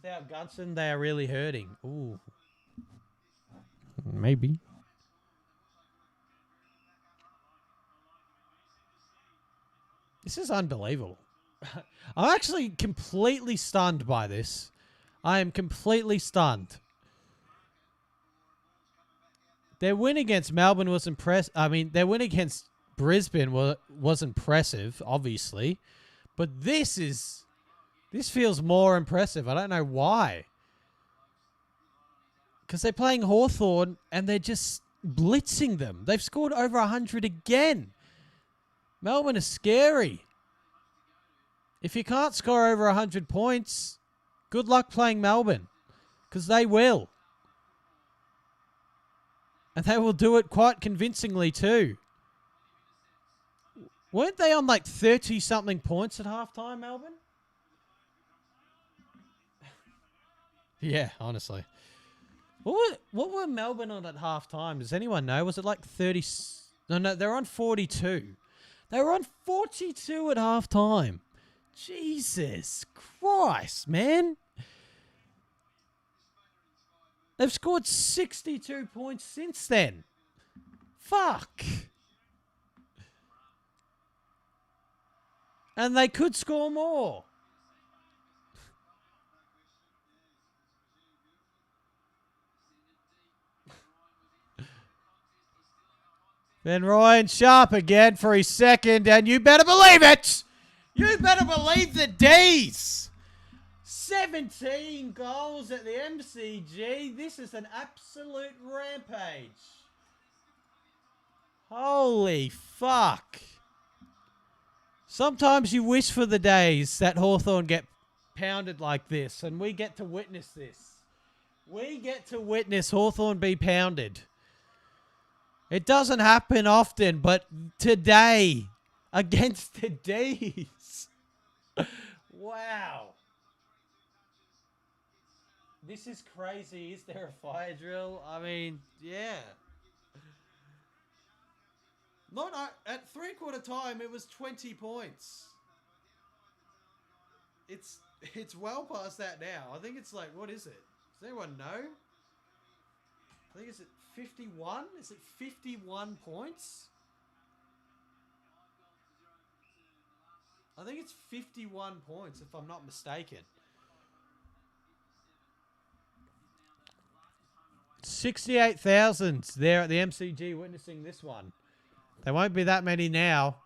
Without Gunson, they are really hurting. Ooh. Maybe. This is unbelievable. I'm actually completely stunned by this. I am completely stunned. Their win against Melbourne was impressive. I mean, their win against Brisbane was impressive, obviously. But this feels more impressive. I don't know why. Because they're playing Hawthorn and they're just blitzing them. They've scored over 100 again. Melbourne is scary. If you can't score over 100 points, good luck playing Melbourne. Because they will. And they will do it quite convincingly too. Weren't they on like 30-something points at halftime, Melbourne? Yeah, honestly. What were Melbourne on at halftime? Does anyone know? Was it like 30? No, they're on 42. They were on 42 at halftime. Jesus Christ, man. They've scored 62 points since then. Fuck. And they could score more. Ben Ryan Sharp again for his second, and you better believe it. You better believe the D's. 17 goals at the MCG. This is an absolute rampage. Holy fuck. Sometimes you wish for the days that Hawthorn get pounded like this, and we get to witness this. We get to witness Hawthorn be pounded. It doesn't happen often, but today, against the D's. Wow. This is crazy. Is there a fire drill? I mean, yeah. Not at three-quarter time, it was 20 points. It's well past that now. I think it's like, what is it? Does anyone know? I think it's at 51. Is it 51 points? I think it's 51 points, if I'm not mistaken. 68,000 there at the MCG witnessing this one. There won't be that many now.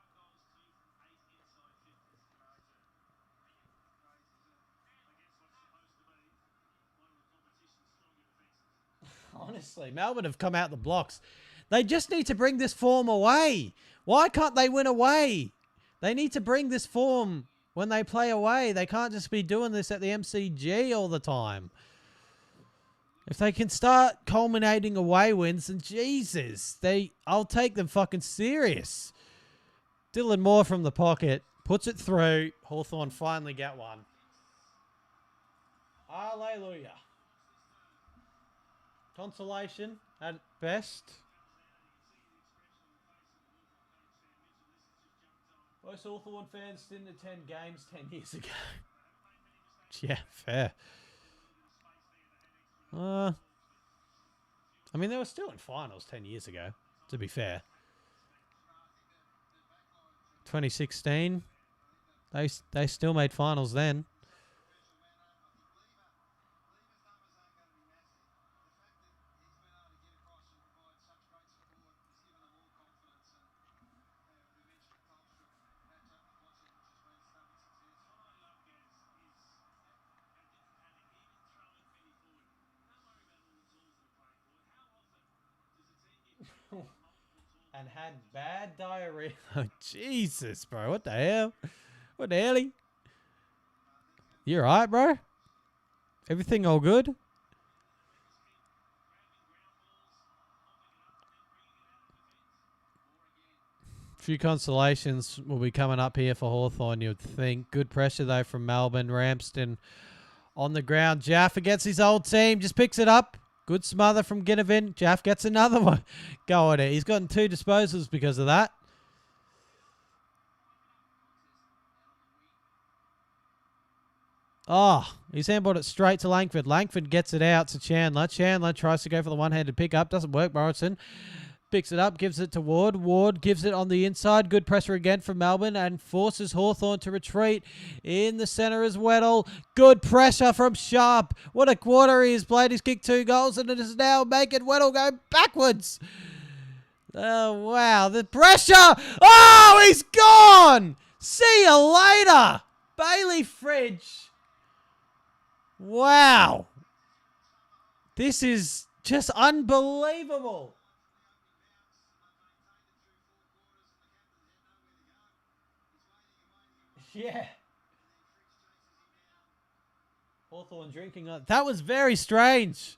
Honestly, Melbourne have come out the blocks. They just need to bring this form away. Why can't they win away? They need to bring this form when they play away. They can't just be doing this at the MCG all the time. If they can start culminating away wins, then Jesus, I'll take them fucking serious. Dylan Moore from the pocket, puts it through. Hawthorn finally get one. Hallelujah. Consolation at best. Most Hawthorn fans didn't attend games 10 years ago. Yeah, fair. I mean, they were still in finals 10 years ago, to be fair. 2016, they still made finals then. And had bad diarrhea. Oh, Jesus, bro. What the hell? What the hell? You alright, bro? Everything all good? Few consolations will be coming up here for Hawthorn, you'd think. Good pressure, though, from Melbourne. Ramsden on the ground. Jaff against his old team. Just picks it up. Good smother from Ginnivan. Jaff gets another one. Go on it. He's gotten 2 disposals because of that. Oh, he's handballed it straight to Langford. Langford gets it out to Chandler. Chandler tries to go for the one-handed pickup. Doesn't work. Morrison picks it up, gives it to Ward. Ward gives it on the inside. Good pressure again from Melbourne and forces Hawthorn to retreat. In the centre is Weddle. Good pressure from Sharp. What a quarter he has played. He's kicked 2 goals and it is now making Weddle go backwards. Oh, wow. The pressure. Oh, he's gone. See you later. Bailey Fridge. Wow. This is just unbelievable. Yeah. Hawthorn drinking on. That was very strange.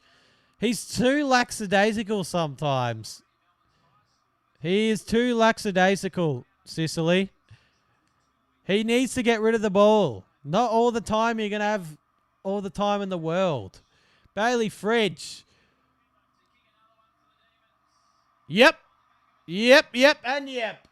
He's too lackadaisical sometimes. He is too lackadaisical, Sicily. He needs to get rid of the ball. Not all the time you're going to have all the time in the world. Bailey Fridge. Yep. Yep, yep, and yep.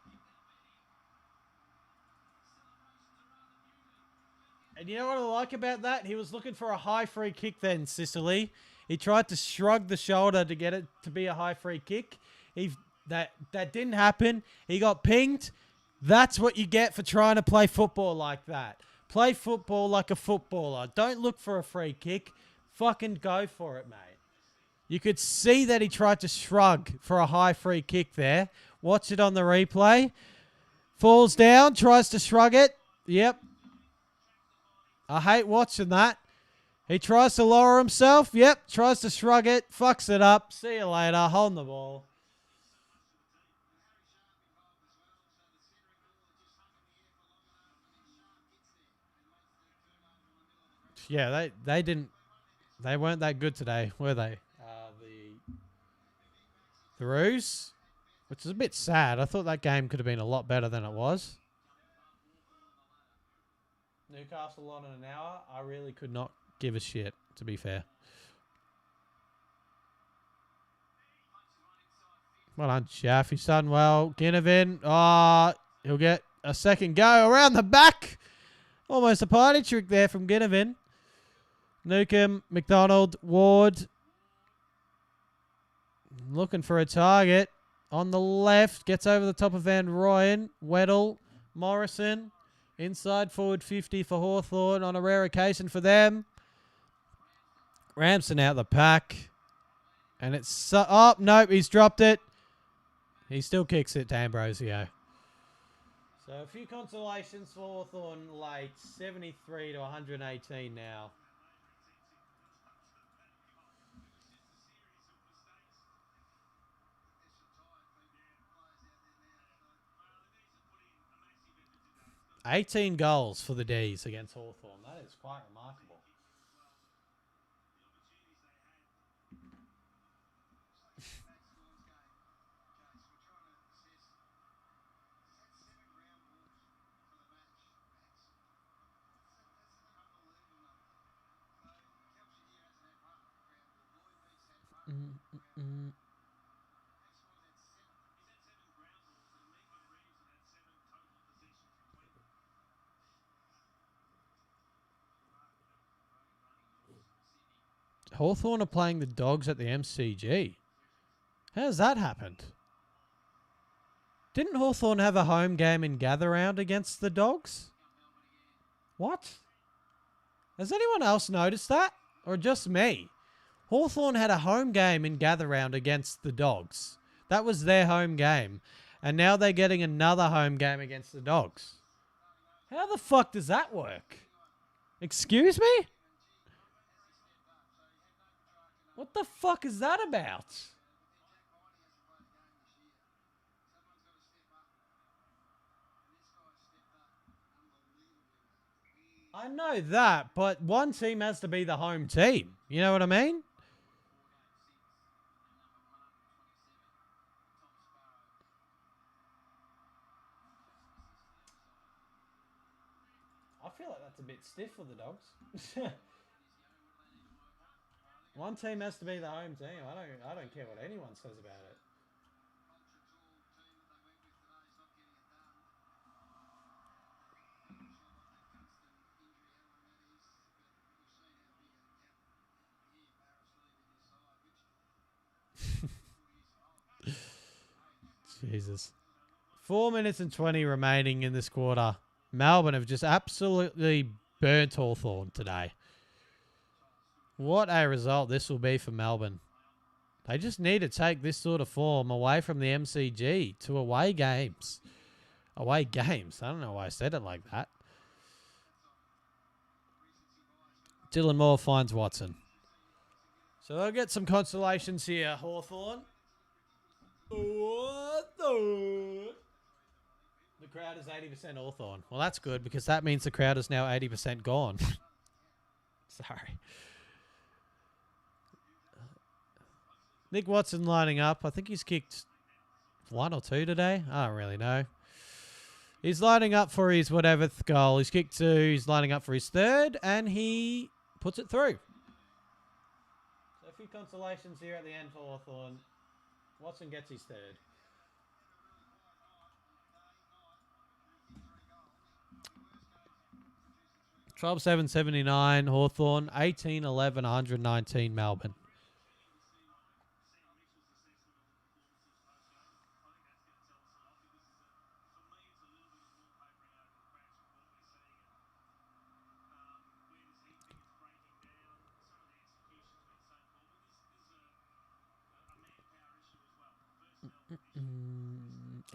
And you know what I like about that? He was looking for a high free kick then, Sicily. He tried to shrug the shoulder to get it to be a high free kick. That didn't happen. He got pinged. That's what you get for trying to play football like that. Play football like a footballer. Don't look for a free kick. Fucking go for it, mate. You could see that he tried to shrug for a high free kick there. Watch it on the replay. Falls down, tries to shrug it. Yep. I hate watching that. He tries to lower himself. Yep. Tries to shrug it. Fucks it up. See you later. Holding the ball. Yeah, they didn't. They weren't that good today, were they? The Roos, which is a bit sad. I thought that game could have been a lot better than it was. Newcastle on in an hour. I really could not give a shit, to be fair. Well done, Chaff. He's done well. Ginnivan. He'll get a second go around the back. Almost a party trick there from Ginnivan. Newcomb, McDonald, Ward. Looking for a target. On the left. Gets over the top of Van Rooyen. Weddle. Morrison. Inside forward 50 for Hawthorn on a rare occasion for them. Ramsden out the pack. And it's... oh, nope. He's dropped it. He still kicks it to Ambrosio. So a few consolations for Hawthorn late. 73 to 118 now. 18 goals for the D's against Hawthorn. That is quite remarkable. Hawthorn are playing the Dogs at the MCG. How's that happened? Didn't Hawthorn have a home game in Gather Round against the Dogs? What? Has anyone else noticed that? Or just me? Hawthorn had a home game in Gather Round against the Dogs. That was their home game. And now they're getting another home game against the Dogs. How the fuck does that work? Excuse me? What the fuck is that about? I know that, but one team has to be the home team. You know what I mean? I feel like that's a bit stiff for the Dogs. One team has to be the home team. I don't care what anyone says about it. Jesus. 4 minutes and 20 remaining in this quarter. Melbourne have just absolutely burnt Hawthorn today. What a result this will be for Melbourne. They just need to take this sort of form away from the MCG to away games. Away games. I don't know why I said it like that. Dylan Moore finds Watson. So they'll get some consolations here, Hawthorn. What the? The crowd is 80% Hawthorn. Well, that's good because that means the crowd is now 80% gone. Sorry. Nick Watson lining up. I think he's kicked 1 or 2 today. I don't really know. He's lining up for his whatever goal. He's kicked 2. He's lining up for his 3rd, and he puts it through. So a few consolations here at the end for Hawthorn. Watson gets his 3rd. $12,779 Hawthorn, 18-11, 119 Melbourne.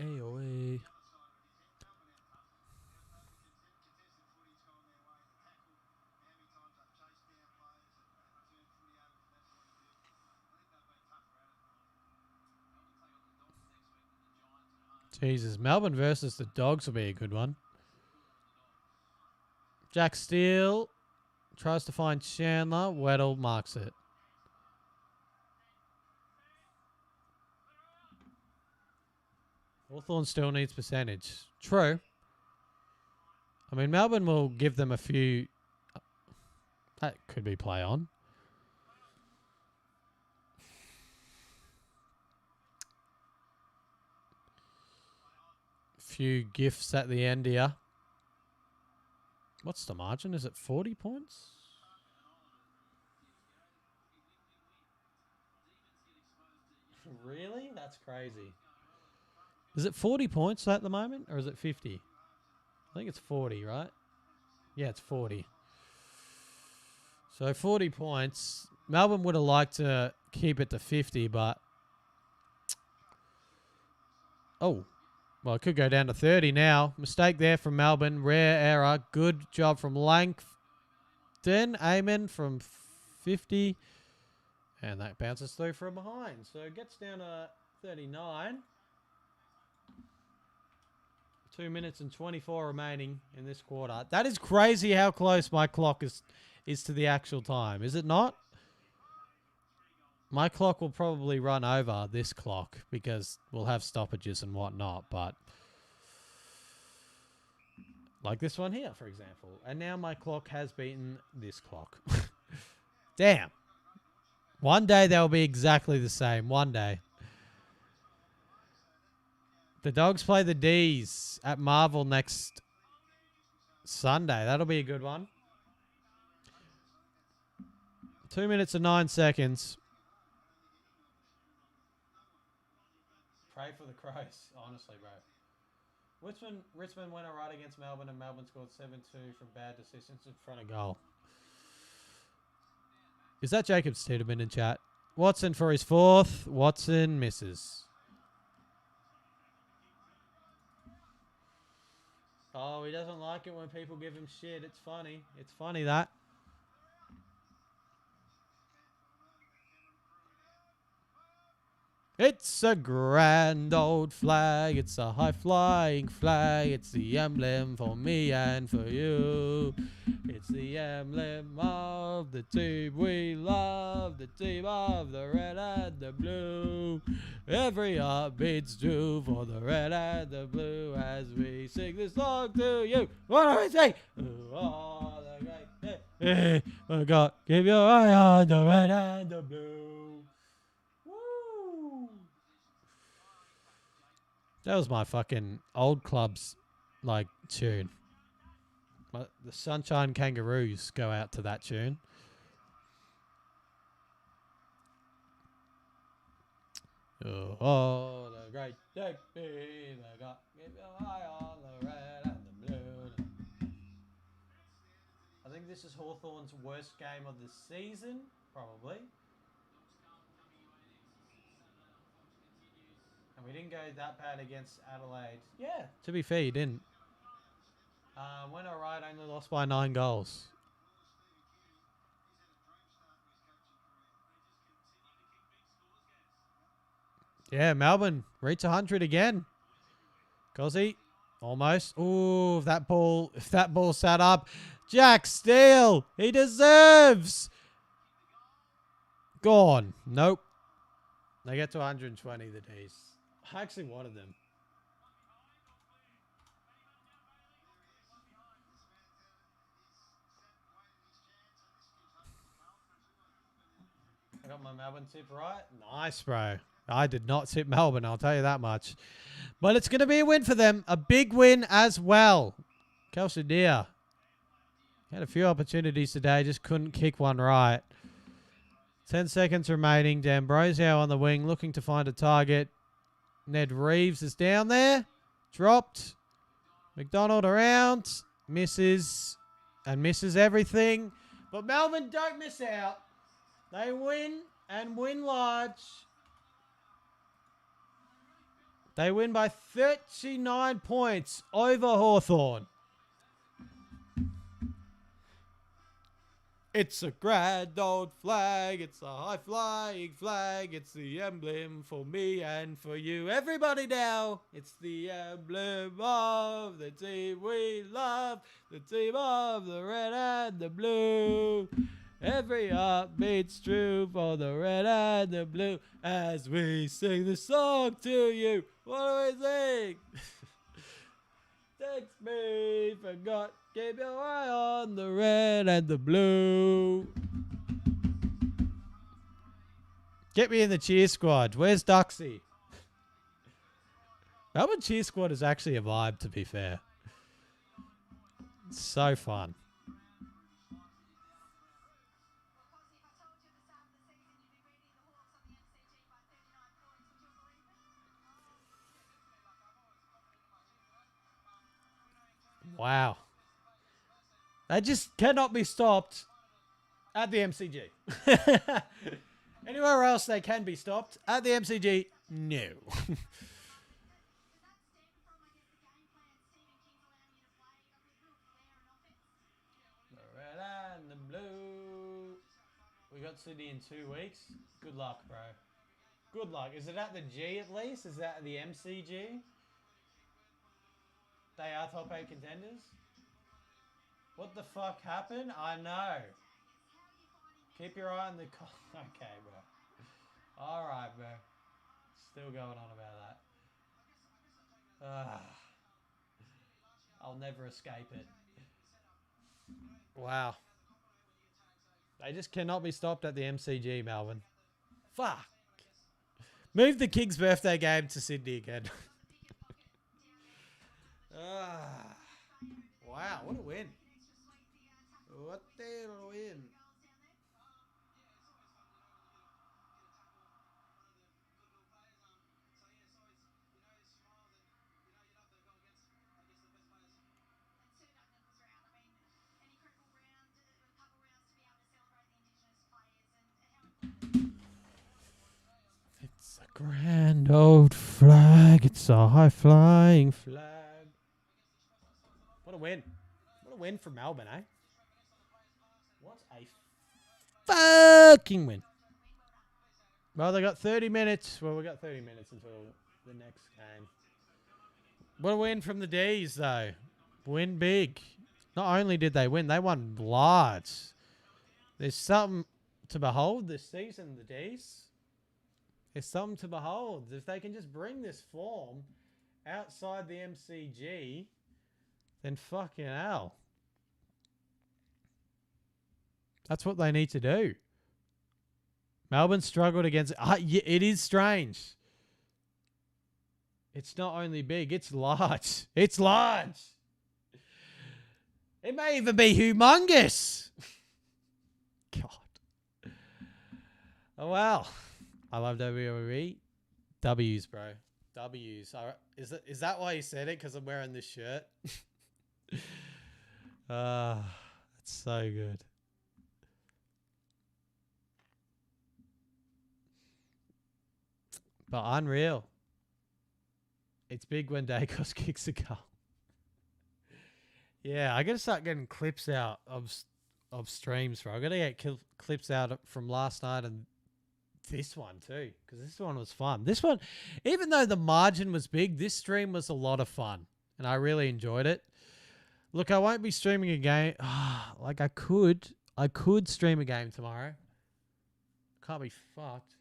AOA. Jesus, Melbourne versus the Dogs will be a good one. Jack Steele tries to find Chandler. Weddle marks it. Hawthorn still needs percentage. True. I mean, Melbourne will give them a few. That could be play on. Few gifts at the end here. What's the margin? Is it 40 points? Really? That's crazy. Is it 40 points at the moment, or is it 50? I think it's 40, right? Yeah, it's 40. So 40 points. Melbourne would have liked to keep it to 50, but... Oh. Well, it could go down to 30 now. Mistake there from Melbourne. Rare error. Good job from Langton. Eamon from 50. And that bounces through from behind. So it gets down to 39. 2 minutes and 24 remaining in this quarter. That is crazy how close my clock is to the actual time, is it not? My clock will probably run over this clock because we'll have stoppages and whatnot, but like this one here, for example. And now my clock has beaten this clock. Damn. One day they'll be exactly the same. One day. The Dogs play the D's at Marvel next Sunday. That'll be a good one. 2 minutes and 9 seconds. Pray for the Crows, honestly, bro. Richmond went alright against Melbourne, and Melbourne scored 7-2 from bad decisions in front of goal. Is that Jacob Tiedemann in chat? Watson for his fourth. Watson misses. Oh, he doesn't like it when people give him shit. It's funny. It's funny, that. It's a grand old flag. It's a high-flying flag. It's the emblem for me and for you. It's the emblem of the team we love. The team of the red and the blue. Every heart beats true for the red and the blue as we sing this song to you. What do we say? Oh, the great. Hey, oh God, keep your eye on the red and the blue. Woo! That was my fucking old club's like tune. The Sunshine Kangaroos go out to that tune. Oh, the great day be the God, keep your eye on the red and the blue. I think this is Hawthorn's worst game of the season, probably. And we didn't go that bad against Adelaide. Yeah, to be fair, you didn't. Went alright, only lost by 9 goals. Yeah, Melbourne reach 100 again. Cozzy, almost. Ooh, if that ball sat up. Jack Steele, he deserves. Gone. Nope. They get to 120, the D's. I actually wanted them. I got my Melbourne tip right. Nice, bro. I did not tip Melbourne, I'll tell you that much. But it's going to be a win for them. A big win as well. Kelsey Deer had a few opportunities today, just couldn't kick one right. 10 seconds remaining. D'Ambrosio on the wing, looking to find a target. Ned Reeves is down there. Dropped. McDonald around. Misses. And misses everything. But Melbourne don't miss out. They win and win large. They win by 39 points over Hawthorn. It's a grand old flag. It's a high-flying flag. It's the emblem for me and for you. Everybody now. It's the emblem of the team we love. The team of the red and the blue. Every heart beats true for the red and the blue as we sing the song to you. What do we sing? Text me, forgot. Keep your eye on the red and the blue. Get me in the cheer squad. Where's Duxie? Melbourne cheer squad is actually a vibe, to be fair. It's so fun. Wow. They just cannot be stopped at the MCG. Anywhere else they can be stopped. At the MCG, no. The red and the blue. We got Sydney in 2 weeks. Good luck, bro. Good luck. Is it at the G at least? Is that at the MCG? They are top 8 contenders? What the fuck happened? I know. Keep your eye on the... Okay, bro. Alright, bro. Still going on about that. I'll never escape it. Wow. They just cannot be stopped at the MCG, Melbourne. Fuck. Move the King's birthday game to Sydney again. Wow, what a win. What a win. It's a grand old flag. It's a high-flying flag. What a win. What a win for Melbourne, eh? What a fucking win. Well, they got 30 minutes. Well, we got 30 minutes until the next game. What a win from the D's, though. Win big. Not only did they win, they won large. There's something to behold this season, the D's. There's something to behold. If they can just bring this form outside the MCG, then fucking hell. That's what they need to do. Melbourne struggled against... yeah, it is strange. It's not only big, it's large. It's large. It may even be humongous. God. Oh, wow. I love WWE. W's, bro. W's. Is that why you said it? Because I'm wearing this shirt? That's so good. But unreal. It's big when Dacos kicks a goal. Yeah, I got to start getting clips out of streams, bro. I got to get clips out from last night and this one too, because this one was fun. This one, even though the margin was big, this stream was a lot of fun, and I really enjoyed it. Look, I won't be streaming a game. Like I could stream a game tomorrow. Can't be fucked.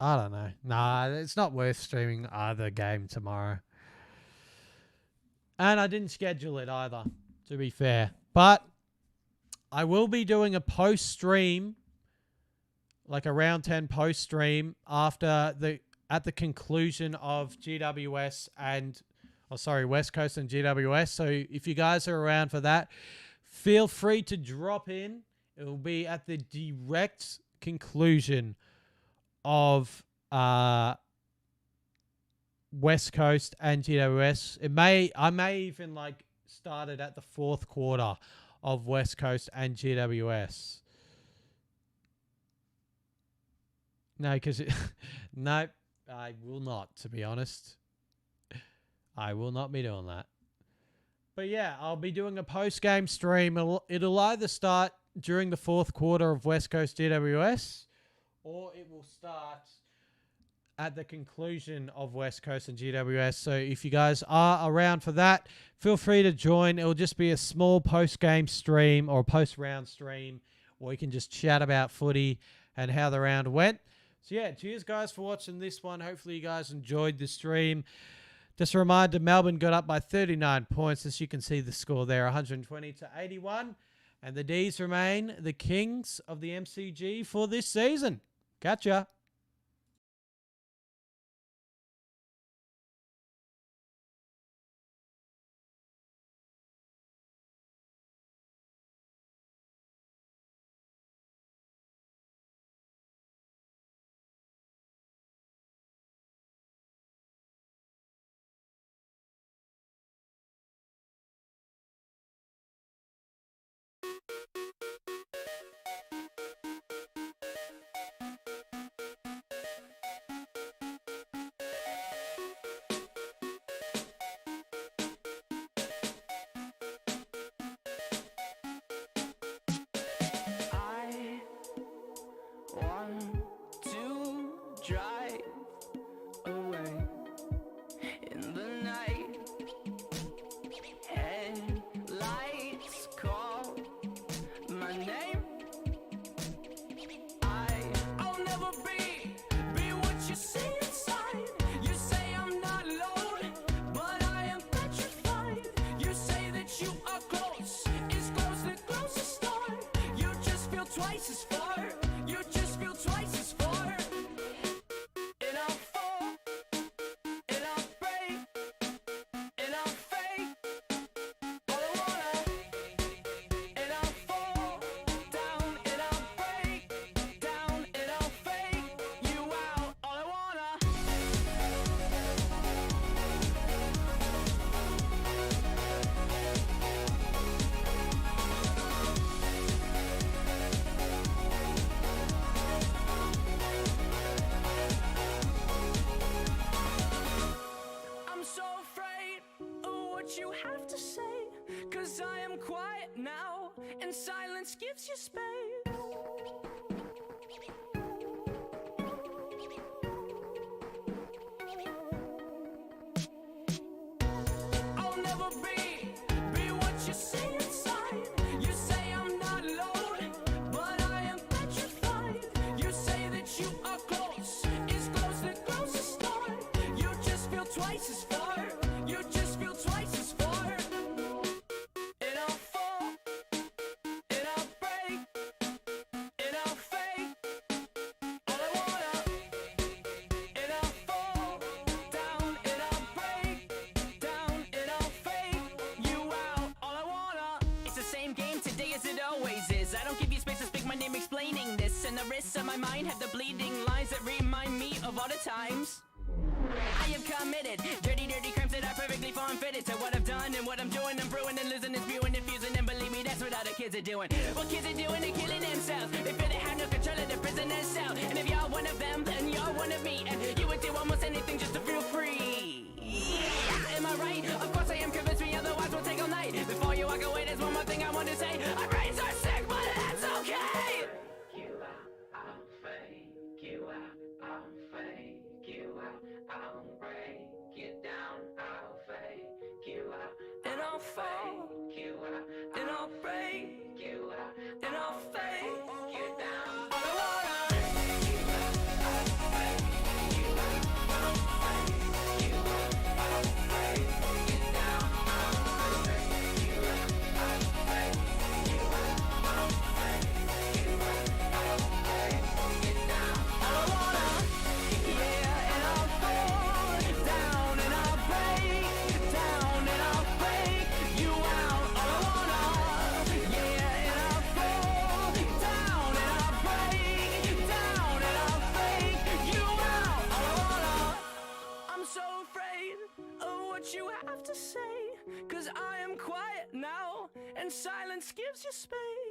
I don't know. Nah, it's not worth streaming either game tomorrow. And I didn't schedule it either, to be fair. But I will be doing a post-stream, like a round 10 post-stream at the conclusion of GWS and... Oh, sorry, West Coast and GWS. So if you guys are around for that, feel free to drop in. It will be at the direct conclusion of West Coast and GWS. I may even like start it at the fourth quarter of West Coast and GWS. No, because no, I will not, to be honest. I will not be doing that. But yeah, I'll be doing a post-game stream. It'll either start during the fourth quarter of West Coast GWS, or it will start at the conclusion of West Coast and GWS. So if you guys are around for that, feel free to join. It'll just be a small post-game stream or post-round stream, or you can just chat about footy and how the round went. So yeah, cheers guys for watching this one. Hopefully you guys enjoyed the stream. Just a reminder, Melbourne got up by 39 points. As you can see the score there, 120 to 81. And the D's remain the kings of the MCG for this season. Catch ya. I want twice as far. You just feel twice as far. And I'll fall, and I'll break, and I'll fake all I wanna. And I'll fall down, and I'll break down, and I'll fake you out all I wanna. I'm so afraid of what you have to say, 'cause I am quiet now, and silence gives you space. I'll never be what you say inside. You say I'm not alone, but I am petrified. You say that you are close, is close the closest star. You just feel twice as far. You just feel twice as far. And I'll fall, and I'll break, and I'll fake all I wanna. And I'll fall down, and I'll break down, and I'll fake you out all I wanna. It's the same game today as it always is. I don't give you space to speak my name explaining this, and the risks of my mind have the bleeding lines that remind me of all the times I have committed dirty, dirty crimes that are perfectly form fitted to what I've done and what I'm doing. I'm brewing and losing and spewing and fusing, and believe me, that's what other kids are doing. What kids are doing, they're killing themselves. They feel they have no control of the prisoner's cell. And if you're one of them, then you're one of me, and you would do almost anything just to feel free. Yeah, am I right? Of course I am. Convince me, otherwise we'll take all night. Before you walk away, there's one more thing I want to say. Our brains are sick, but that's okay. You out, I'll fake you out, I'll fake you out, I'll break you down, I'll fake you out, And I'll fall, fake you out, and I'll break, you out, and I'll fake you down. all I wanna. You have to say, 'cause I am quiet now, and silence gives you space.